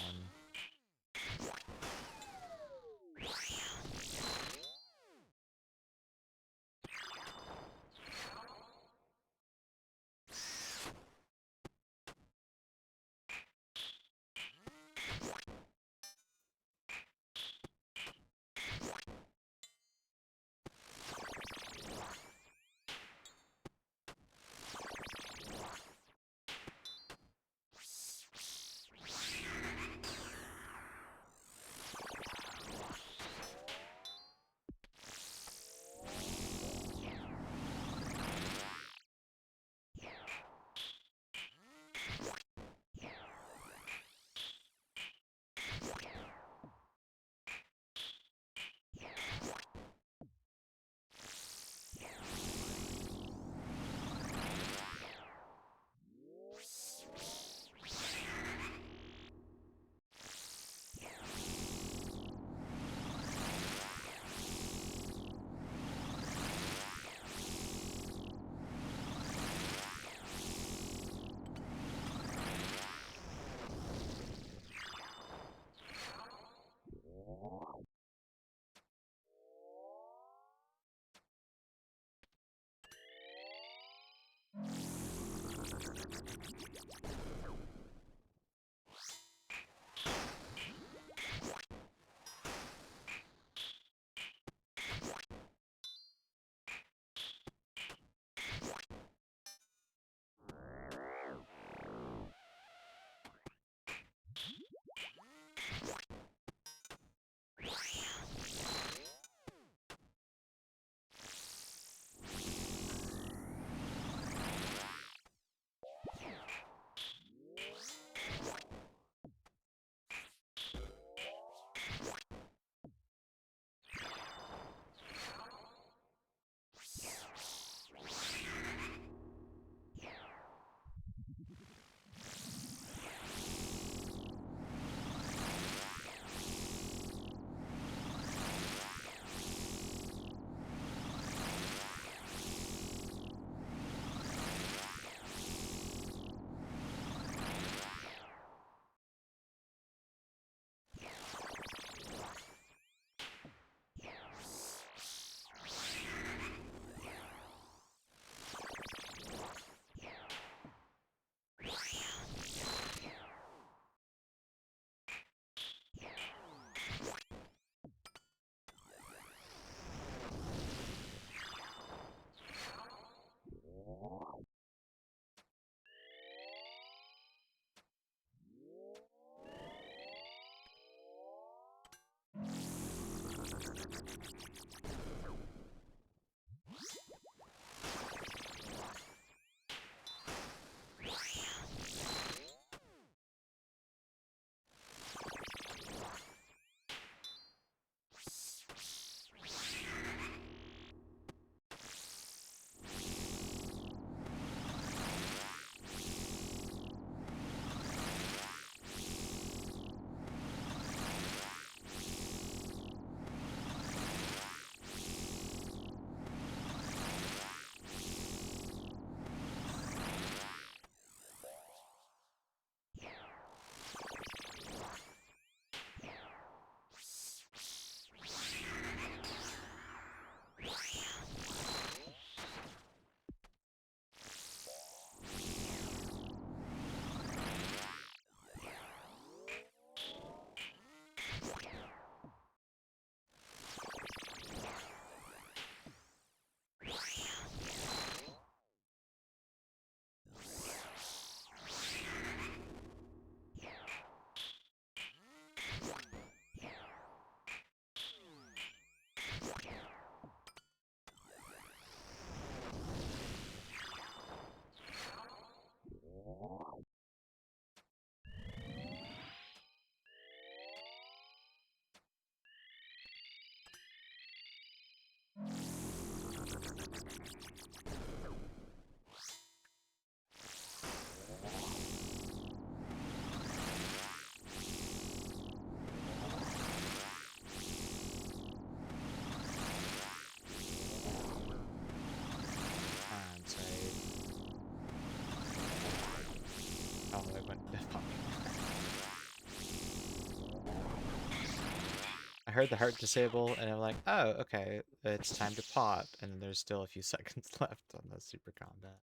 heard the heart disable, and I'm like, oh, okay, it's time to pot, and then there's still a few seconds left on the super combat.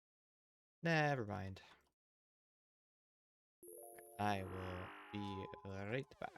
Never mind. I will be right back.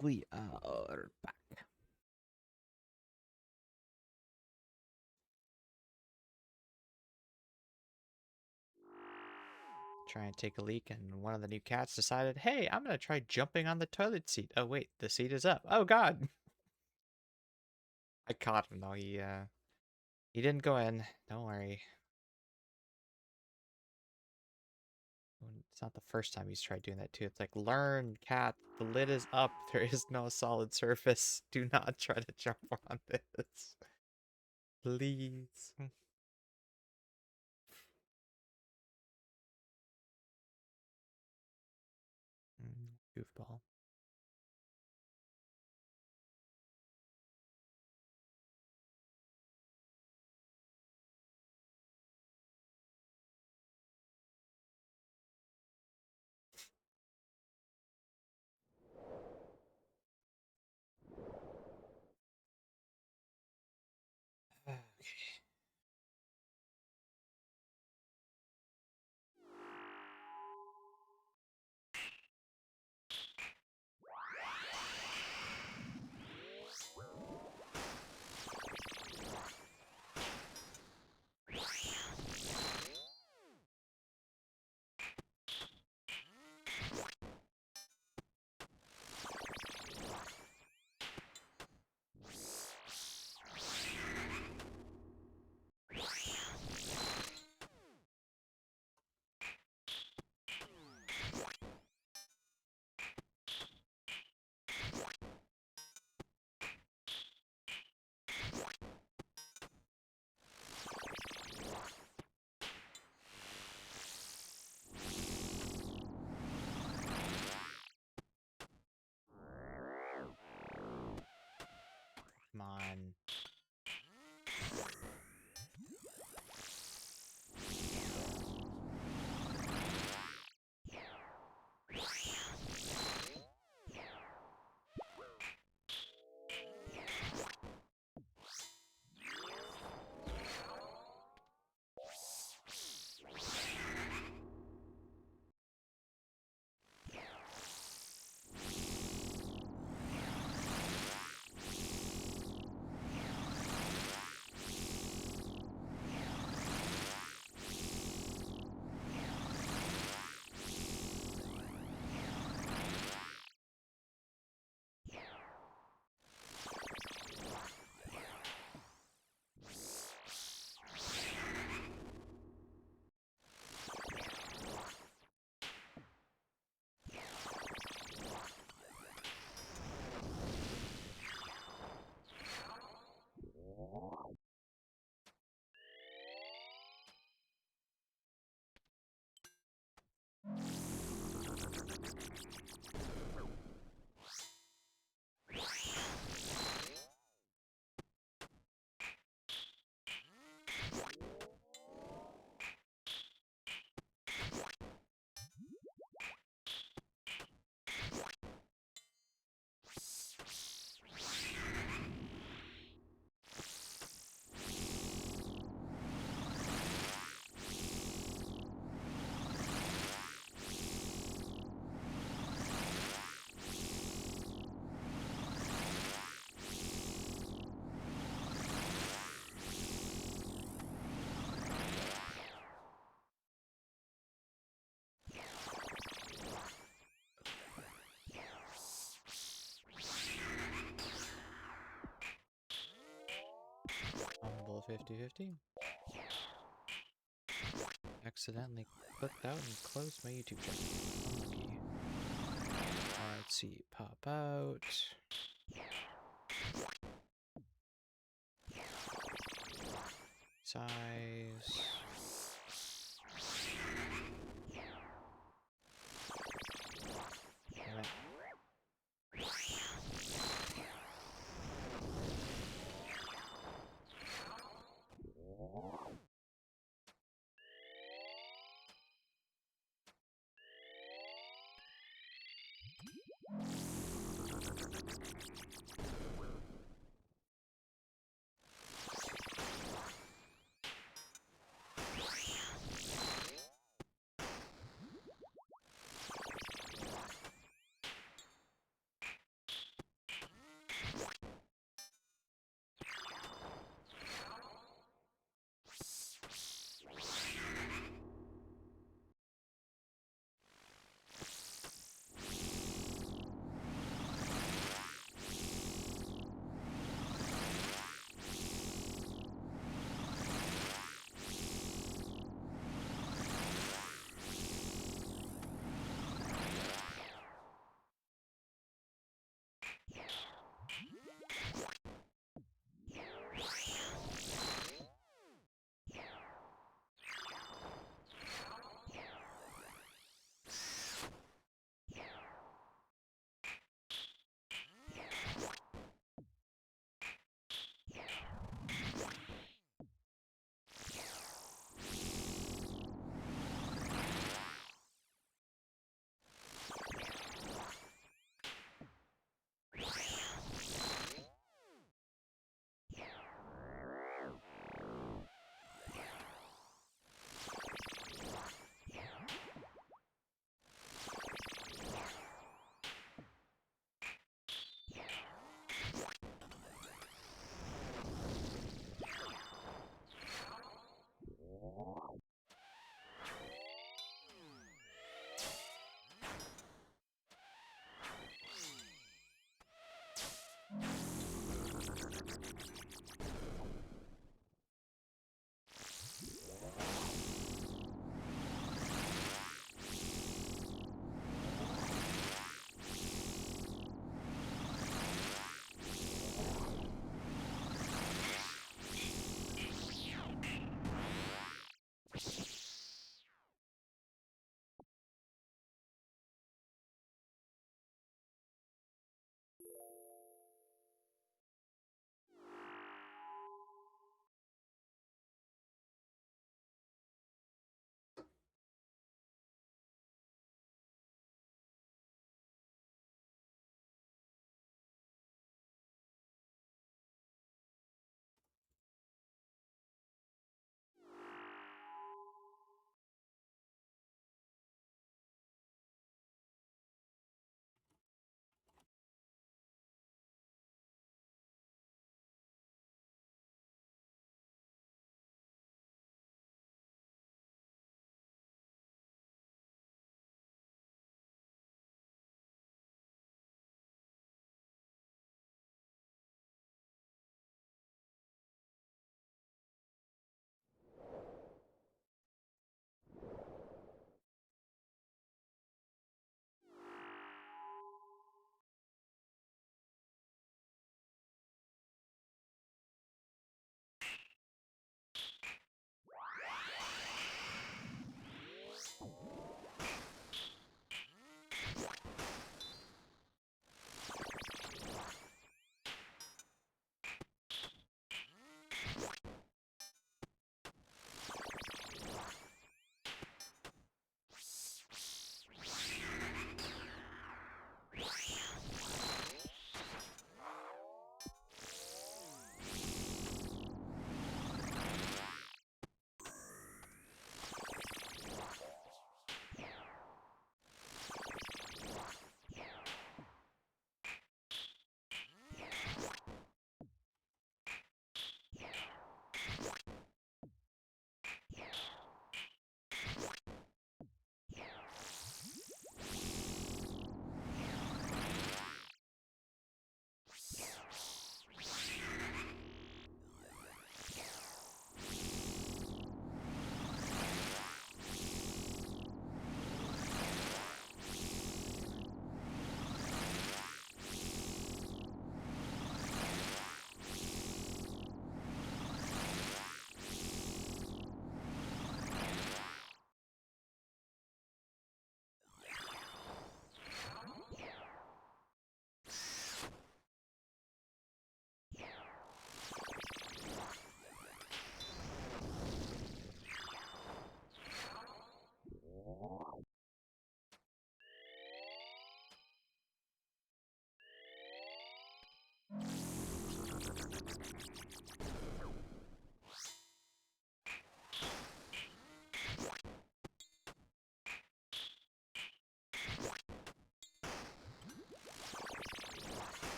We are back. Try and take a leak, and one of the new cats decided, hey, I'm gonna try jumping on the toilet seat. Oh wait, the seat is up. Oh god. I caught him though. He didn't go in. Don't worry. It's not the first time he's tried doing that too. It's like, learn, cat. The lid is up. There is no solid surface. Do not try to jump on this. Please. Goofball. on. Humble 50/50. Accidentally clicked out and closed my YouTube channel. Unlucky. Let's see. Pop out. Size. Damn it.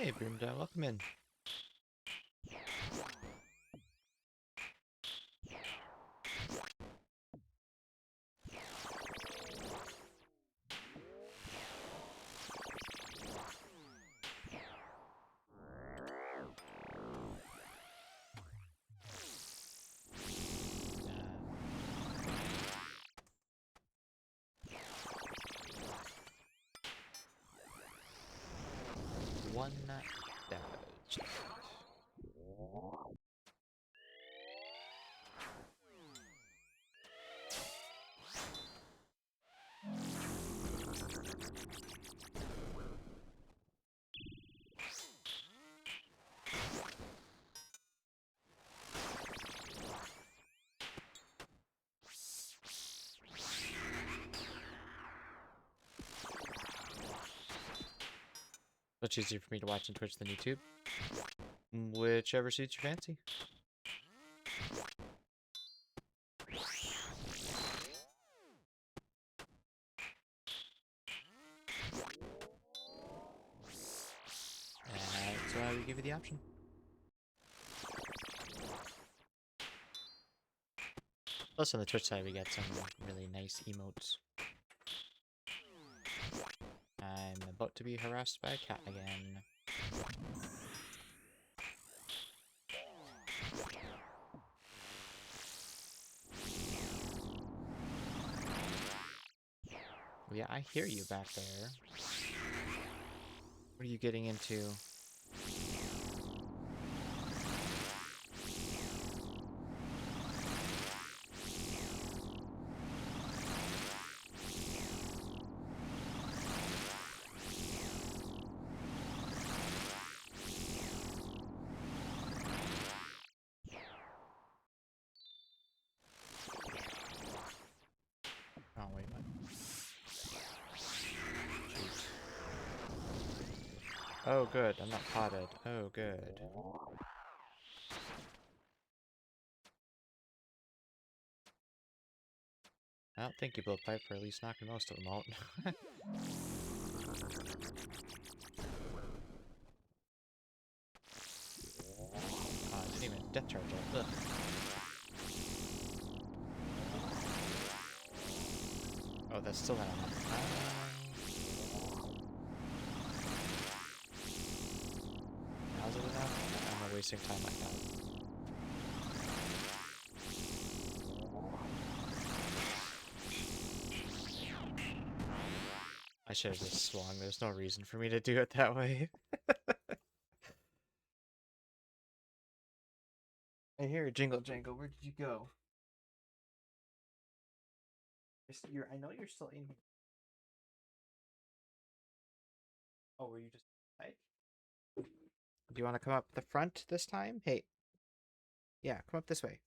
Hey, Boomdown, welcome in. One damage. Much easier for me to watch on Twitch than YouTube. Whichever suits your fancy. That's why we give you the option. Plus on the Twitch side we get some really nice emotes. I'm about to be harassed by a cat again. Yeah, I hear you back there. What are you getting into? Oh, wait, what? Jeez. Oh, good. I'm not potted. Oh, good. Well, thank you, Blowpipe, for at least knocking most of them out. Oh, I didn't even death charge up. Ugh. Oh, that's still not enough. How's it enough? I'm not wasting time like that. I should have just swung. There's no reason for me to do it that way. I hear a jingle jangle. Where did you go? I know you're still in here. Oh, were you just like? Do you want to come up the front this time? Hey, yeah, come up this way.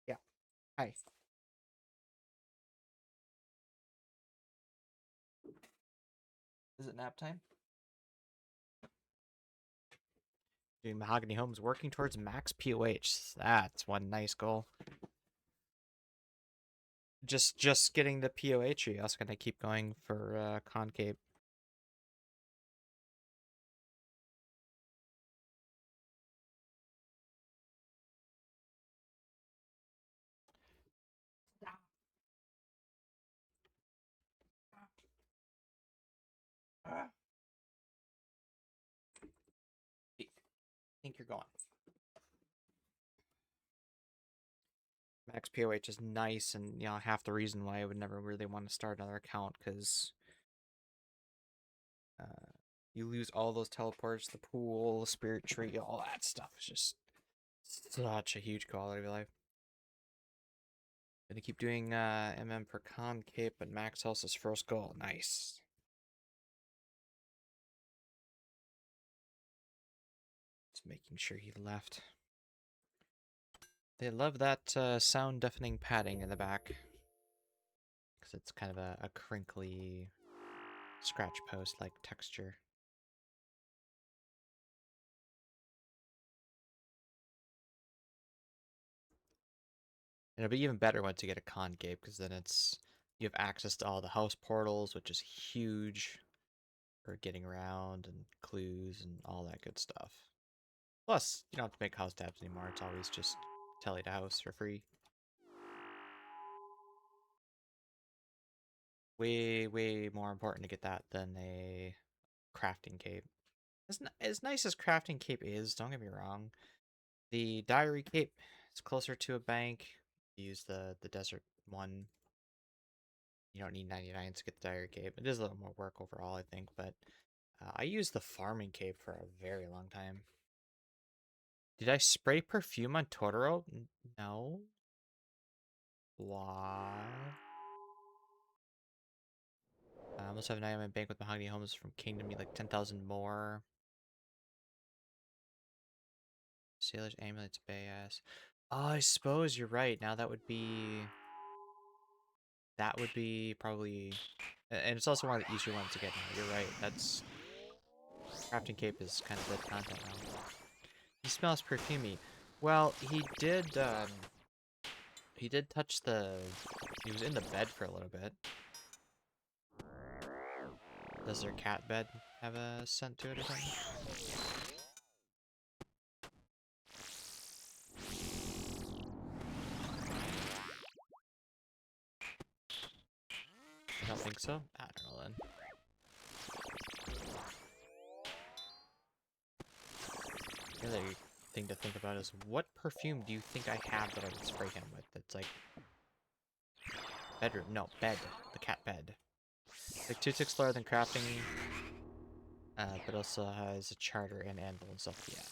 Yeah, hi. Is it nap time? Doing Mahogany Homes, working towards max POH. That's one nice goal. Just getting the POH. Or you also gonna keep going for concave. I think you're going. Max POH is nice, and you know half the reason why I would never really want to start another account because you lose all those teleports, the pool, the spirit tree, all that stuff. It's just such a huge quality of life. Gonna keep doing MM for concave, but Max Health's his first goal. Nice. Just making sure he left. They love that sound deafening padding in the back. Because it's kind of a crinkly scratch post like texture. It'll be even better once you get a concave, because then you have access to all the house portals, which is huge. for getting around and clues and all that good stuff. Plus, you don't have to make house tabs anymore. It's always just tele to house for free. Way, way more important to get that than a crafting cape. As nice as crafting cape is, don't get me wrong. The diary cape is closer to a bank. You use the desert one. You don't need 99 to get the diary cape. It is a little more work overall, I think, but I used the farming cape for a very long time. Did I spray perfume on Totoro? No. Why? I almost have an item in bank with mahogany homes from Kingdom. Need like 10,000 more. Sailor's amulets, bay ass. Oh, I suppose you're right. Now that would be probably, and it's also one of the easier ones to get now. You're right. That's crafting cape is kind of dead content now. He smells perfumey. Well, he did touch the. He was in the bed for a little bit. Does their cat bed have a scent to it or something? I don't think so. I don't know then. The other thing to think about is what perfume do you think I have that I would spray him with? That's like bedroom. No, bed. The cat bed. Like 2/6 lower than crafting, but also has a charter and anvil and stuff. Yeah.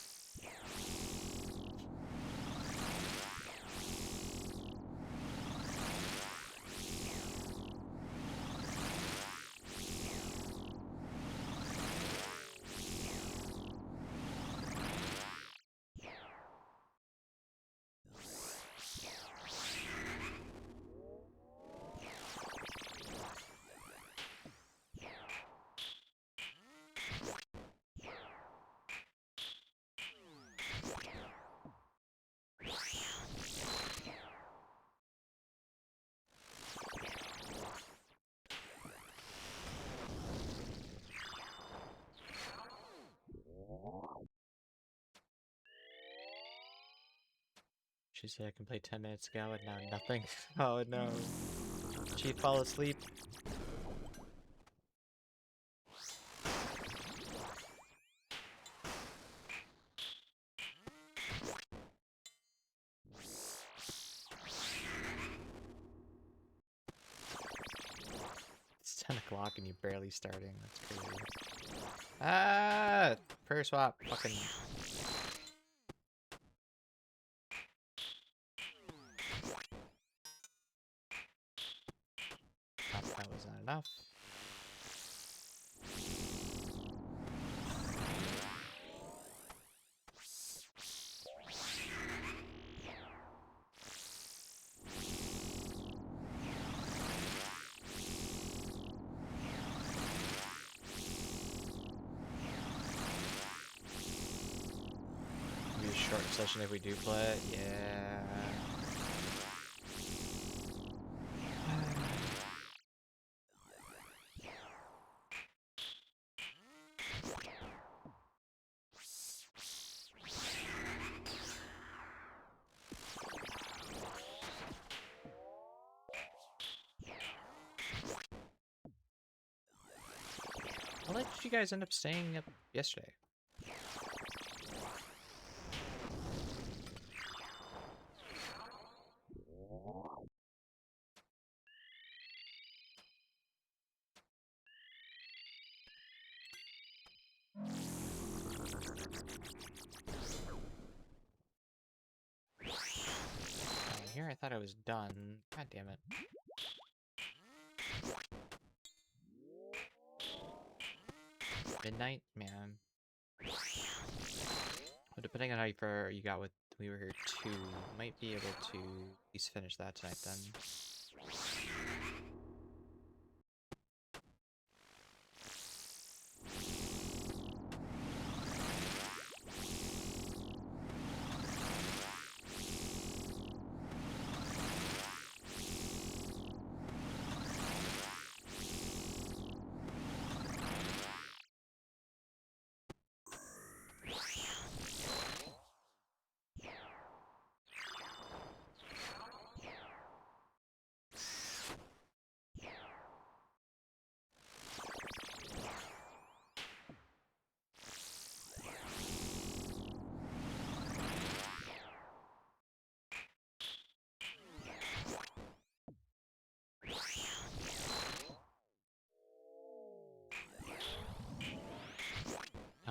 She said I can play 10 minutes ago and now nothing. Oh no. She fall asleep. It's 10 o'clock and you're barely starting. That's crazy. Ah! Prayer swap. Fucking. That was not enough. Be a short session if we do play it. Yeah. How late did you guys end up staying up yesterday? Down here, I thought I was done. God damn it. Midnight? Man. Well, depending on how far you got with we were here too, you might be able to at least finish that tonight then.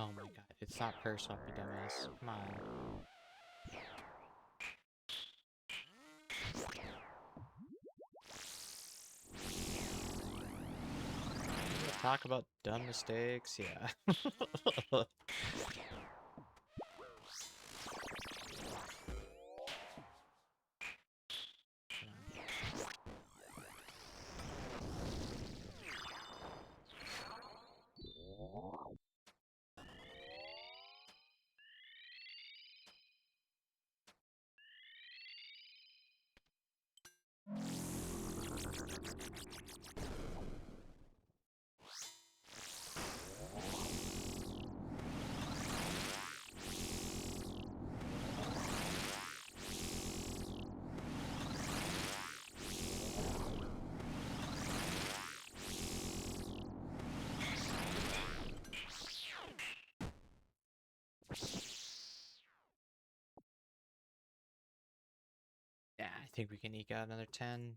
Oh my god, it's not personal, you dumbass. Come on. Talk about dumb mistakes, yeah. Yeah, I think we can eke out another 10.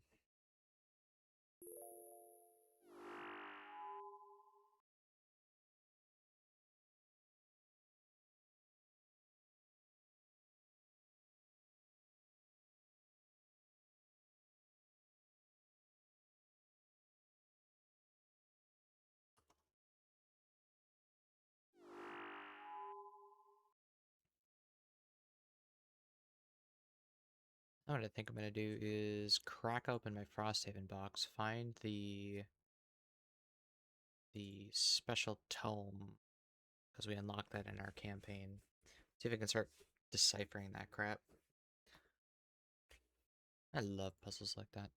Now what I think I'm gonna do is crack open my Frosthaven box, find the special tome, because we unlocked that in our campaign. See if I can start deciphering that crap. I love puzzles like that.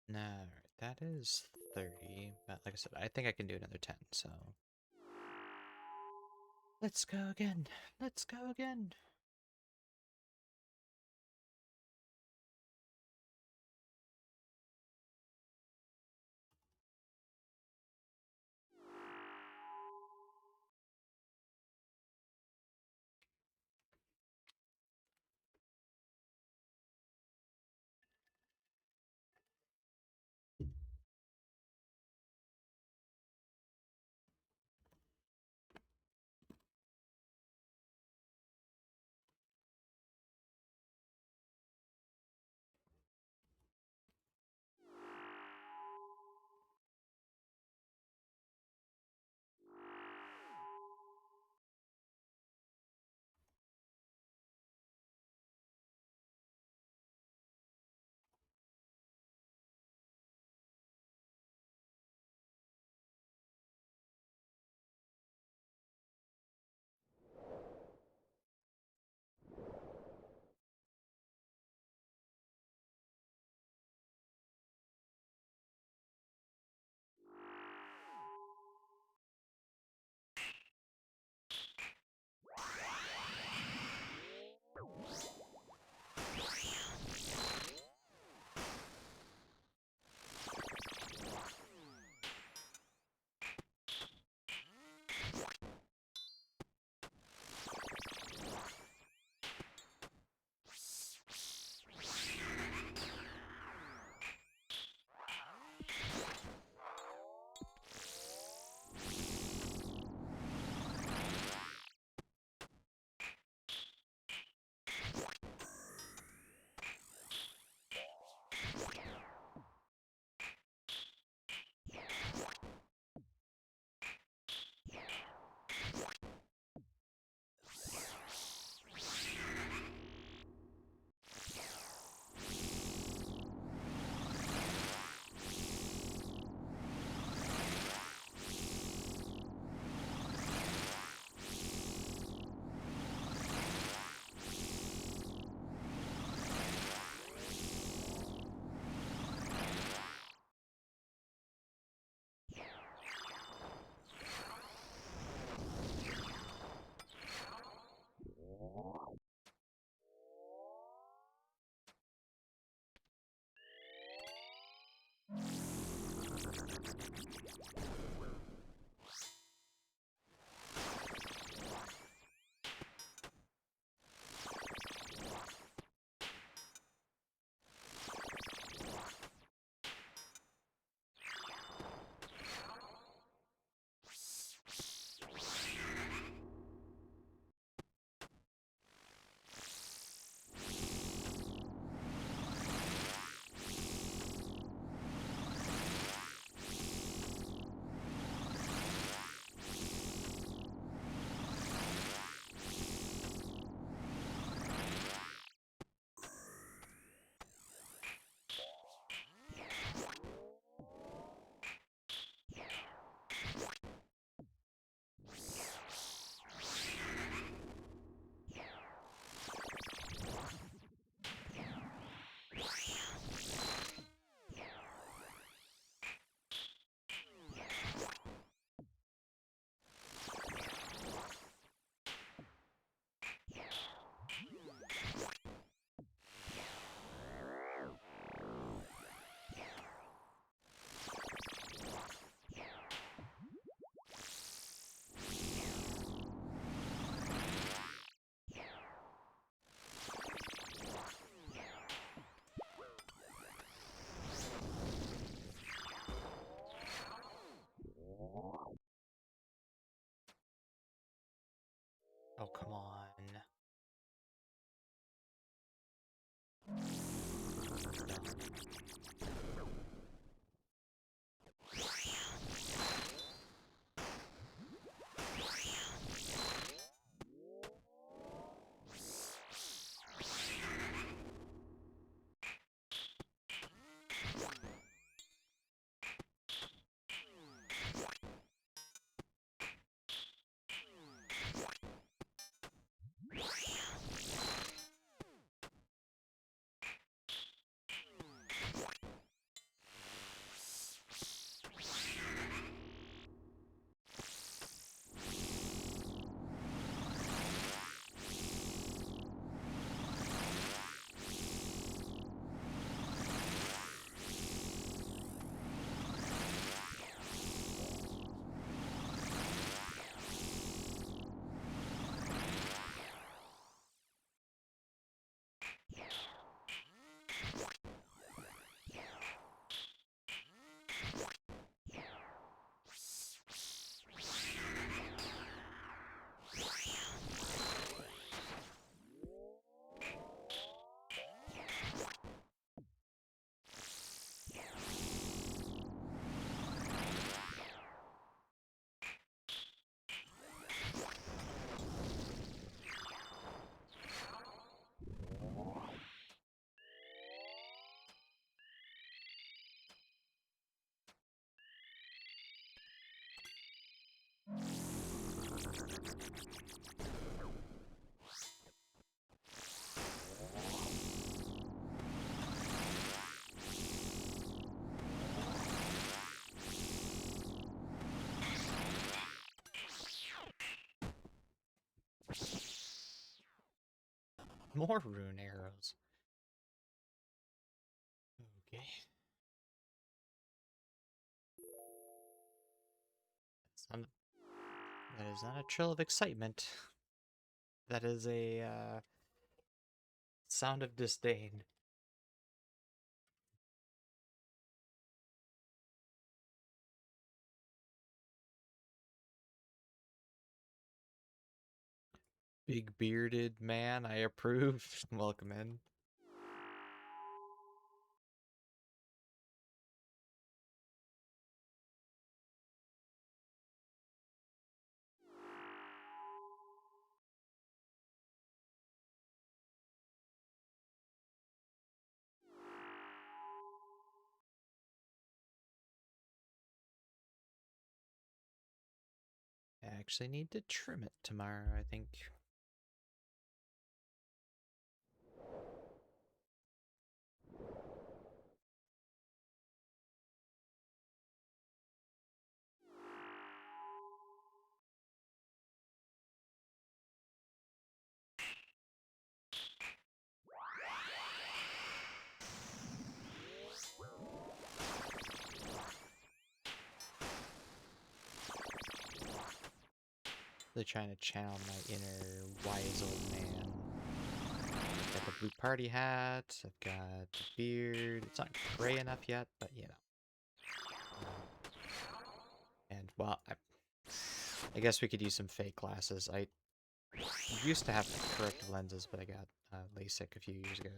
No, that is 30. But like I said, I think I can do another 10, so. Let's go again. Let's go again. More rune arrows. Okay. That is not a trill of excitement. That is a sound of disdain. Big bearded man, I approve. Welcome in. I actually need to trim it tomorrow, I think. Really trying to channel my inner wise old man. Got the blue party hat, I've got the beard. It's not gray enough yet, but you know. And well, I guess we could use some fake glasses. I used to have corrective lenses, but I got LASIK a few years ago.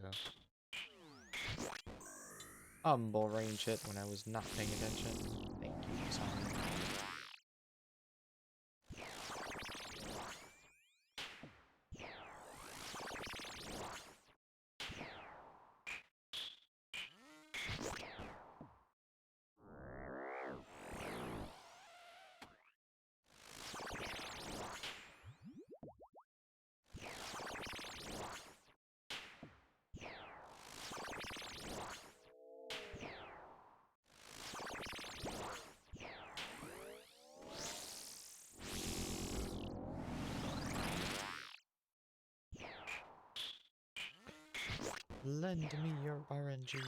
Humble range hit when I was not paying attention. Thank you, sorry. Lend me your RNG.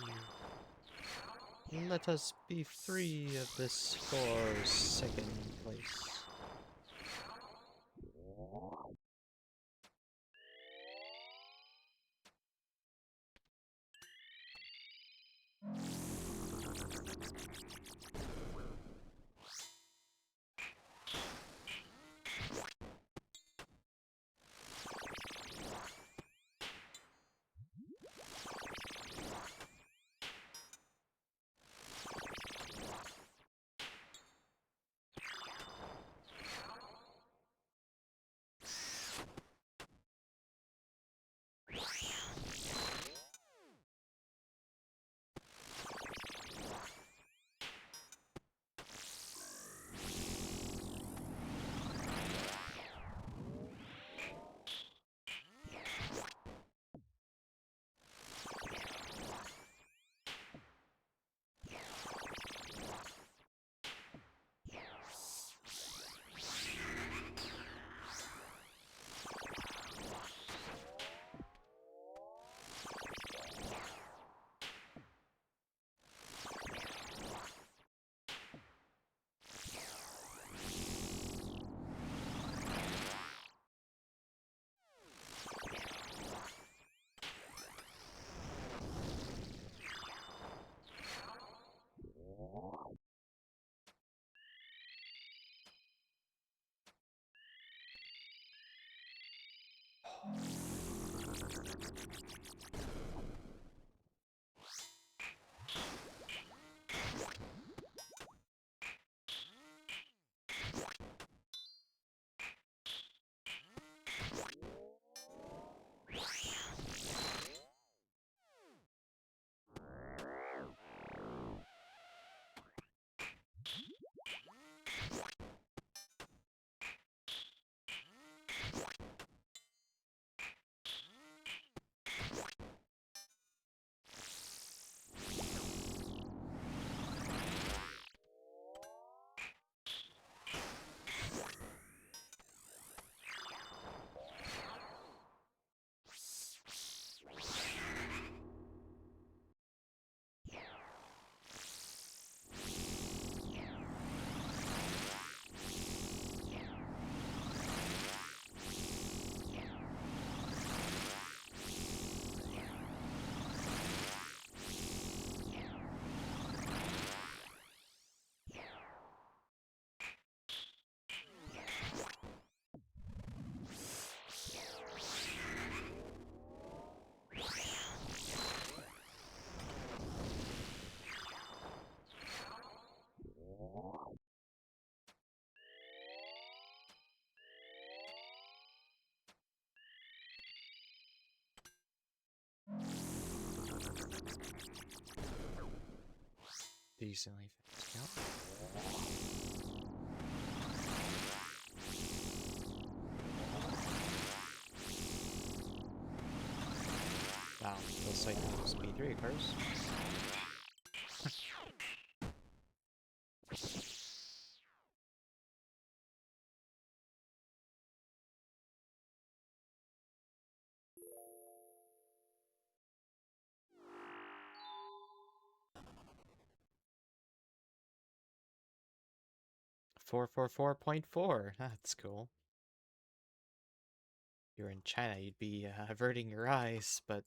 Let us be free of this forsaken place. Decently fast. Yep. Wow, looks like speed 3 cars. 444.4. That's cool. If you're in China, you'd be averting your eyes, but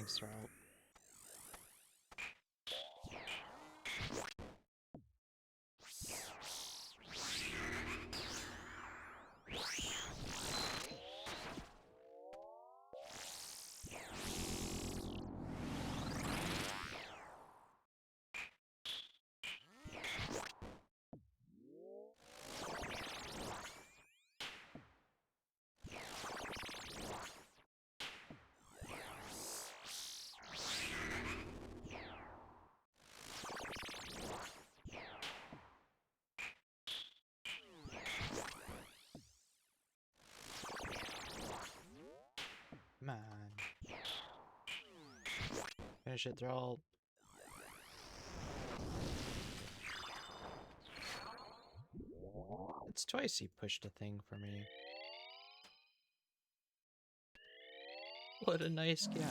Thanks, Thrall. Come on. Finish it, Thrall. It's twice he pushed a thing for me. What a nice guy.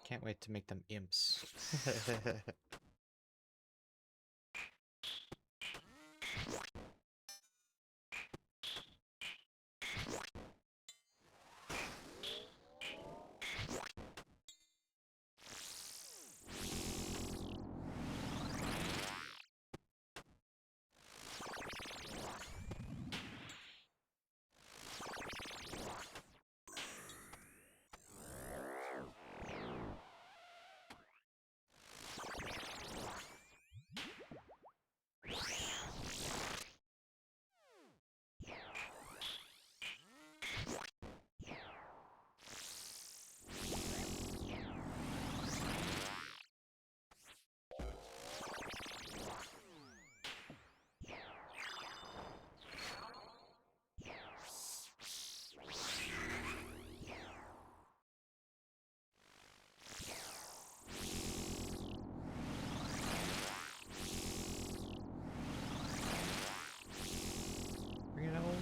Can't wait to make them imps. Bring it home.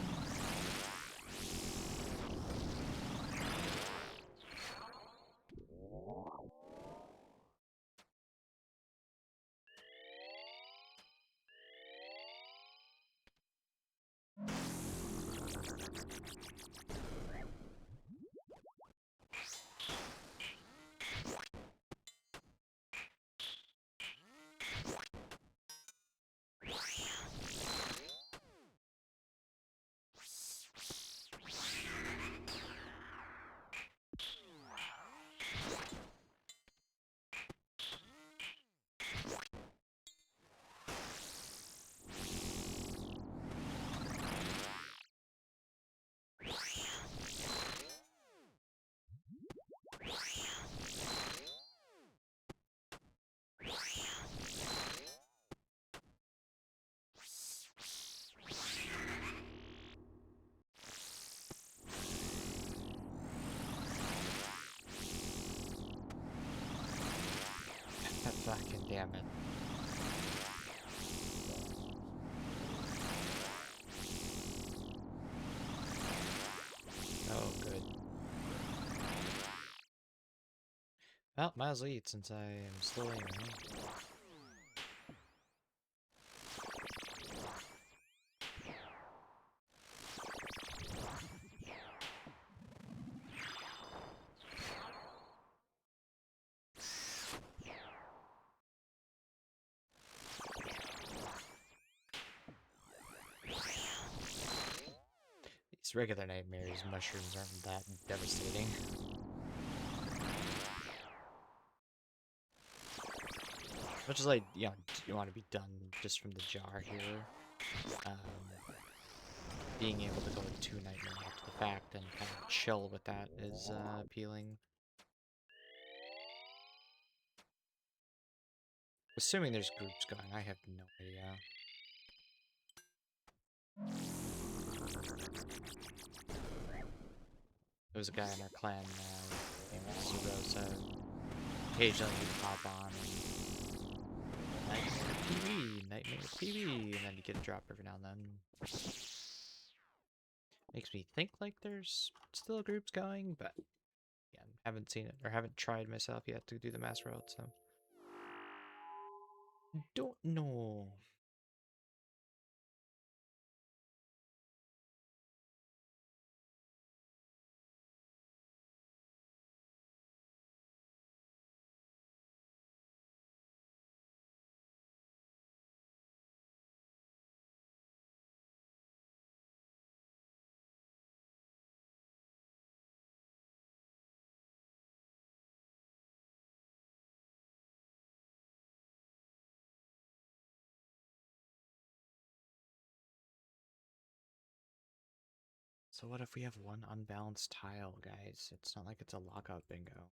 Fucking damn it. Oh, good. Well, Miles leads since I am slowing him. These regular nightmares mushrooms aren't that devastating. Much as you want to be done just from the jar here. Being able to go with 2 nightmare after the fact and kind of chill with that is appealing. Assuming there's groups going, I have no idea. There was a guy in our clan named Zero, so occasionally he'd pop on and Nightmare PB, and then you get a drop every now and then. Makes me think like there's still groups going, but yeah, haven't seen it or haven't tried myself yet to do the mass route, so Don't know. So what if we have one unbalanced tile, guys? It's not like it's a lockout bingo.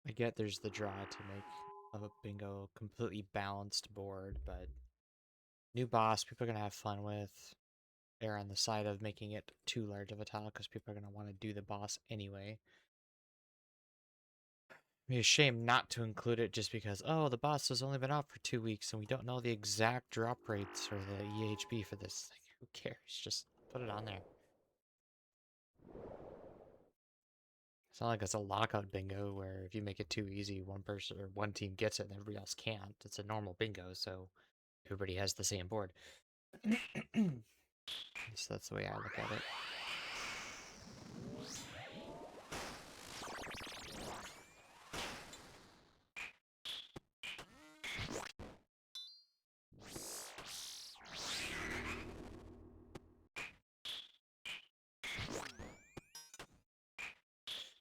I get there's the draw to make of a bingo completely balanced board, but new boss people are gonna have fun with. Err on the side of making it too large of a tile because people are gonna want to do the boss anyway. It'd be a shame not to include it just because, oh, the boss has only been out for 2 weeks and we don't know the exact drop rates or the EHP for this. Like, who cares? Just put it on there. It's not like it's a lockout bingo where if you make it too easy, one person or one team gets it and everybody else can't. It's a normal bingo, so everybody has the same board. So that's the way I look at it.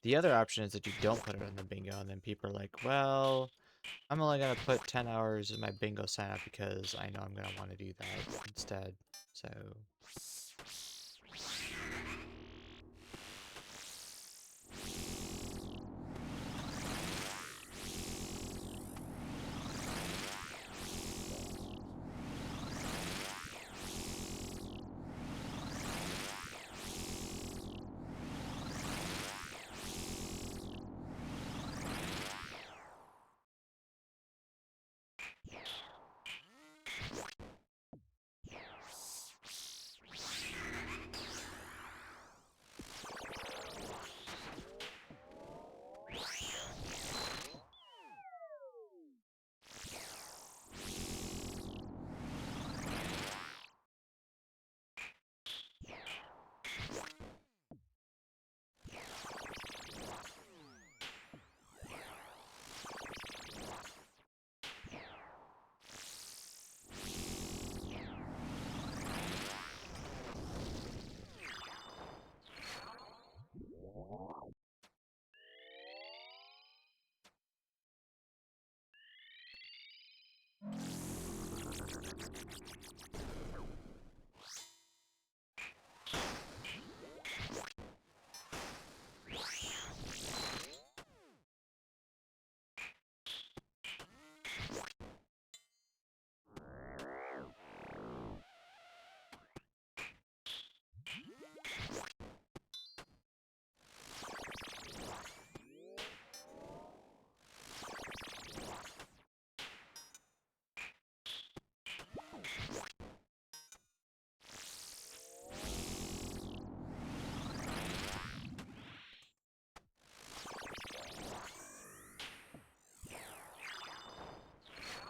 The other option is that you don't put it on the bingo, and then people are like, well, I'm only going to put 10 hours in my bingo sign up because I know I'm going to want to do that instead. So,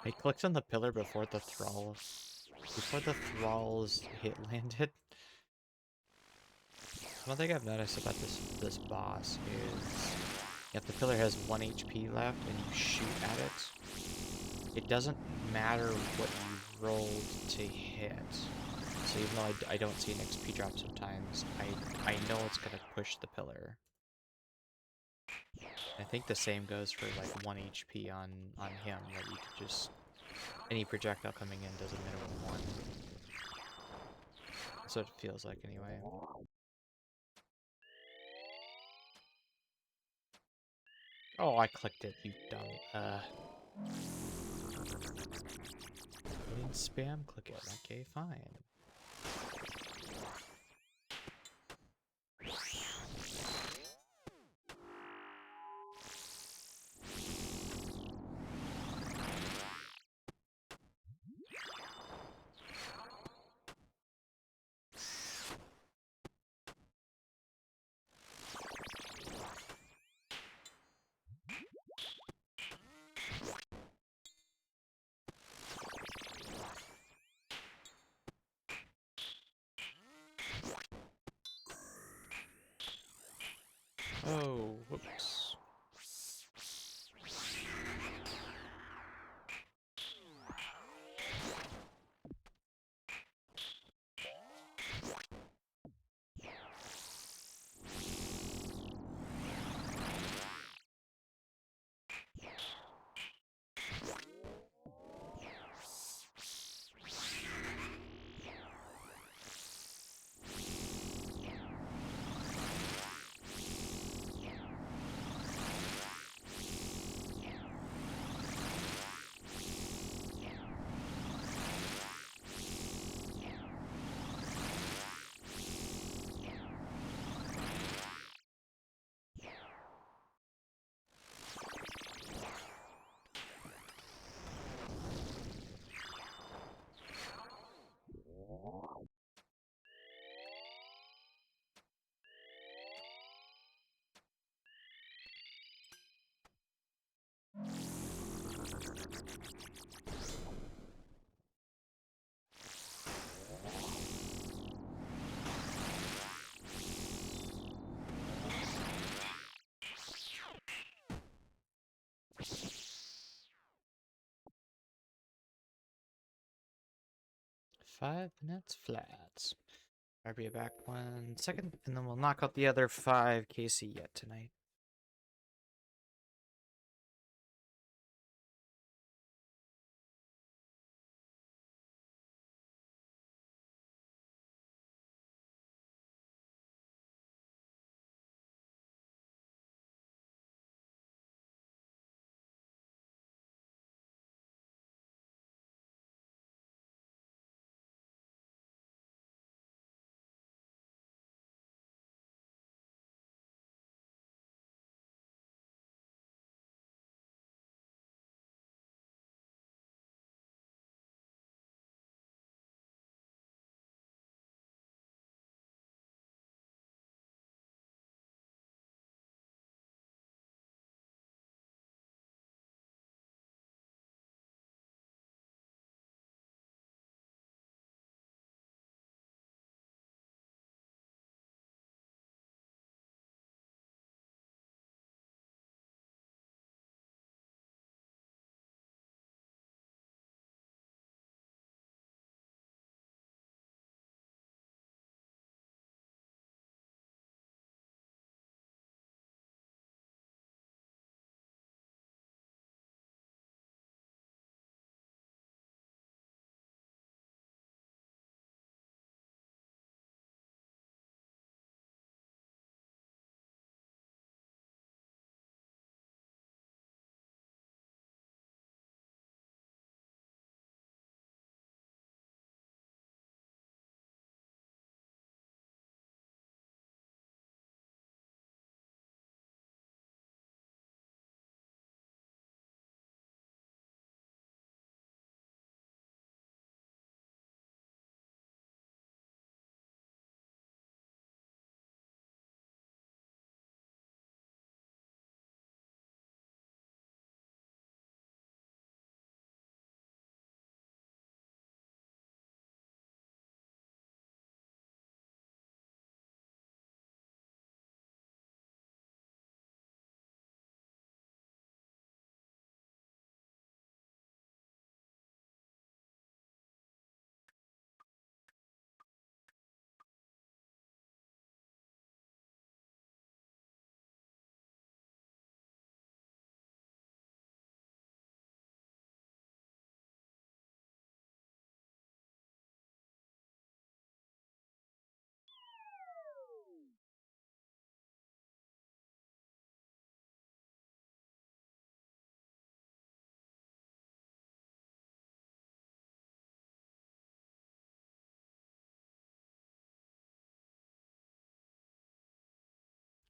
I clicked on the pillar before the thrall's hit landed. One thing I've noticed about this boss is if the pillar has 1 HP left and you shoot at it, it doesn't matter what you rolled to hit. So even though I don't see an XP drop sometimes, I know it's gonna push the pillar. I think the same goes for like 1 HP on him, that you could just any projectile coming in does a minimum 1. That's what it feels like anyway. Oh, I clicked it, you dumb. I didn't spam click it. Okay, fine. Oh, whoops. Five minutes flat. I'll be back 1 second, and then we'll knock out the other 5 KC yet tonight.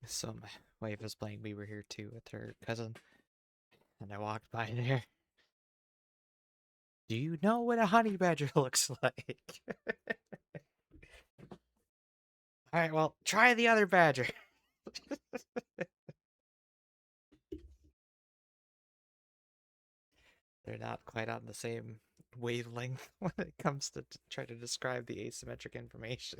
So my wife was playing We Were Here Too with her cousin, and I walked by there. Do you know what a honey badger looks like? All right, well, try the other badger. They're not quite on the same wavelength when it comes to try to describe the asymmetric information.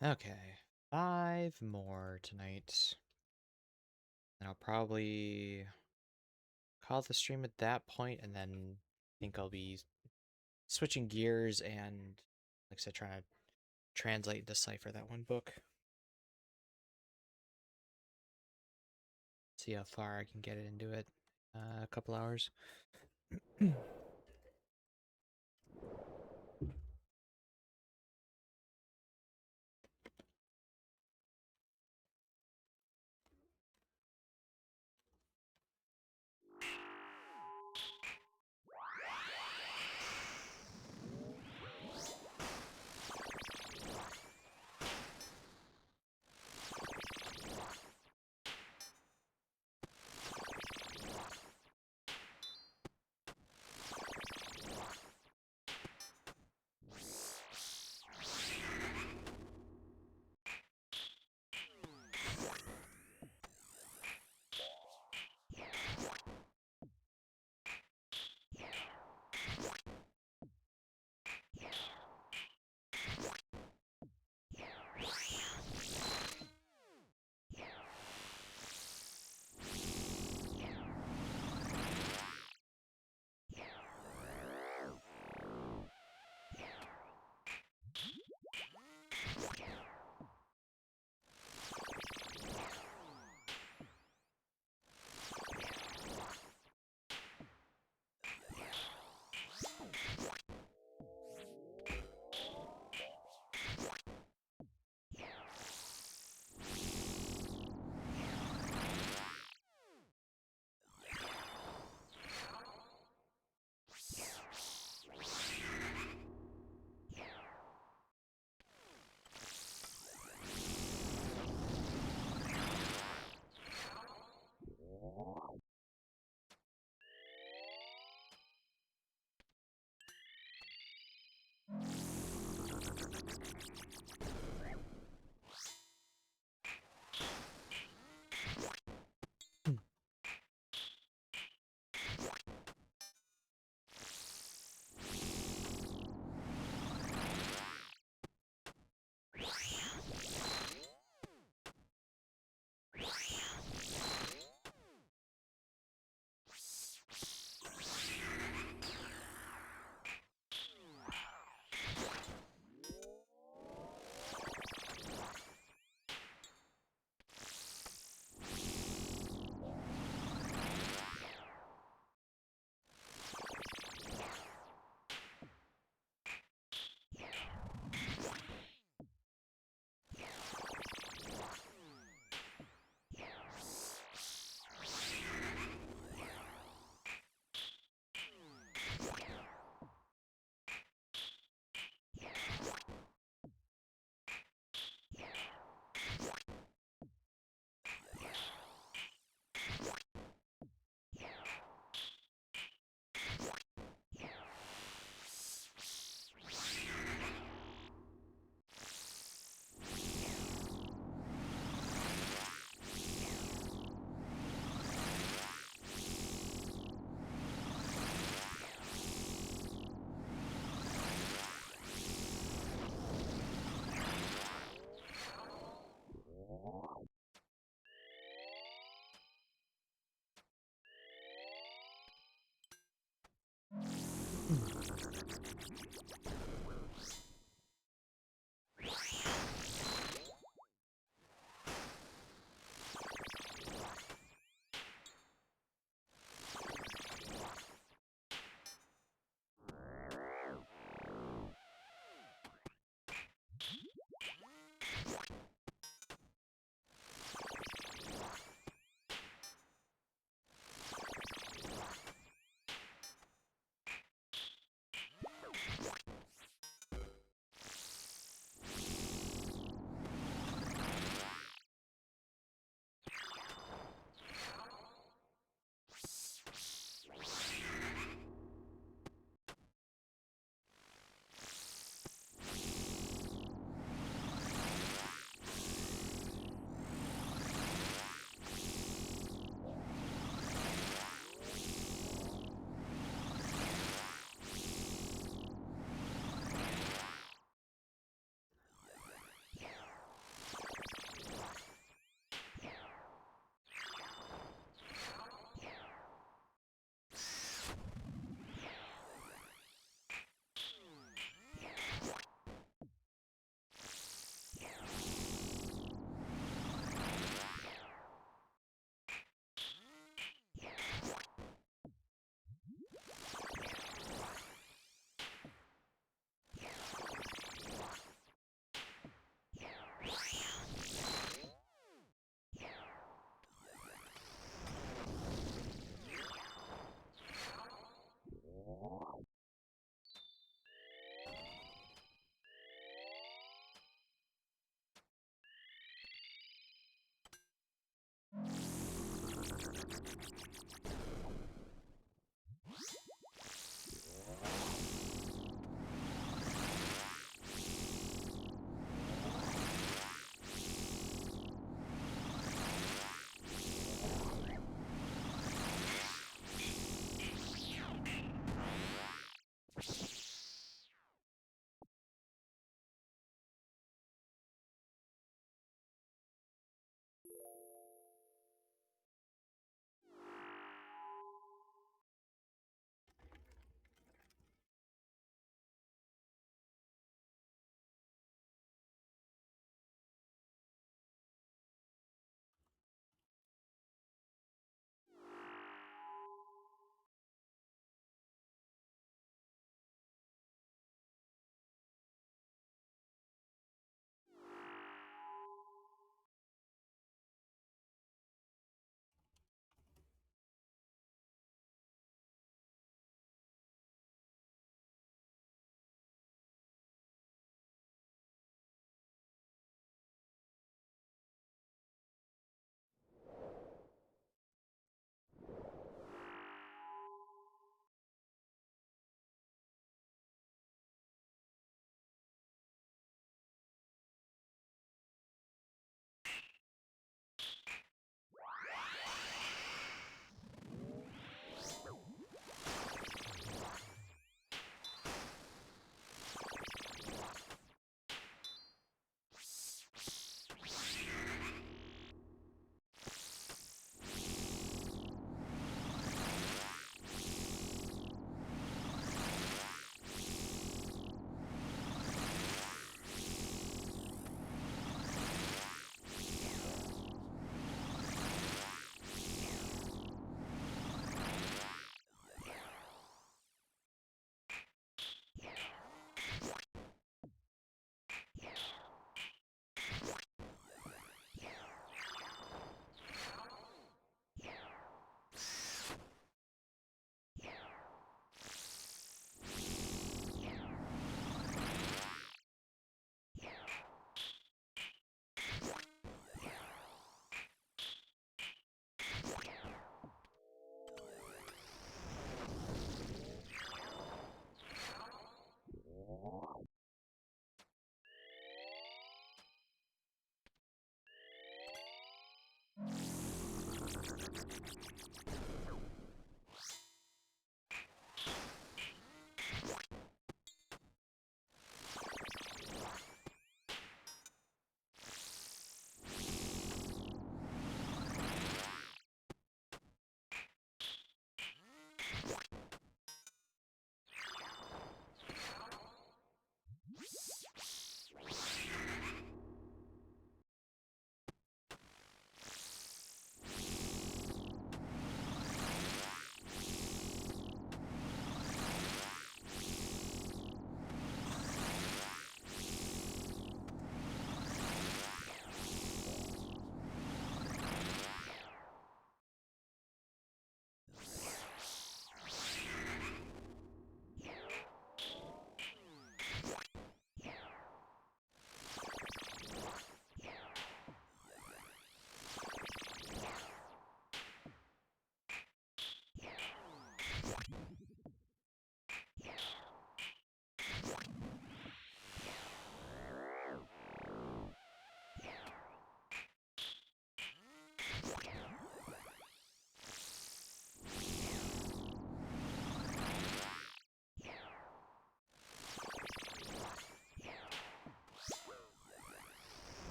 Okay, 5 more tonight. And I'll probably call the stream at that point, and then I think I'll be switching gears and, like I said, trying to translate and decipher that one book. See how far I can get it into it. A couple hours.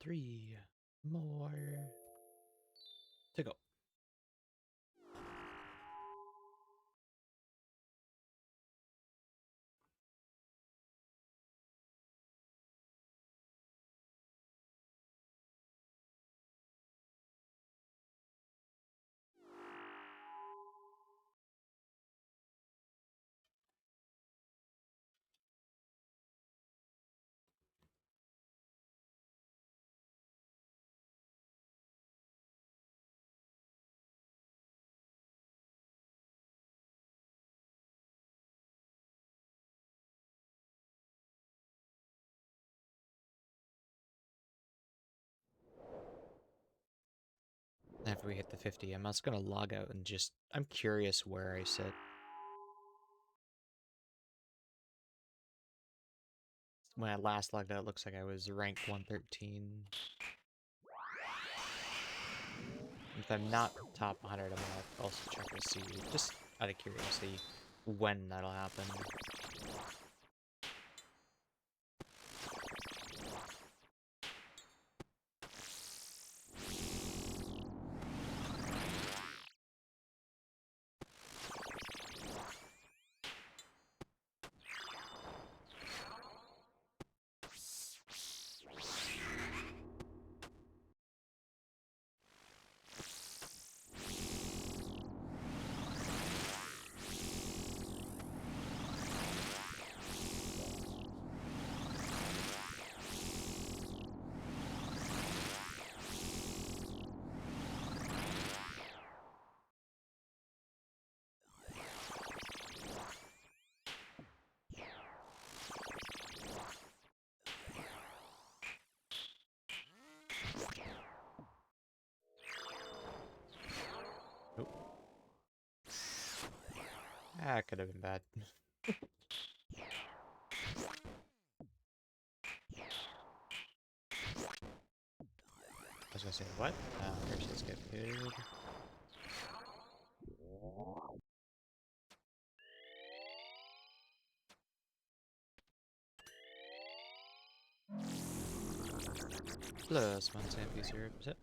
Three more to go. After we hit the 50, I'm just gonna log out and just... I'm curious where I sit. When I last logged out, it looks like I was ranked 113. If I'm not top 100, I'm gonna also check to see, just out of curiosity, when that'll happen. That could have been bad. I was gonna say, what? First, let's get food. Plus one sample syrup, is it?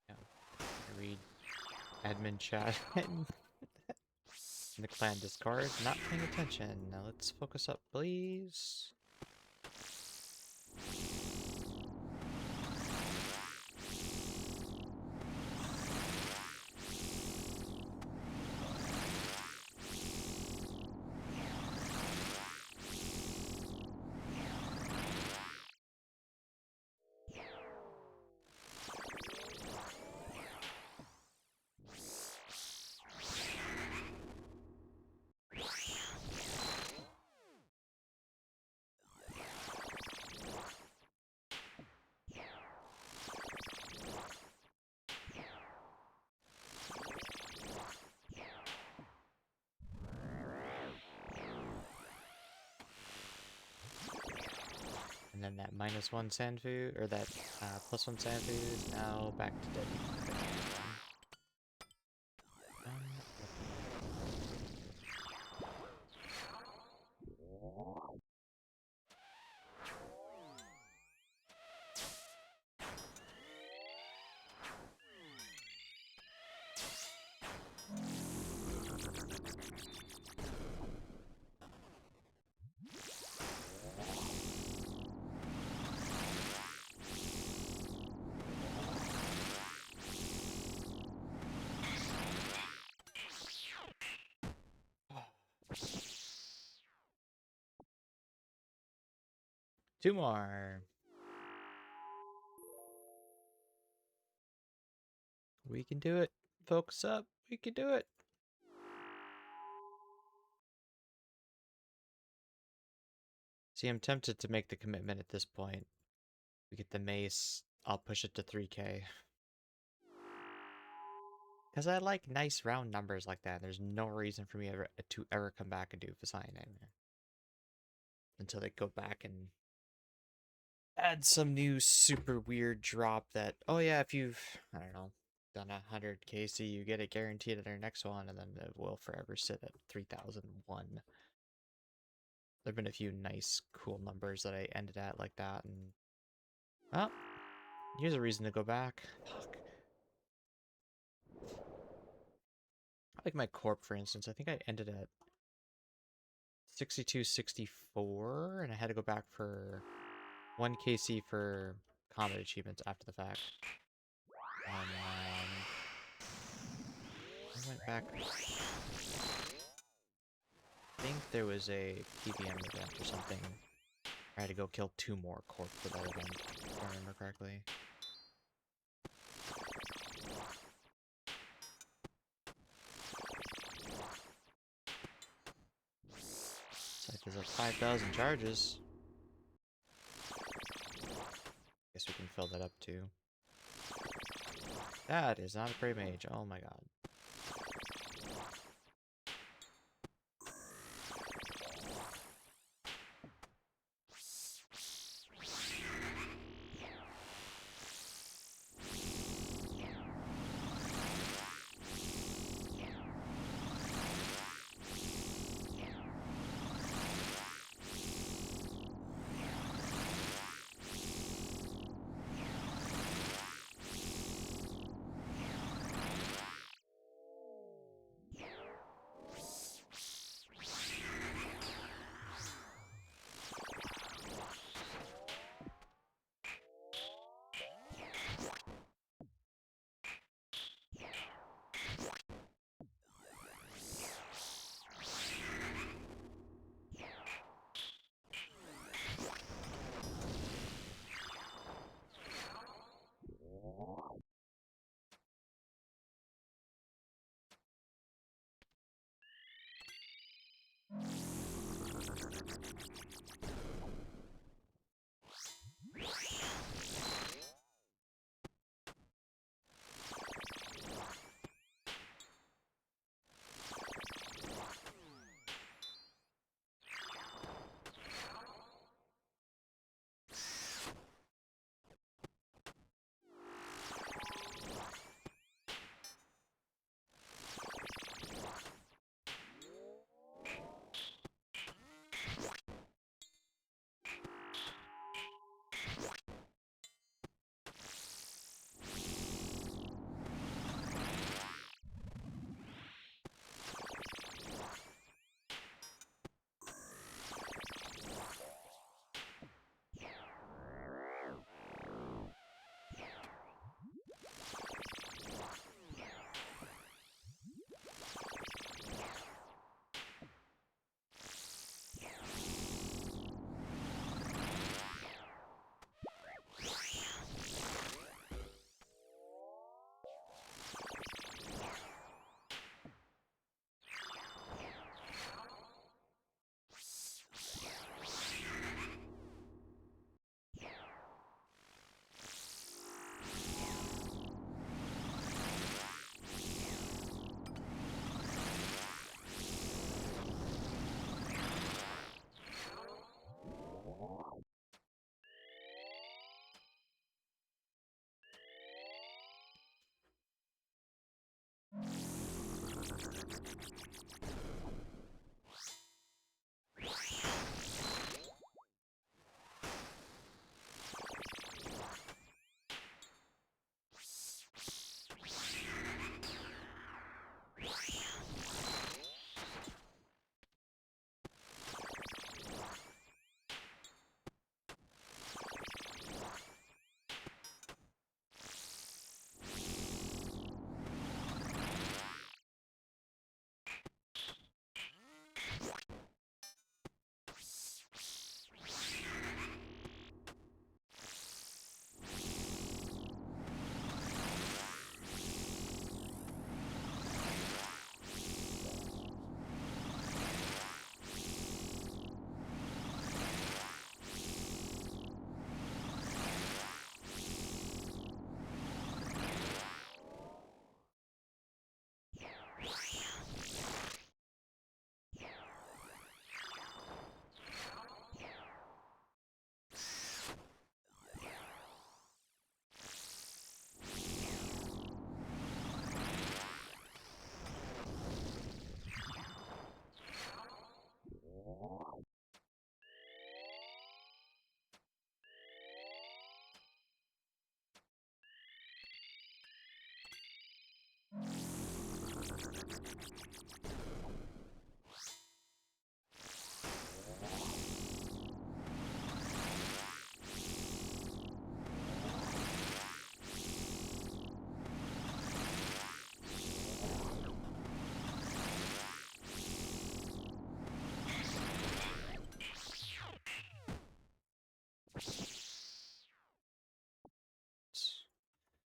Yeah, read admin chat in the clan Discord. Not paying attention. Now let's focus up, please. And then that -1 sand food, or that +1 sand food is now back to dead. Two more. We can do it. Focus up. We can do it. See, I'm tempted to make the commitment at this point. We get the mace. I'll push it to 3K. Because I like nice round numbers like that. There's no reason for me to ever come back and do Visayan Nightmare. Until they go back and add some new super weird drop that, oh yeah, if you've, I don't know, done 100 KC, you get it guaranteed at our next one, and then it will forever sit at 3001. There have been a few nice, cool numbers that I ended at like that, and well, here's a reason to go back. Fuck. Like my corp, for instance, I think I ended at 6264, and I had to go back for 1 KC for combat achievements after the fact. And I went back. I think there was a PVM event or something. I had to go kill 2 more corp for that event, if I remember correctly. It's like there's like 5,000 charges. Guess we can fill that up too. That is not a prey mage. Oh my god.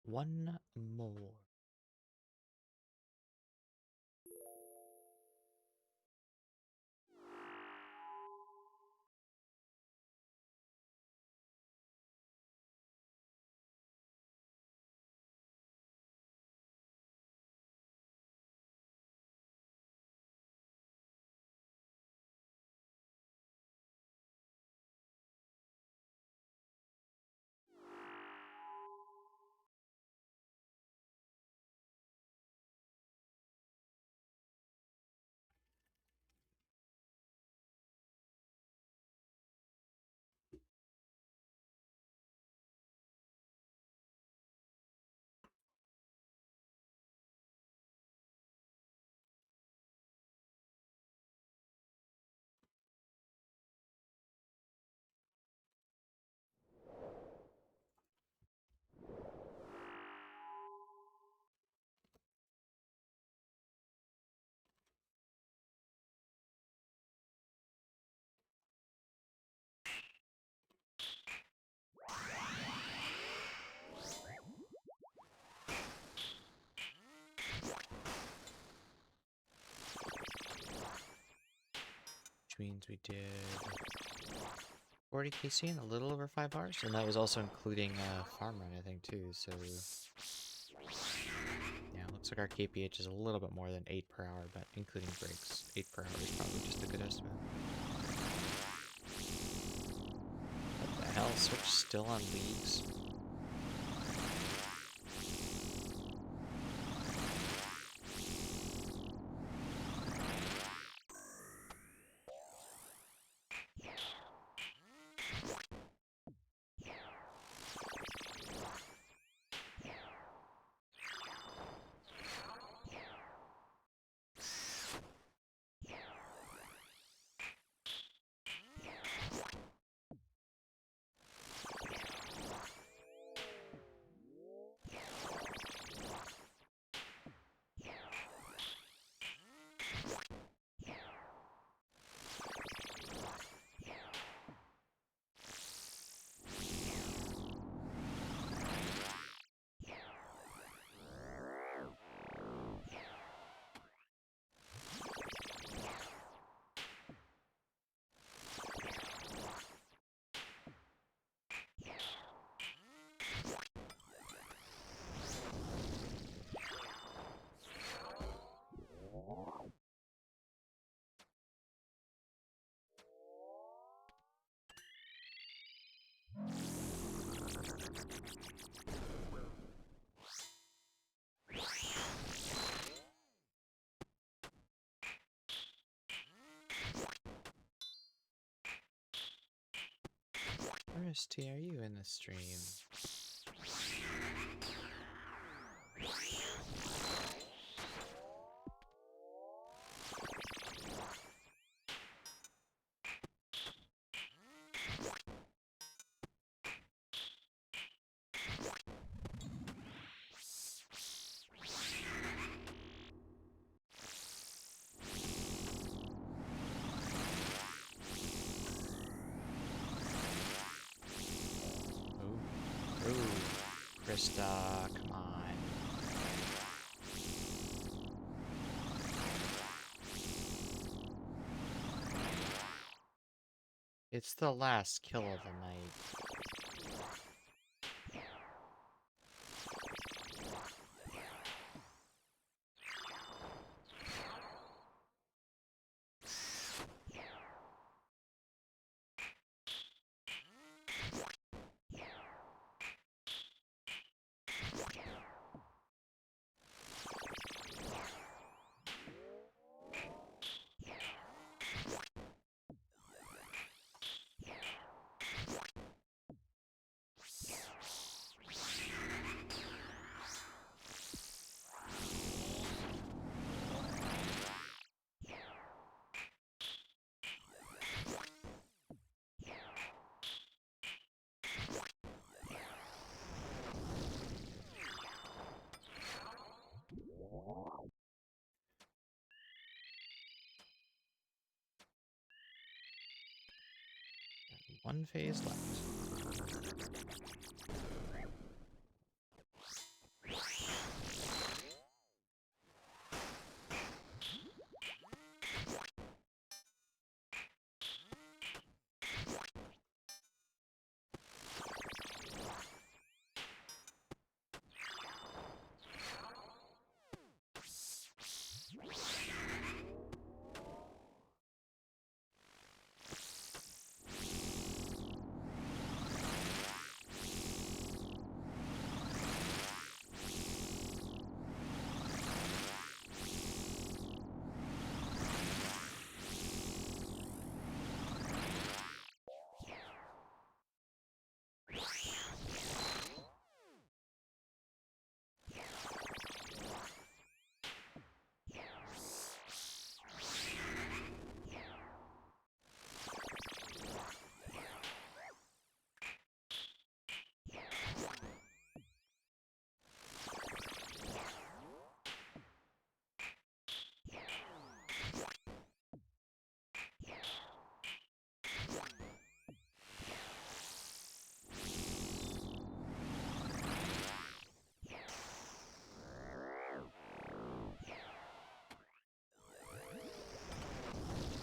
One more. Which means we did 40 KC in a little over 5 hours, and that was also including farm run, I think, too. So yeah, looks like our KPH is a little bit more than 8 per hour, but including breaks, 8 per hour is probably just a good estimate. What the hell? Switch still on leagues? Where is TRU in the stream? Ooh, Krista, come on. It's the last kill of the night. One phase left.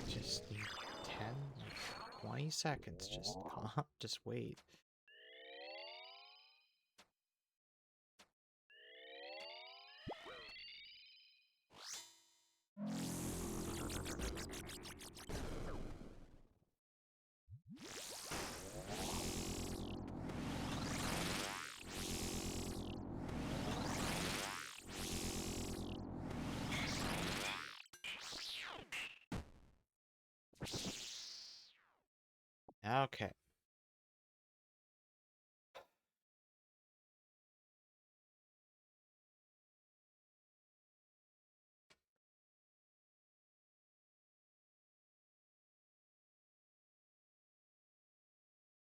Just need 10, like 20 seconds. Just calm, just wait. Okay.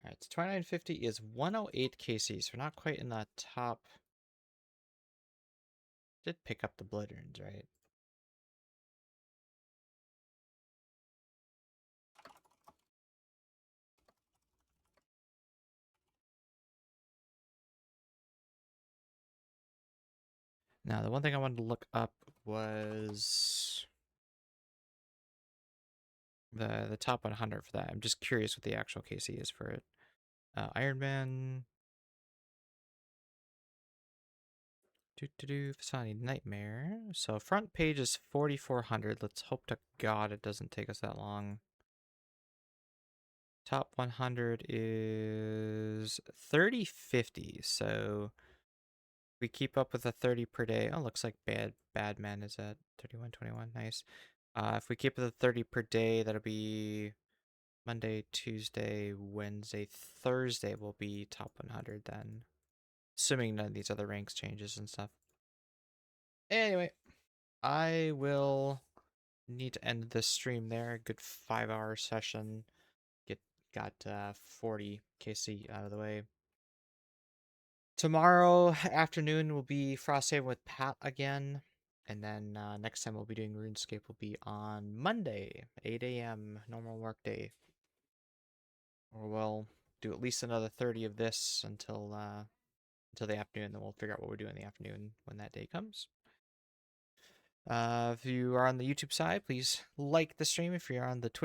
Alright, so 2950 is 108 KC, so we're not quite in the top. Did pick up the blood urns, right? Now, the one thing I wanted to look up was the top 100 for that. I'm just curious what the actual KC is for it. Iron Man. Fasani Nightmare. So front page is 4,400. Let's hope to God it doesn't take us that long. Top 100 is 3050. So we keep up with a 30 per day. Oh, looks like Bad Man is at 3121. Nice. If we keep with a 30 per day, that'll be Monday, Tuesday, Wednesday, Thursday will be top 100 then. Assuming none of these other ranks changes and stuff. Anyway, I will need to end this stream there. A good 5-hour session. Got 40 KC out of the way. Tomorrow afternoon will be Frost Haven with Pat again. And then next time we'll be doing RuneScape will be on Monday, 8 a.m. normal work day. Or we'll do at least another 30 of this until the afternoon. Then we'll figure out what we're doing in the afternoon when that day comes. If you are on the YouTube side, please like the stream. If you're on the Twitch